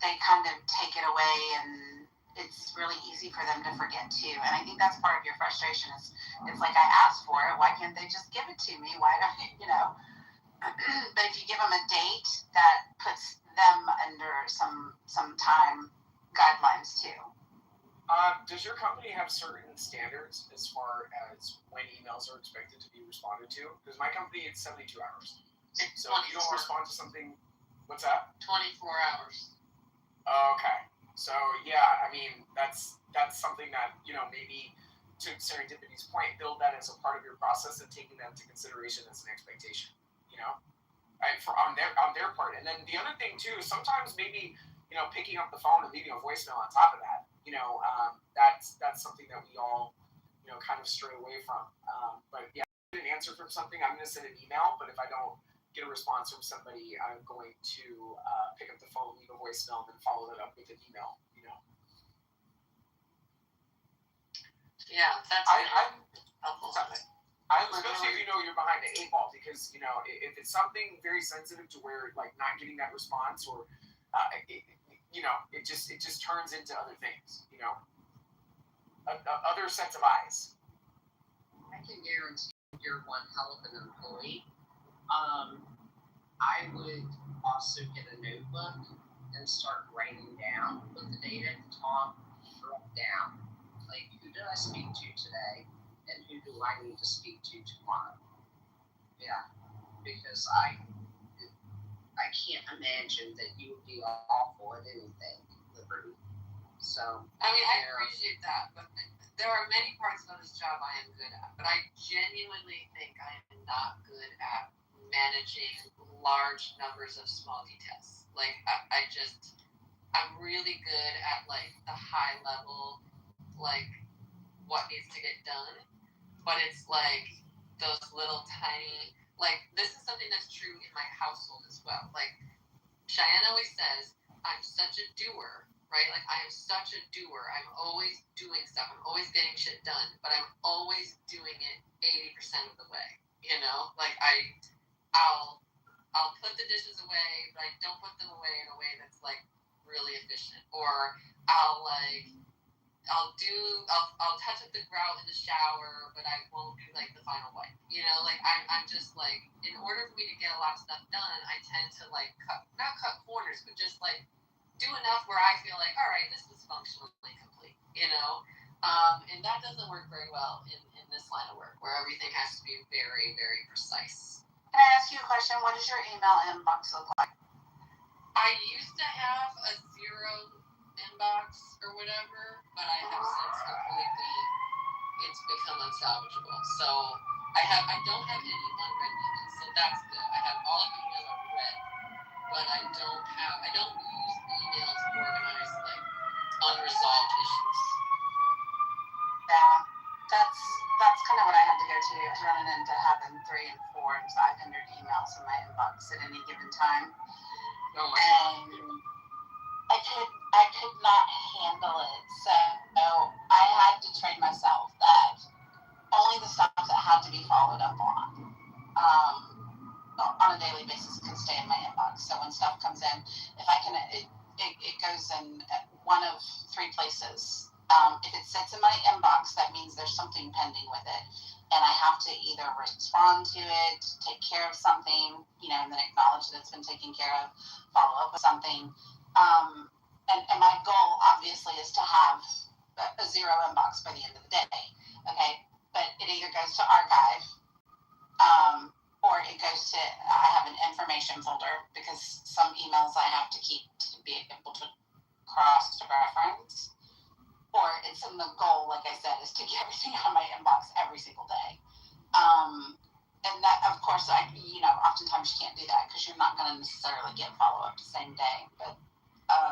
they kind of take it away and it's really easy for them to forget too. And I think that's part of your frustration is it's like, I asked for it, why can't they just give it to me? Why don't but if you give them a date, that puts them under some time guidelines too. Does your company have certain standards as far as when emails are expected to be responded to? Because my company, it's 72 hours. So if you don't respond to something, what's that? 24 hours. Okay. So yeah, I mean that's something that maybe to Serendipity's point, build that as a part of your process and taking that into consideration as an expectation. On their part. And then the other thing too is sometimes maybe picking up the phone and leaving a voicemail on top of that. That's something that we all kind of stray away from. But yeah, if I get an answer from something, I'm going to send an email. But if I don't get a response from somebody, I'm going to pick up the phone, leave a voicemail, and then follow that up with an email. Yeah, that's helpful. Especially if you're behind the 8 ball, because if it's something very sensitive to where like not getting that response or it just turns into other things. Other sets of eyes. I can guarantee you're one hell of an employee. I would also get a notebook and start writing down, put the date at the top, drop down. Like, who did I speak to today, and who do I need to speak to tomorrow? Yeah, because I can't imagine that you would be awful at anything, Liberty. So, I mean, I appreciate that, but there are many parts of this job I am good at, but I genuinely think I am not good at managing large numbers of small details. Like, I'm really good at, like, the high level, like, what needs to get done, but it's, like, those little tiny, like, this is something that's true in my household as well. Like, Cheyenne always says, I'm such a doer, right? Like, I am such a doer. I'm always doing stuff. I'm always getting shit done, but I'm always doing it 80% of the way, Like, I'll put the dishes away, but I don't put them away in a way that's, like, really efficient. Or I'll touch up the grout in the shower, but I won't do, like, the final wipe. Like, I'm just, like, in order for me to get a lot of stuff done, I tend to, like, not cut corners, but just, like, do enough where I feel like, all right, this is functionally complete, and that doesn't work very well in this line of work, where everything has to be very, very precise. Can I ask you a question? What does your email inbox look like? I used to have a zero inbox or whatever, but I have since completely, it's become unsalvageable. So I don't have any unread emails, so that's good. I have all of the emails are read, but I don't use emails to organize like unresolved issues. Yeah, that's kind of what I had to go to. I was running into having 300 and 400 and 500 emails in my inbox at any given time. Oh my god. And I could not handle it. So I had to train myself that only the stuff that had to be followed up on a daily basis can stay in my inbox. So when stuff comes in, if I can, it goes in one of 3 places. If it sits in my inbox, that means there's something pending with it. And I have to either respond to it, take care of something, and then acknowledge that it's been taken care of, follow up with something. And my goal, obviously, is to have a 0 inbox by the end of the day. Okay? But it either goes to archive, or it goes to, I have an information folder, because some emails I have to keep to be able to cross-reference. Or it's in the goal, like I said, is to get everything out of my inbox every single day. And that, of course, oftentimes you can't do that because you're not going to necessarily get follow-up the same day. But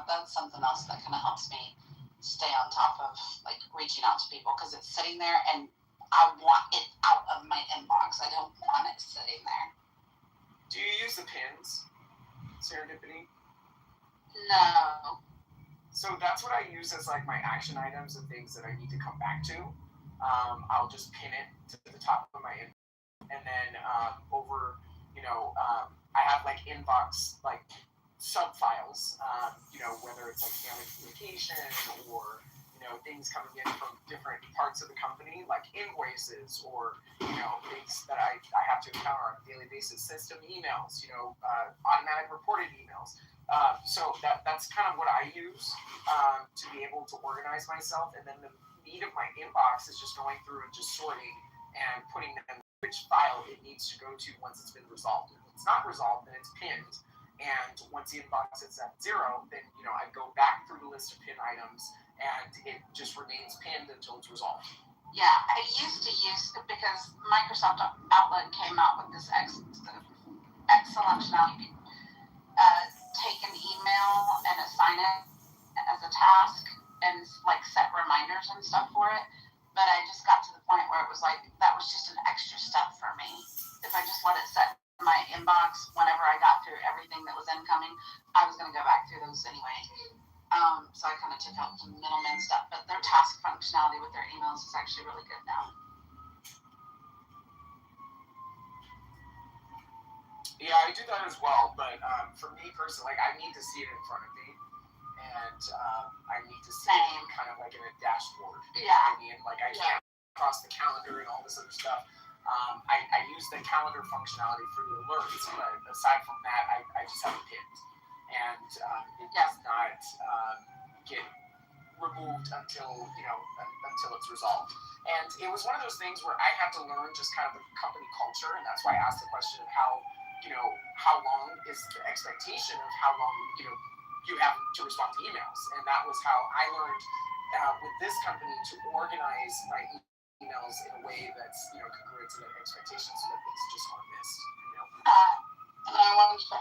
that's something else that kind of helps me stay on top of, like, reaching out to people, because it's sitting there and I want it out of my inbox. I don't want it sitting there. Do you use the pins, Serendipity? No. So that's what I use as like my action items and things that I need to come back to. I'll just pin it to the top of my inbox, and then I have like inbox like sub-files, whether it's like family communication or things coming in from different parts of the company, like invoices or things that I have to encounter on a daily basis, system emails, automatic reported emails. So that's kind of what I use to be able to organize myself. And then the meat of my inbox is just going through and just sorting and putting in which file it needs to go to once it's been resolved. If it's not resolved, then it's pinned. And once the inbox is at 0, then I go back through the list of pin items, and it just remains pinned until it's resolved. Yeah, I used to use, because Microsoft Outlook came out with this Excel functionality. Take an email and assign it as a task and like set reminders and stuff for it. But I just got to the point where it was like, that was just an extra step for me. If I just let it set in my inbox whenever I got through everything that was incoming, I was going to go back through those anyway. So I kind of took out the middleman stuff. But their task functionality with their emails is actually really good now. Yeah, I do that as well, but for me personally, I need to see it in front of me, and I need to see it kind of like in a dashboard. Yeah. I mean, like I can't cross the calendar and all this other stuff. I use the calendar functionality for the alerts, but aside from that, I just have it pinned, and it does not get removed until it's resolved. And it was one of those things where I had to learn just kind of the company culture, and that's why I asked the question of how long is the expectation of how long you have to respond to emails. And that was how I learned with this company to organize my emails in a way that's congruent to their expectations, so that things just aren't missed. And I want to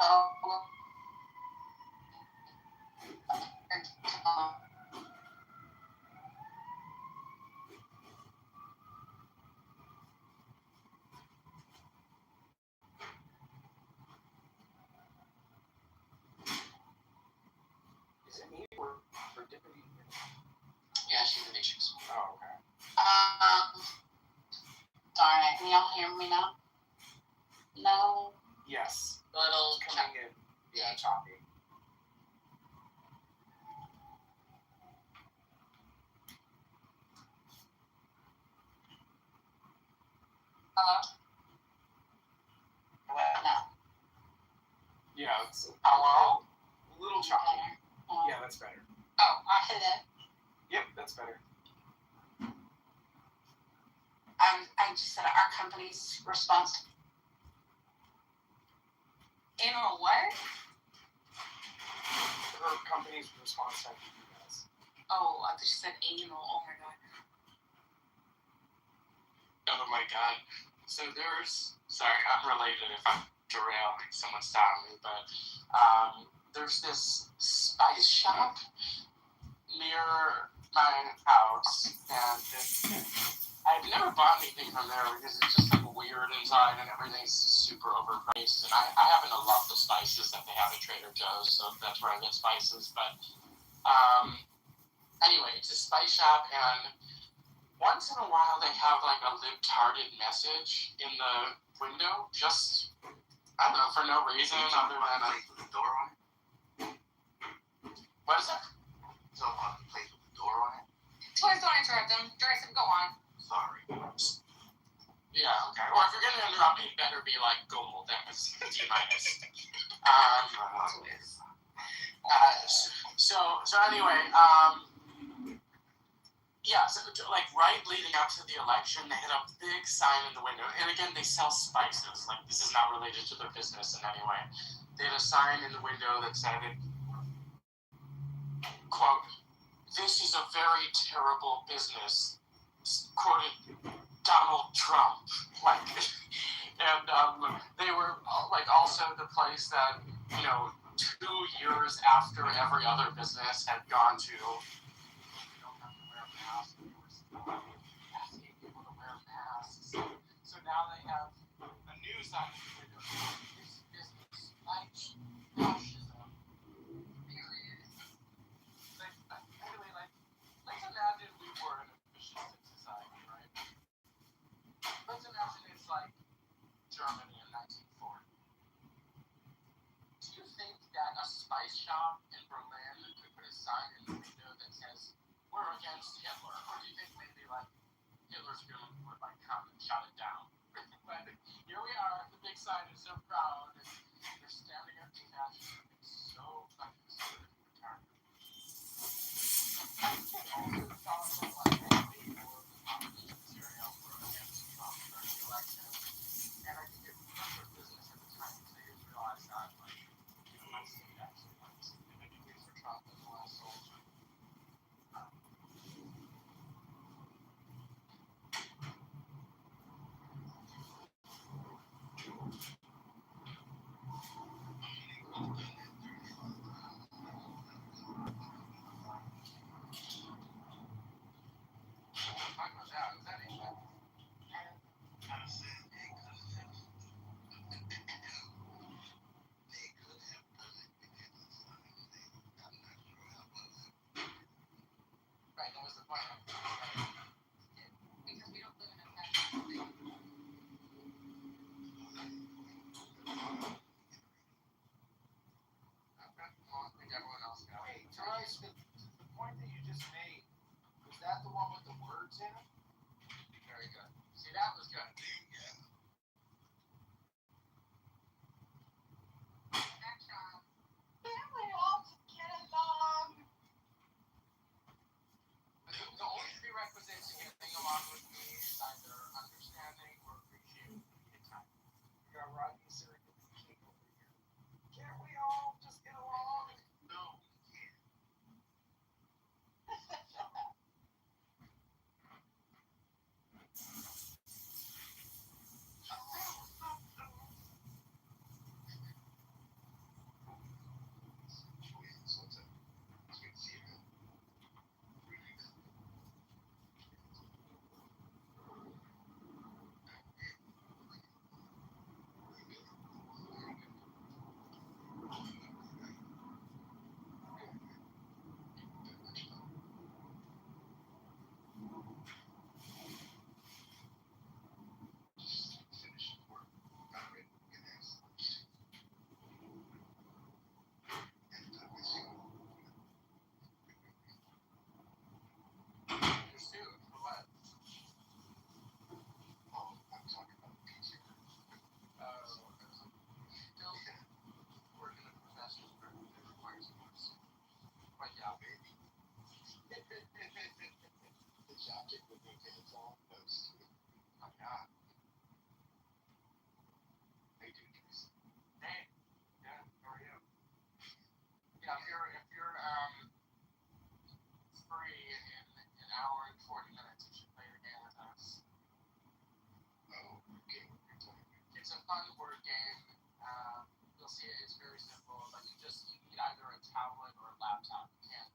Is it me or Dippity? Yeah, she's in the Matrix. Oh, okay. Darn it. Can y'all hear me now? No. Yes. Little coming in. Yeah, choppy. Hello? No. Yeah, it's hello. A little choppy. Better. Yeah, that's better. Oh, hello. Yep, that's better. I just said our company's response. In a what? Her company's response time to emails. Oh, I thought she said anal. Oh my god. Oh my god. So sorry, I'm related if I'm derailing, someone stop me, but there's this spice shop near my house, and I've never bought anything from there because it's just like weird inside and everything's super overpriced, and I happen to love the spices that they have at Trader Joe's, so that's where I get spices, but anyway, it's a spice shop, and once in a while, they have like a libtarded message in the window, just, I don't know, for no reason other than place with the door on it. What is it? So a place with the door on it. Please don't interrupt them. Jason, go on. Sorry. Yeah, okay. Or if you're gonna interrupt me, it better be like Google Dennis, D minus. So anyway, yeah, so like right leading up to the election, they had a big sign in the window, and again, they sell spices. Like this is not related to their business in any way. They had a sign in the window that said, "Quote: This is a very terrible business." Quoted Donald Trump. Like, and they were like also the place that 2 years after every other business had gone to. Asking people to wear masks. So now they have a new sign in the window. This business likes fascism. Period. Anyway, let's imagine we were in a fascistic society, right? Let's imagine it's like Germany in 1940. Do you think that a spice shop in Berlin could put a sign in the window that says, "We're against Hitler"? Or do you think maybe like Hitler's feeling would like come and shut it down? But here we are, the big sign is so proud, and they're standing up to fascism. It's so fucking stupid and retarded. I also thought that like maybe more of the opposition material were against Trump during the election, and I think it was their business at the time, because they didn't realize that my state actually went significantly for Trump as the last soldier. Right, that was the point. Because we don't live in a fascist state. Okay, well, I think everyone else got it. Hey, Therese, the point that you just made, was that the one with the words in it? Very good. See, that was good. Action. Family all to get along. The only prerequisite to getting along with me is either understanding or appreciating the time. We got Rodney Circuit King over here. Can't we all just get along? No, we can't. on the board game. You'll see it. It's very simple. But you need either a tablet or a laptop. You can't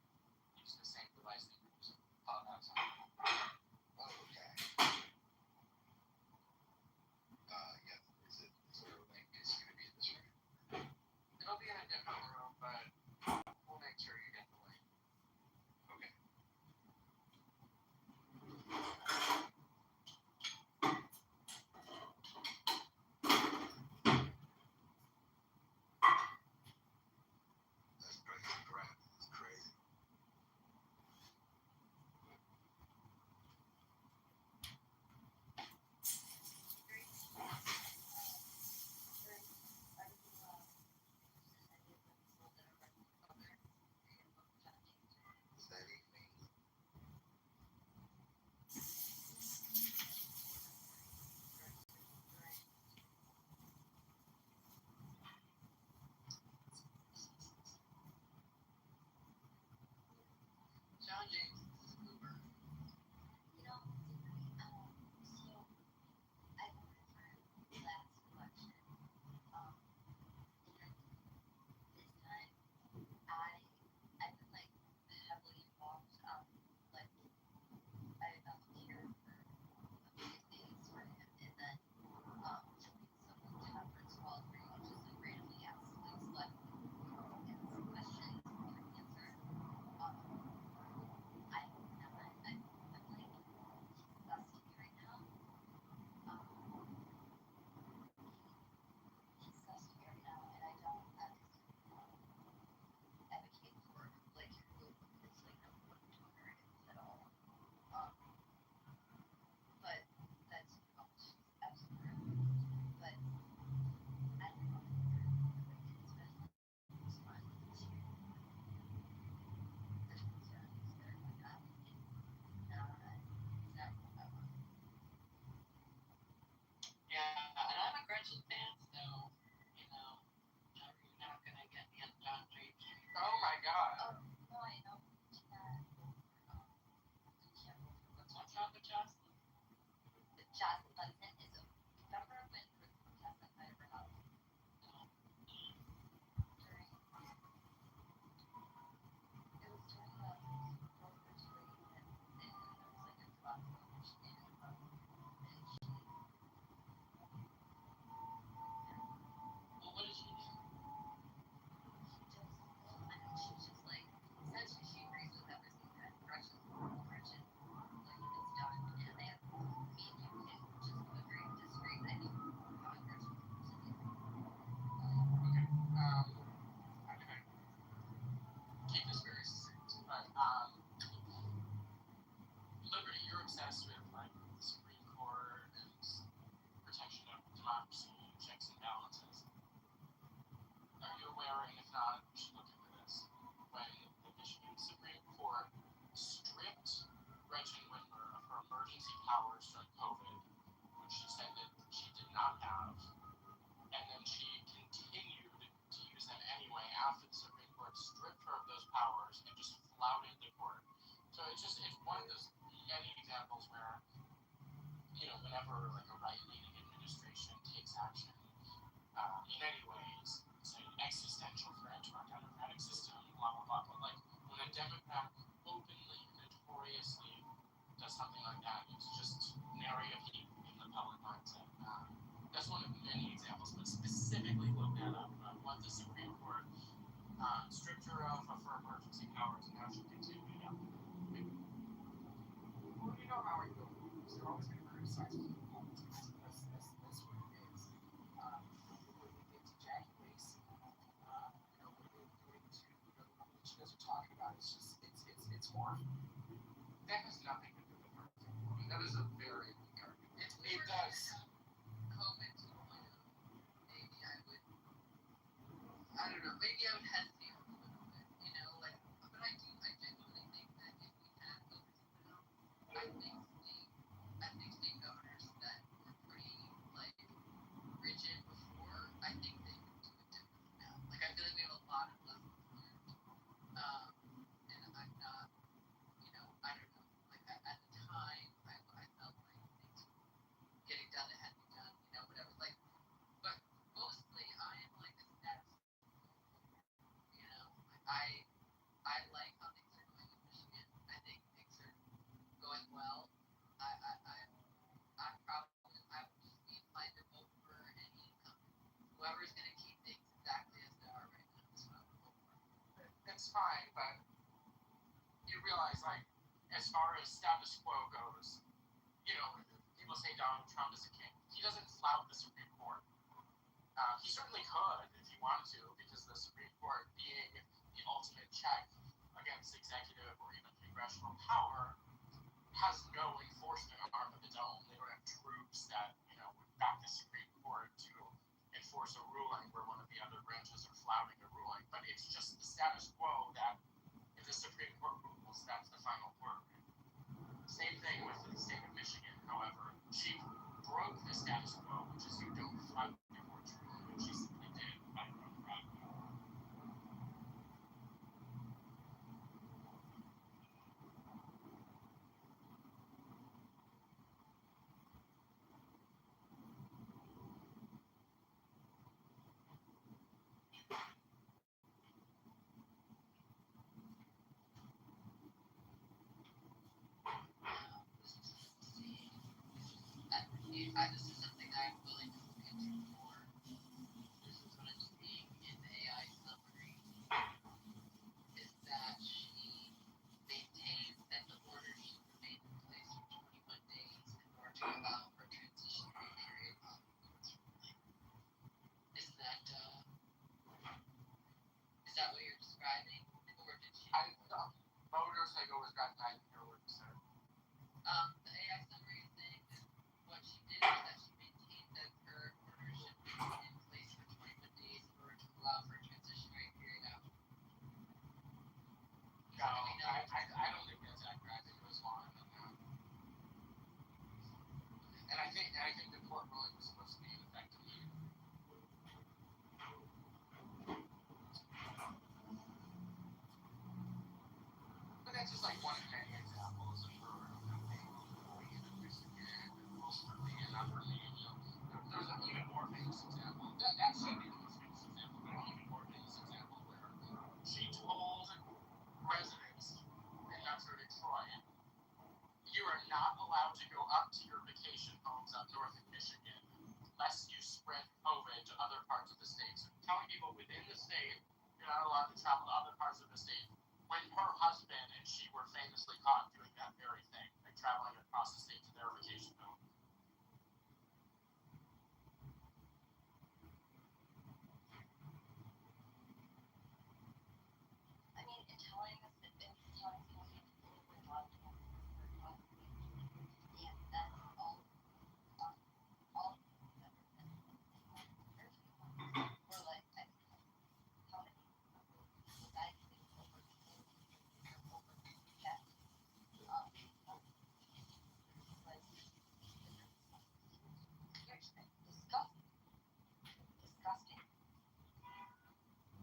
use the same device that you're using on that time. Oh, okay. Yeah. Is there a link? Is it going to be in this room? It'll be in a different room, but we'll make sure you get the link. Okay. That's crazy crap. That's crazy. Is that evening? John James is Uber. You know, so I voted for last election. And this time I've been like heavily involved. Like I volunteered for a few things for him, and then some conference calls where you can just like randomly ask like select questions and get an answer. I'm like disgusting right now. He's disgusting right now, and I don't advocate for like who is like what Kitover is at all. But that's she's absolutely right. But I don't know. It's been it's fun to the concerns that are going on. It's not what I want. Yeah, and I'm a Gretchen fan, so, you know, you're not going to get me on John James. Oh my god. Oh no, I know. She can't vote for What's wrong with Jocelyn? Jocelyn Hudson is a remember when the protest at Kitover House during it was during the Rover's parade and there was like a drop and she Well, what did she do? she just like essentially she agrees with everything that Gretchen like it's done and they have me and you can just agree and disagree. I think how Gretchen should do. Okay. I'm gonna keep this very succinct, but Liberty, you're obsessed with like the Supreme Court and protection of democracy, checks and balances. Are you aware, and if not, you should look into this, when the Michigan Supreme Court stripped Gretchen Whitmer of her emergency powers during COVID, which she said that she did not have, and then she continued to use them anyway after the Supreme Court stripped her of those powers and just flouted the court. So it's one of those many examples where, you know, whenever like a right-leaning administration takes action, in any ways, it's an existential threat to our democratic system, blah blah blah. But like when a Democrat openly, notoriously does something like that, it's just an area of heat in the public mindset. That's one of many examples, but specifically look that up. What the Supreme Court stripped her of her emergency powers, and how she continued it. Well, you know how I feel. They're always going to criticize politics. That's what it is. When we get to Jackie Lacey, you know, when they're doing to, you know, what you guys are talking about, it's just, it's horrible. That has nothing to do with her. I mean, that is a very weak argument. It does. COVID 2.0. Maybe I would, I don't know, maybe I would hesitate a little bit, you know, like, but I genuinely think that if we had COVID 2.0, I think fine, but you realize, like, as far as status quo goes, you know, people say Donald Trump is a king. He doesn't flout the Supreme Court. He certainly could if he wanted to, because the Supreme Court, being the ultimate check against executive or even congressional power, has no enforcement arm of its own. They don't have troops that, you know, would back the Supreme Court to enforce a ruling where one of the other branches are flouting a ruling. But it's just the status quo that if the Supreme Court rules, that's the final word. Same thing with the state of Michigan. However, she broke the status quo, which is you don't flout the court's ruling, which she simply did by running right. This is something I'm willing to look into more. This is what I'm seeing in the AI summary, is that she maintains that the order should remain in place for 21 days in order to allow for transitionary period. Is that what you're describing? Or did she? Voters, I go with that. I hear what you said. The AI summary is saying that what she did is that she maintained that her order should remain in place for 21 days in order to allow for a transitionary period out. No, I don't think that's accurate. I think it was longer than that. And I think the court ruling was supposed to be in effect immediately. But that's just like one of many examples of her being in Michigan and mostly and not really, you know, there's an even more famous example. That should be the most famous example, but an even more famous example where she told residents in Metro Detroit, you are not allowed to go up to your vacation homes up north in Michigan lest you spread COVID to other parts of the state. So telling people within the state you're not allowed to travel to other parts of the state, when her husband and she were famously caught doing that very thing, like traveling across the state to their vacation home. I mean, in telling us that it's telling people we're allowed to have and that's all that are or like how many United States over yeah. Like disgusting. Disgusting.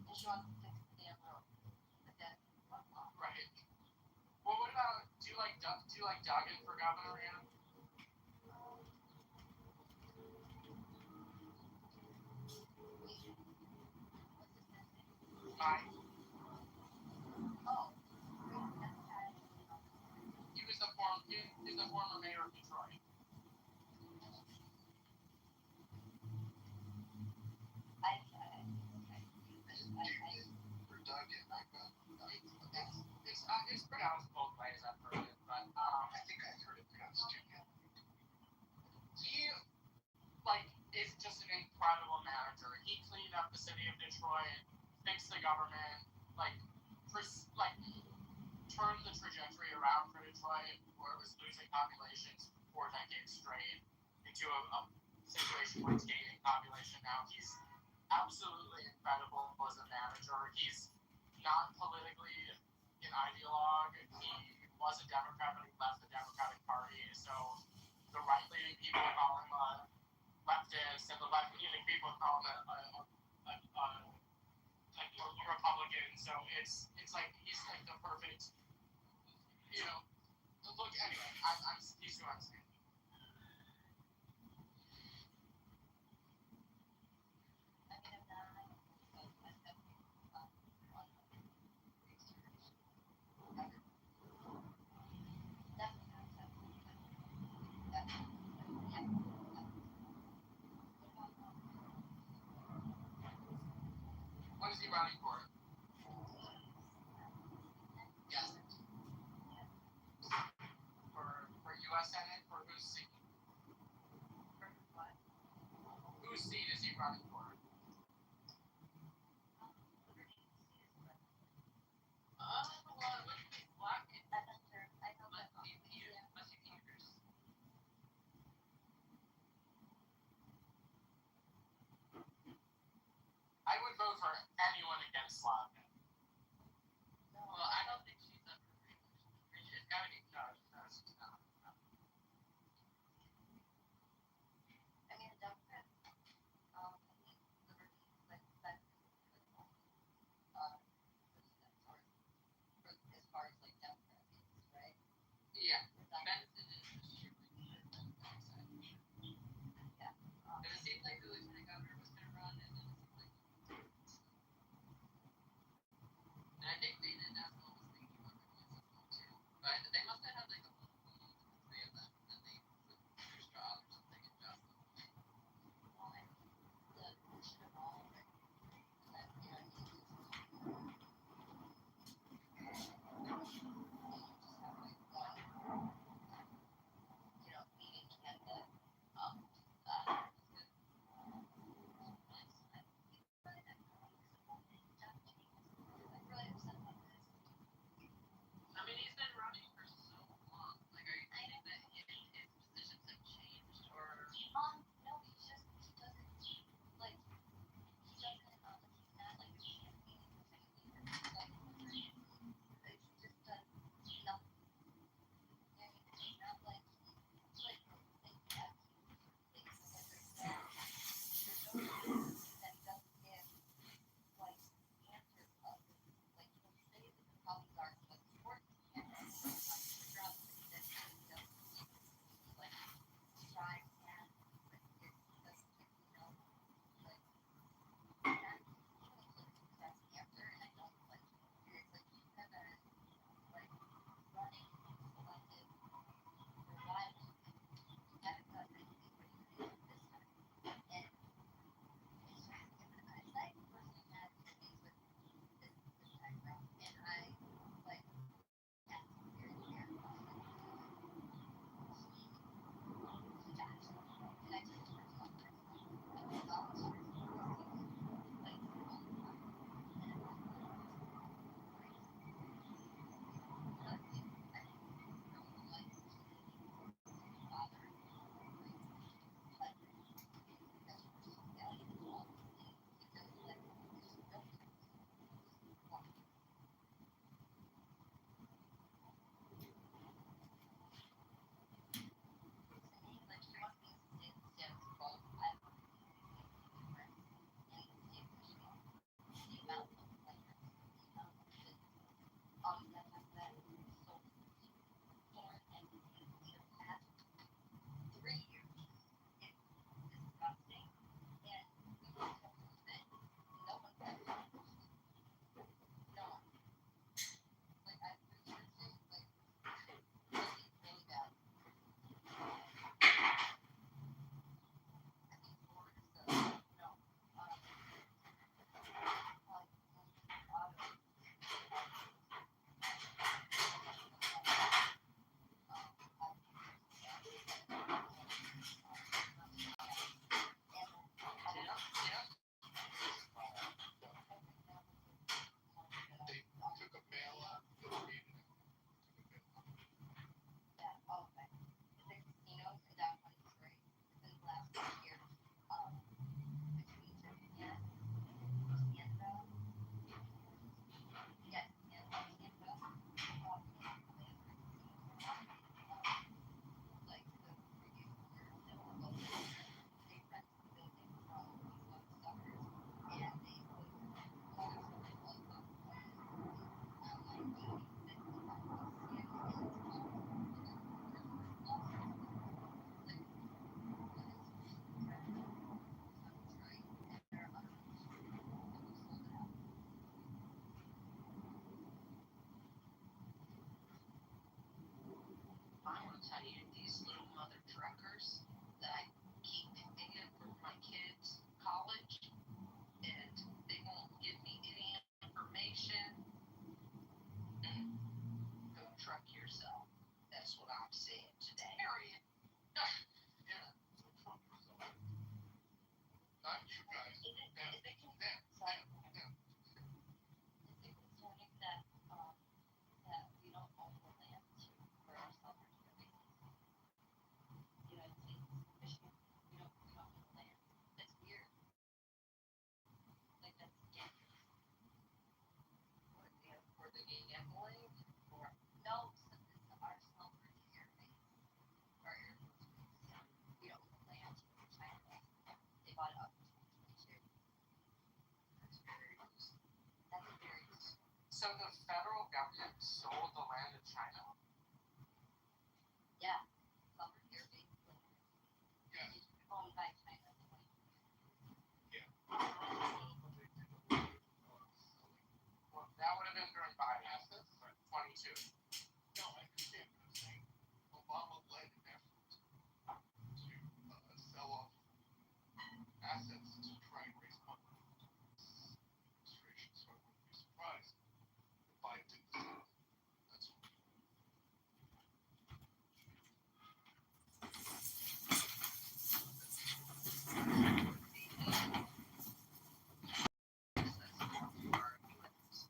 And she wants to fix the damn road. But then Right. Well, what about, do you like Duggan for governor, Anna? Mike. oh. He was the former mayor of Detroit. It's pronounced both ways, I've heard it, but I think I heard it pronounced Dugan. he, like, is just an incredible manager. He cleaned up the city of Detroit, fixed the government, turned the trajectory around for Detroit, where it was losing populations for 4 decades straight, into a situation where it's gaining population now. He's absolutely incredible as a manager. He's not politically an ideologue. He was a Democrat, but he left the Democratic Party. So the right-leaning people call him a leftist, and the left-leaning people call him a Republican. So it's like he's like the perfect, you know. Look, anyway, he's who I'm saying. I mean, I'm not What is he running for? Senate or whose seat? What? Whose seat is he running for? Well, let's be black. I'm not sure. I know that. Must be Peters. I would vote for anyone against Slavin. Well, I don't think she's up for re-election. She's got to be. No, she's not. I mean, a Democrat. sold the land in China? Yeah. Some are here being Yeah. owned by China. Well, that would have been during Biden assets, but 22. No, I understand what I'm saying. Obama led an effort to sell off assets to try and raise money. Administration, so I wouldn't be surprised if Biden did the same. That's all.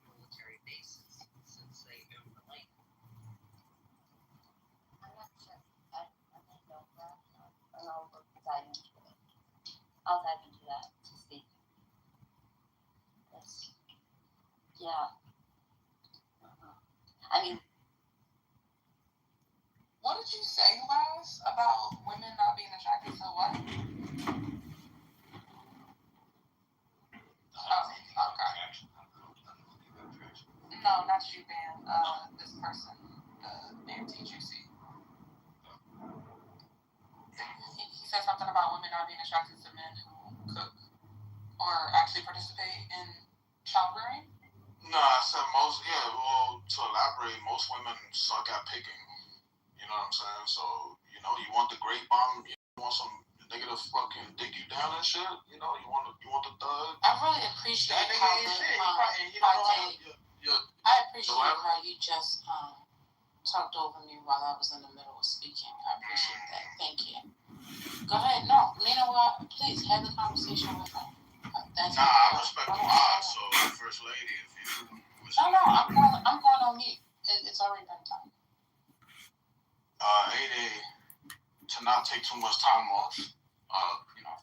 Military bases since they own the land. I'm not sure. I don't know that. I'll dive into it. I'll dive into that to see. That's, yeah. I mean, What did you say last about women not being attracted to what? Oh, okay. No, not you, Ben. This person, Ben TGC. He said something about women not being attracted to men who cook or actually participate in childbearing. No, I said well, to elaborate, most women suck at picking. You know what I'm saying? So, you want the great bomb, you want some nigga to fucking dig you down and shit, you want the thug. I really appreciate That nigga how ain't the, shit. He don't know how to, I appreciate how you just talked over me while I was in the middle of speaking. I appreciate that. Thank you. Go ahead. No, you know what? Please have the conversation with her. That's I respect the vibe, so First Lady, if you No, I'm going on mute. It's already been done. 8A, to not take too much time off.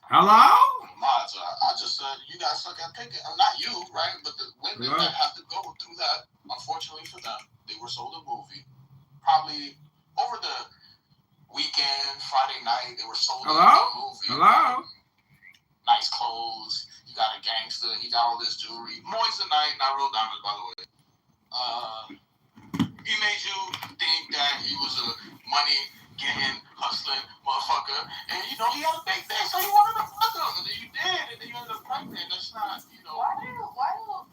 Hello? Mods, I just said you guys suck at picking. Not you, right? But the women that have to go through that, unfortunately for them, they were sold a movie. Probably over the weekend, Friday night, they were sold a movie. Hello? Nice clothes. You got a gangster. He got all this jewelry. Moissanite, not real diamonds, by the way. He made you think that he was a money-getting, hustling motherfucker. And, he had a big thing, so you wanted to fuck him. And then you did, and then you ended up pregnant. That's not, Why do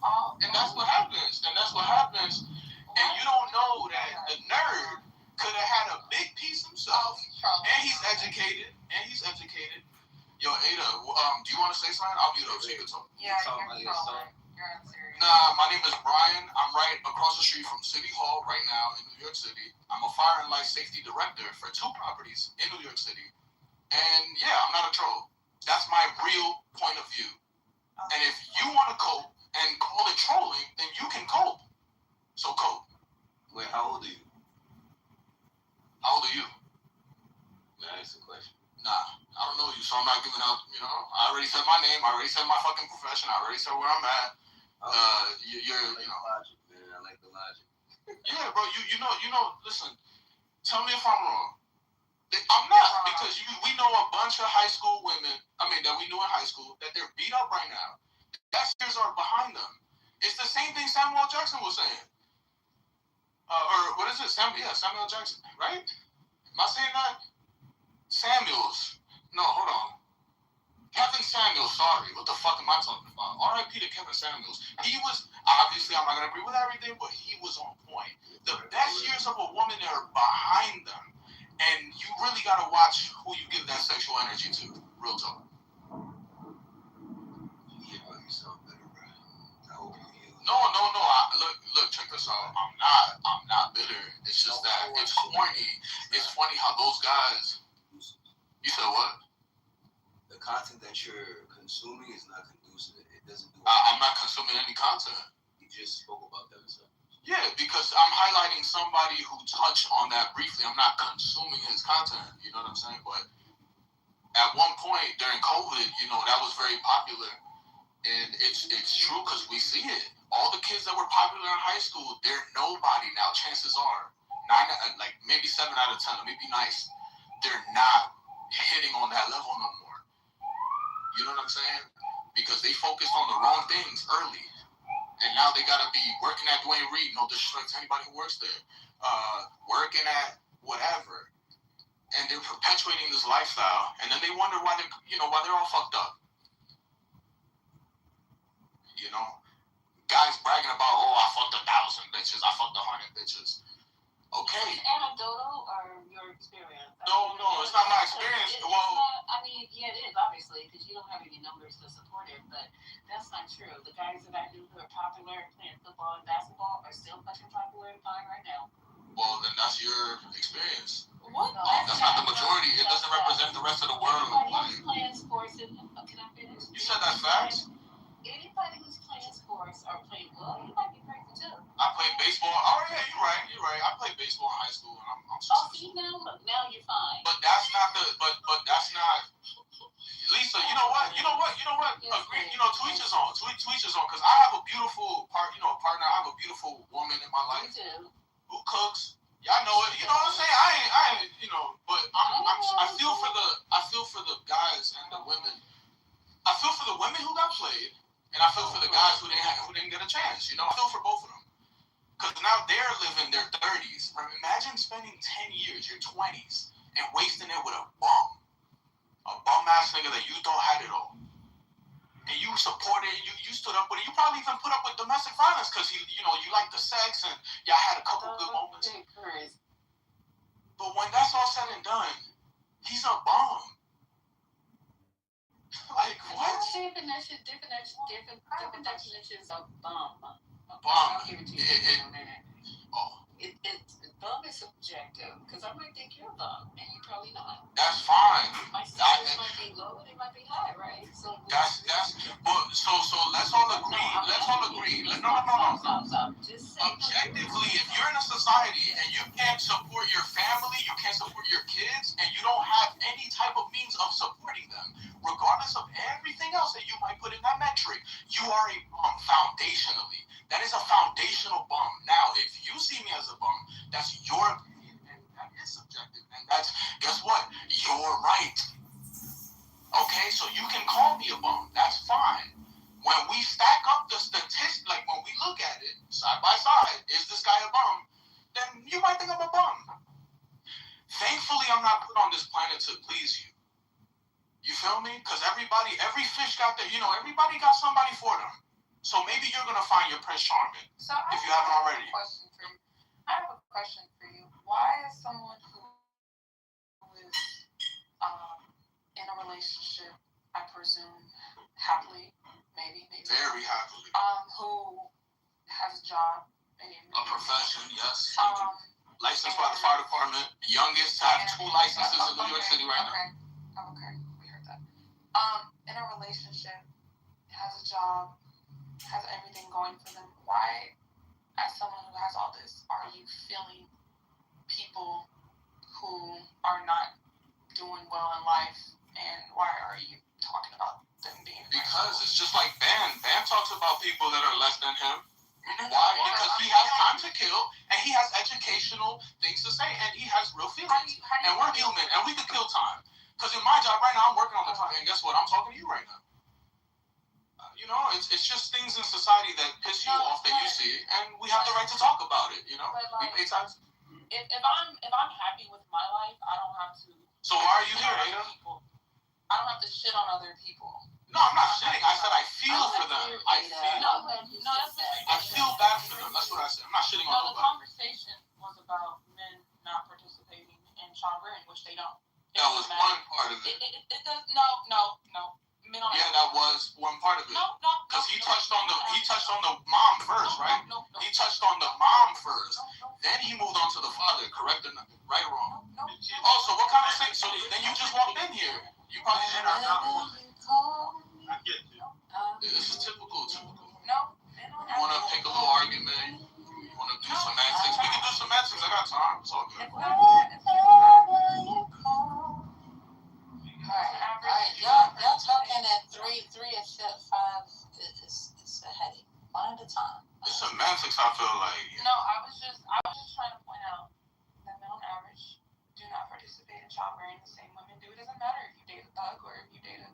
all... And that's what happens. And you don't know that the nerd could have had a big piece himself. And he's educated. Yo, Ada, do you want to say something? I'll mute up so you can talk. Yeah, you're trolling. You're unserious. Nah, my name is Brian. I'm right across the street from City Hall right now in New York City. I'm a fire and life safety director for 2 properties in New York City. And yeah, I'm not a troll. That's my real point of view. And if you want to cope and call it trolling, then you can cope. So cope. Wait, how old are you? How old are you? May I ask a question? Nah, I don't know you, so I'm not giving out, I already said my name, I already said my fucking profession, I already said where I'm at. Logic, man. I like the logic. Yeah, bro, listen, tell me if I'm wrong. I'm not, because we know a bunch of high school women, that we knew in high school, that they're beat up right now. That years are behind them. It's the same thing Samuel Jackson was saying. Or what is it? Samuel Jackson, right? Am I saying that? Samuels. No, hold on. Kevin Samuels, sorry. What the fuck am I talking about? R.I.P. to Kevin Samuels. He was, obviously, I'm not going to agree with everything, but he was on point. The best years of a woman are behind them. And you really got to watch who you give that sexual energy to. Real talk. Yeah, you sound better, bro. I hope you heal. No. Look, check this out. I'm not bitter. It's just that it's corny. It's funny how those guys. You said what? The content that you're consuming is not conducive. It doesn't do. I'm not consuming any content. You just spoke about that. Yeah, because I'm highlighting somebody who touched on that briefly. I'm not consuming his content. You know what I'm saying? But at one point during COVID, that was very popular. And it's true because we see it. All the kids that were popular in high school, they're nobody now. Chances are, maybe 7 out of 10. Let me be nice. They're not hitting on that level no more. You know what I'm saying? Because they focused on the wrong things early. and now they gotta be working at Dwayne Reed. No disrespect to anybody who works there. Working at whatever, and they're perpetuating this lifestyle, and then they wonder why they're all fucked up. You know, guys bragging about, oh, I fucked 1,000 bitches, I fucked 100 bitches. Okay. Is it anecdotal or your experience? No, it's not my experience. It's Well, not, I mean, yeah, it is, obviously, because you don't have any numbers to support it, but that's not true. The guys that I knew who are popular playing football and basketball are still fucking popular and fine right now. well, then that's your experience. What? No, that's not the majority. It doesn't represent the rest of the world. Anybody who's playing sports, can I finish? You said that's facts? Anybody who's playing sports or playing, well, you might be crazy too. I played baseball. Oh, yeah, you're right. I played baseball in high school, and I'm Oh, see, now you're fine. But that's not but that's not, Lisa, you know what? Yes, Agree, to each his own, because I have a beautiful partner, I have a beautiful woman in my life. Me too. Who cooks. Y'all know it. You know what I'm saying? I ain't, but I feel for the guys and the women. I feel for the women who got played, and I feel for the guys who didn't get a chance. I feel for both of them. Because now they're living their 30s. Imagine spending 10 years, your 20s, and wasting it with a bum-ass nigga that you thought had it all. And you supported, you stood up with it. You probably even put up with domestic violence because you liked the sex and y'all had a couple good moments. But when that's all said and done, he's a bum. Like, what? Different definitions of bum. Bum. I'll give it to you in a minute. Bum is subjective because I might think you're a bum and you're probably not. That's fine. My standards might be low, they might be high, right? So that's so let's all agree. Stop. Just say objectively, if you're in a society and you can't support your family, you can't support your kids, and you don't have any type of means of supporting them, regardless of everything else that you might put in that metric, you are a bum foundationally. That is a foundational bum. Now, if you see me as a bum, that's your opinion, and that is subjective, and that's, guess what? You're right. Okay, so you can call me a bum. That's fine. When we stack up the statistics, like when we look at it side by side, is this guy a bum? Then you might think I'm a bum. Thankfully, I'm not put on this planet to please you. You feel me? Because every fish got everybody got somebody for them. So maybe you're going to find your Prince Charming, if you haven't already. I have a question for you. Why is someone who is in a relationship, I presume, happily, maybe. Very happily. Who has a job, a profession, yes. Licensed by the fire department. Youngest to have 2 licenses in New York City right now. Okay, we heard that. In a relationship, has a job, has everything going for them. Why, as someone who has all this, are you feeling people who are not doing well in life, and why are you talking about them being? Because it's just like Bam. Bam talks about people that are less than him. Why? Because he has time to kill, and he has educational things to say, and he has real feelings. And we're human, and we can kill time. Because in my job right now, I'm working on the time, and guess what? I'm talking to you right now. It's just things in society that piss you off that you see, and we have the right to talk about it. We pay taxes. If I'm happy with my life, I don't have to. So why are you here, Ada? I don't have to shit on other people. No, I'm not shitting. I said I feel for them. I feel bad for them. That's what I said. I'm not shitting on nobody. The conversation was about men not participating in child rearing, which they don't. That was one part of it. No. Yeah, that was one part of it. No. Because he touched on the mom first, right? No. He touched on the mom first. Then he moved on to the father. Correct or not? Right or wrong? No. Oh, so what kind of thing? So then you just walked in here. You probably didn't know. I get you. This is typical. No. You want to pick a little argument? You want to do semantics? We can do semantics. I got time. It's all good. Alright, y'all talking at 3 and 5 is a headache. One at a time. The semantics, I feel like. No, I was just trying to point out that men on average do not participate in child rearing the same women do. It doesn't matter if you date a thug or if you date a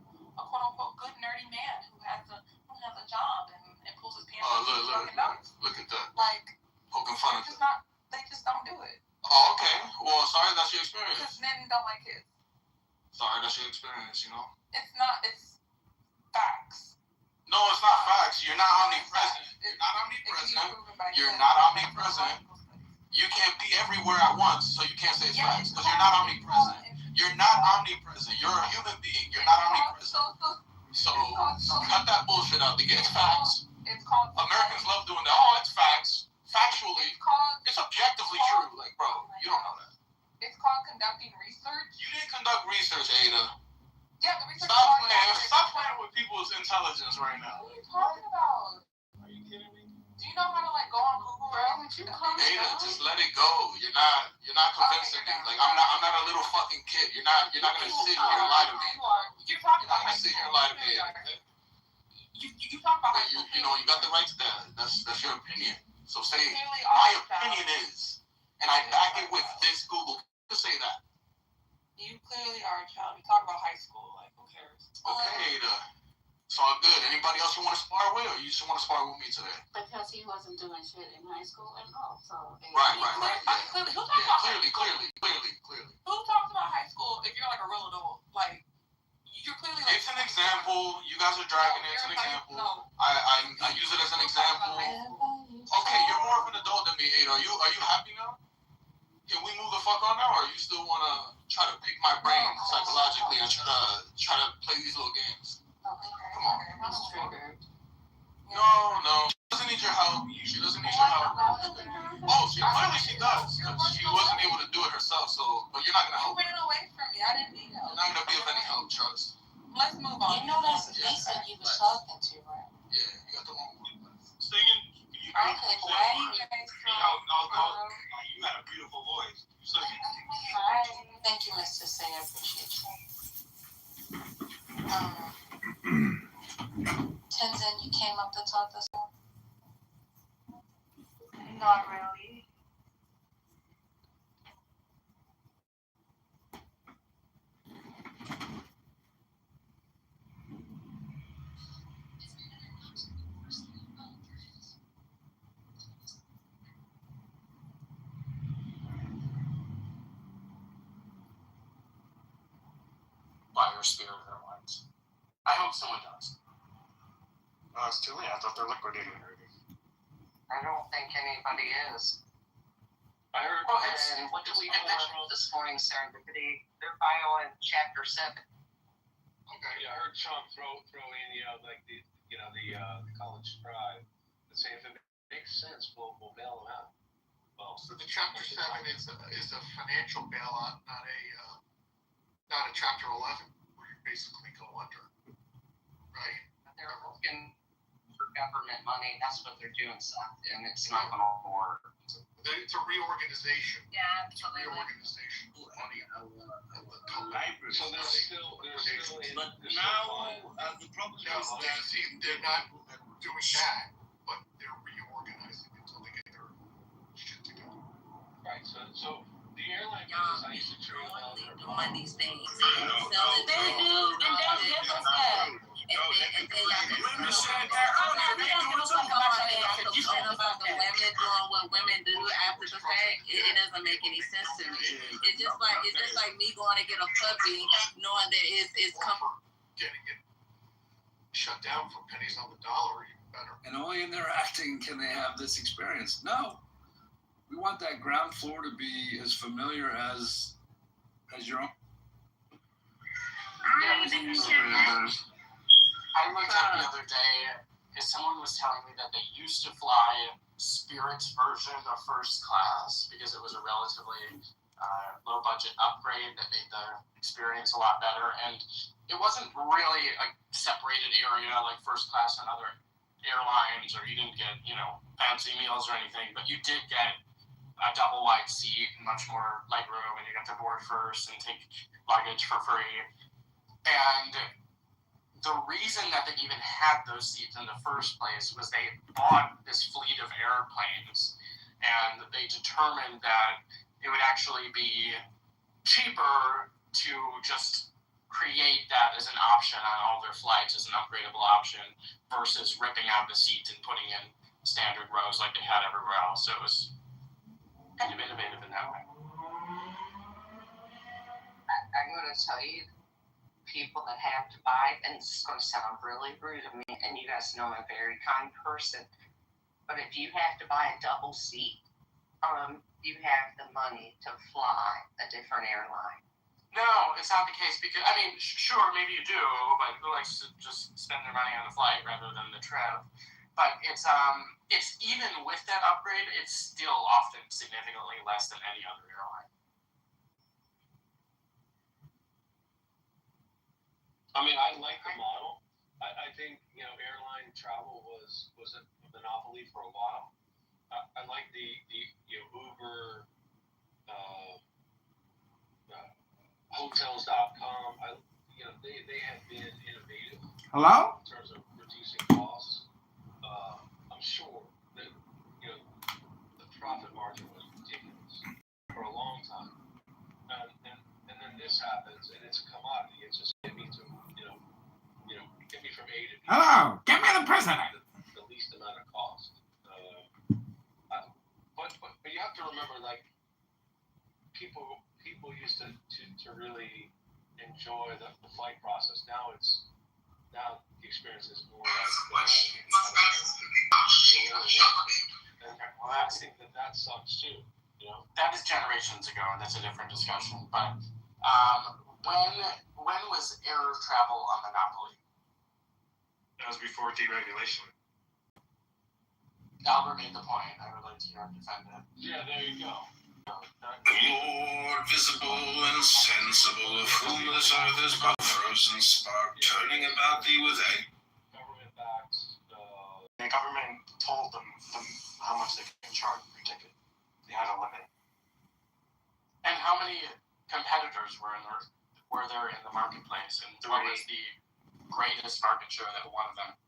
Sorry, that's your experience, you know? It's not, it's facts. No, it's not facts. You're not omnipresent. You're not omnipresent. You're not omnipresent. You can't be everywhere at once, so you can't say it's facts, because you're not omnipresent. You're not omnipresent. You're a human being. You're not omnipresent. So cut that bullshit out. It's facts. Americans love doing that. Oh, it's facts. Factually, it's objectively true. Like, bro, you don't know that. It's called conducting research. You didn't conduct research, Ada. Yeah, the research. Stop playing with people's intelligence right now. What are you talking about? Are you kidding me? Do you know how to like go on Google? Ada, just let it go. You're not convincing me. Like I'm not a little fucking kid. You're not gonna sit here and lie to me. You're talking You're not gonna sit here and lie to me. You talk about you know you got the right to that. That's your opinion. So say my opinion is, and I back it with this Google. Just say that. You clearly are a child. We talk about high school. Like who cares? Okay, Ada. It's all good. Anybody else you want to spar with, or you just want to spar with me today? Because he wasn't doing shit in high school and all. So Right. Clearly, who talks about Clearly. Who talks about high school if you're like a real adult? Like you're clearly. Like, it's an example. You guys are dragging it. It's an example. No. I use it as an example. Okay, you're more of an adult than me, Ada. Are you happy now? Can we move the fuck on now, or you still wanna try to pick my brain psychologically and try to play these little games? Come on. He's triggered. No. She doesn't need your help. She doesn't need your help. Oh, she does. She wasn't able to do it herself, so but you're not gonna help. You ran away from me. I didn't need help. You're not gonna be of any help, trust. Let's move on. You know that's the person you was talking to, right? Yeah, you got the wrong one. Singing. Okay, why? You got a beautiful voice. So Thank you, Mr. Say. I appreciate you. Tenzin, you came up to talk to us. Not really. By your Spirit Airlines. I hope someone does. It's too late. I thought they're liquidating already. I don't think anybody is. I heard. And what did we do this morning, Serendipity? They're filing Chapter 7. Okay, I heard Trump throw in the college bribe. The same thing makes sense. We'll bail them out. Well, so the Chapter 7 is a financial bailout, not a Chapter 11 where you basically go under, right? They're looking for government money. That's what they're doing, and it's not going to work. It's a reorganization. Yeah, It's a reorganization of money of the company. so there's still in. But now the problem is that they're not doing that, but they're reorganizing until they get their shit together. Right. So the airline business, I used to trade doing these things. They do, and they'll give us that. And then y'all can women said that earlier. They do it too. About the women doing what women do after the fact, it doesn't make any sense to me. It's just like me going to get a puppy, knowing that it's Getting it shut down for pennies on the dollar, even better. And only in their acting can they have this experience. No. We want that ground floor to be as familiar as your own. I looked up the other day, and someone was telling me that they used to fly Spirit's version of first class because it was a relatively low budget upgrade that made the experience a lot better. And it wasn't really a separated area like first class on other airlines, or you didn't get, fancy meals or anything, but you did get a double wide seat and much more legroom, and you got to board first and take luggage for free. And the reason that they even had those seats in the first place was they bought this fleet of airplanes, and they determined that it would actually be cheaper to just create that as an option on all their flights as an upgradable option versus ripping out the seats and putting in standard rows like they had everywhere else. So it was kind of innovative in that way. I'm going to tell you, people that have to buy, and this is going to sound really rude of me, and you guys know I'm a very kind person, but if you have to buy a double seat, you have the money to fly a different airline. No, it's not the case because, I mean, sure, maybe you do, but who likes to just spend their money on a flight rather than the trip? But it's even with that upgrade, it's still often significantly less than any other airline. I mean, I like the model. I think, airline travel was a monopoly for a while. I like the Uber, hotels.com. They have been innovative. Hello? In terms of reducing costs. I'm sure that the profit margin was ridiculous for a long time, and then this happens, and it's a commodity. It's just get me to get me from A to B. Hello, give me the president. The least amount of cost. But you have to remember, like, people used to really enjoy the flight process. Now the experience is more like well, I think that sucks too. That is generations ago, and that's a different discussion. But when was air travel a monopoly? That was before deregulation. Albert made the point. I would like to hear him defend it. Yeah, there you go. Lord, visible and sensible, of whom this earth is but frozen spark, turning about thee with anger. Government backs. The government told them how much they can charge per ticket. They had a limit. And how many competitors were there in the marketplace? And what was the greatest market share that one of them?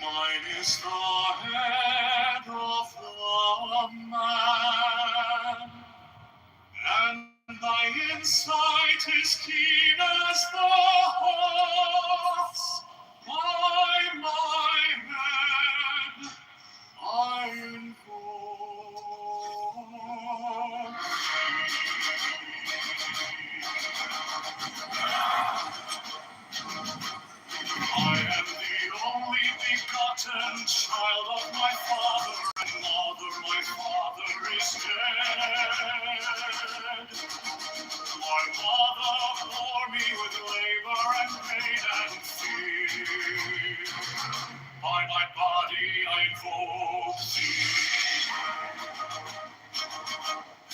Mine is the head of the man, and thy insight is keen as the hawk's. My head, I invoke. I am the only begotten child of my father and mother. My father is dead. My mother bore me with labor and pain and fear. By my body I invoke thee.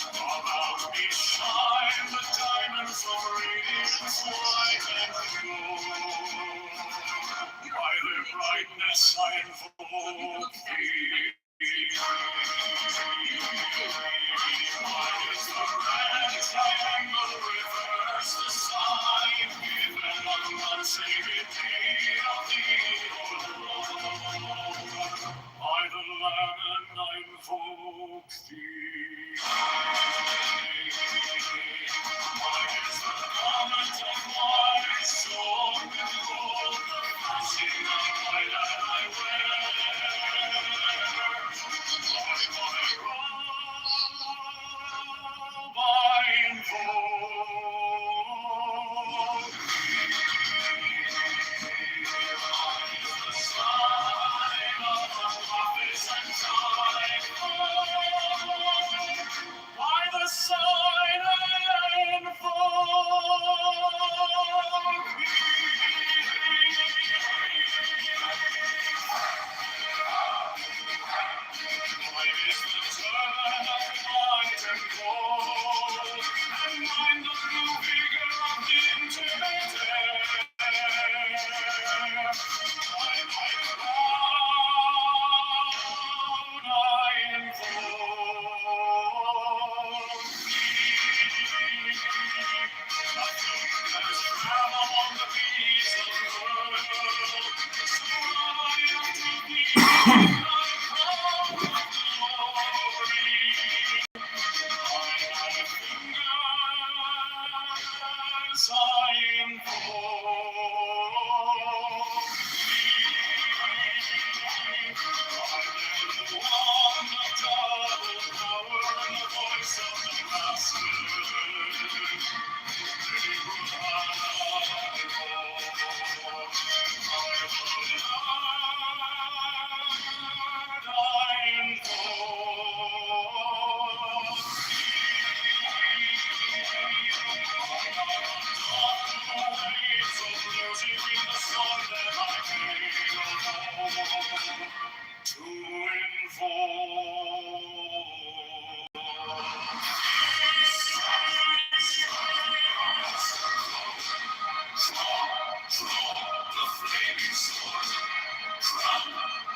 About me shine the diamonds of radiance white and gold. By their brightness I invoke thee. Mine is the red triangle, reverse the sign, given on one sacred day of the Lord. By the Lamb and I invoke thee. Mine is the garment of white, sewn with gold, the fasting of my land I wear. By my robe I invoke thee.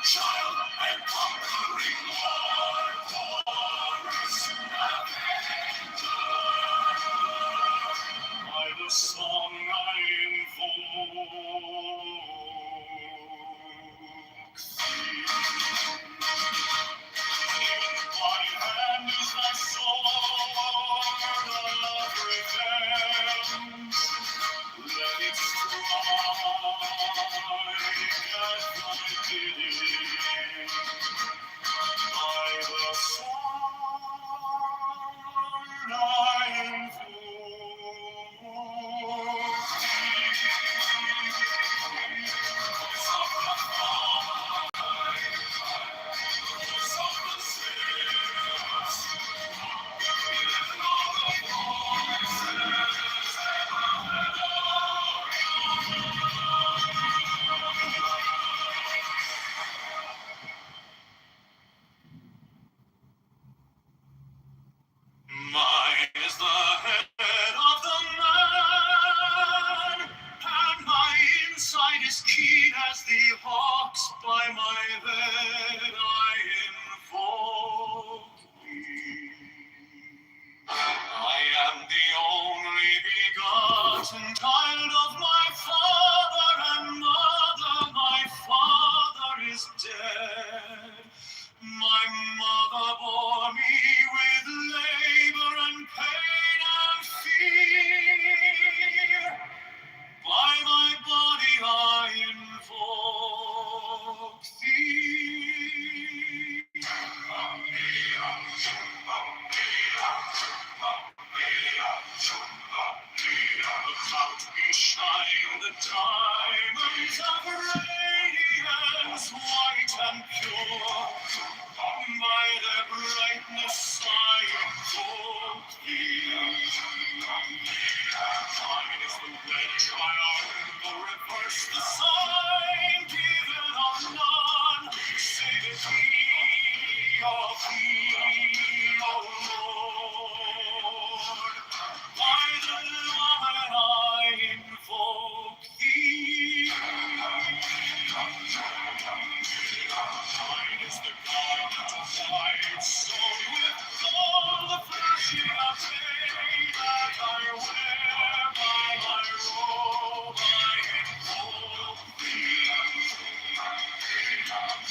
child and conquering Lord, chorus of angels. By the song I invoke thee. In my hand is thy sword of revenge. Let it strike at thy bidding. By the sword I invoke Mine is the head of the man, and my insight is keen as the hawk's. By my head I invoke thee. I am the only begotten child of my father and mother. My father is dead. My mother bore me with labor and pain and fear. By my body I invoke thee. About me shine the diamonds of radiance, white and pure. By their brightness I invoke thee. Mine is the red triangle, reverse the sign, given of none, save it thee, of thee, O Lord. By the Lord I invoke thee. Mine is the garment of white, sewn with all the flashing of day that I wear. By my robe I invoke thee.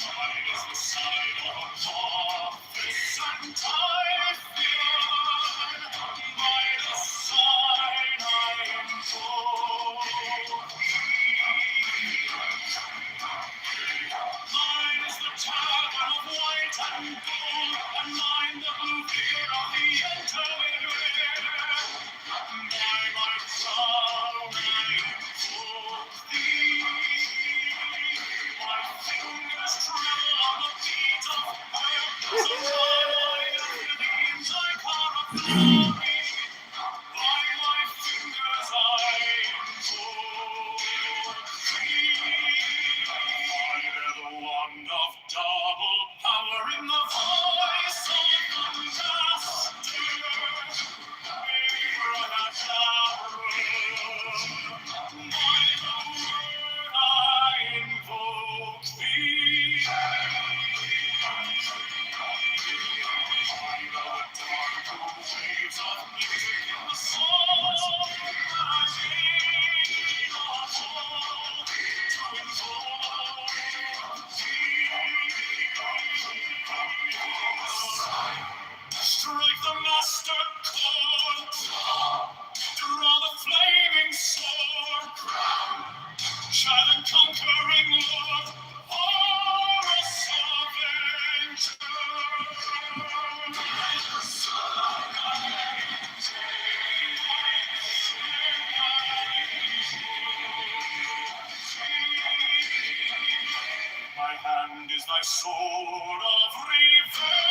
Mine is the sign of office and Typhoon. By the sign I invoke thee. Mine is the turban of white and gold, and mine the blue beard of the intermediate. By my crown I invoke thee. My fingers tremble on the beat of fire, so my beams I carve glory. By my fingers I invoke thee. I bear the wand of double power in the voice of the master. By the word I invoke thee. I know the dark waves of music in the soul that I need not hold to invoke thee. Strike the master chord, draw the flaming sword, shout and conquering Lord, chorus of angels. My hand is thy sword of revenge.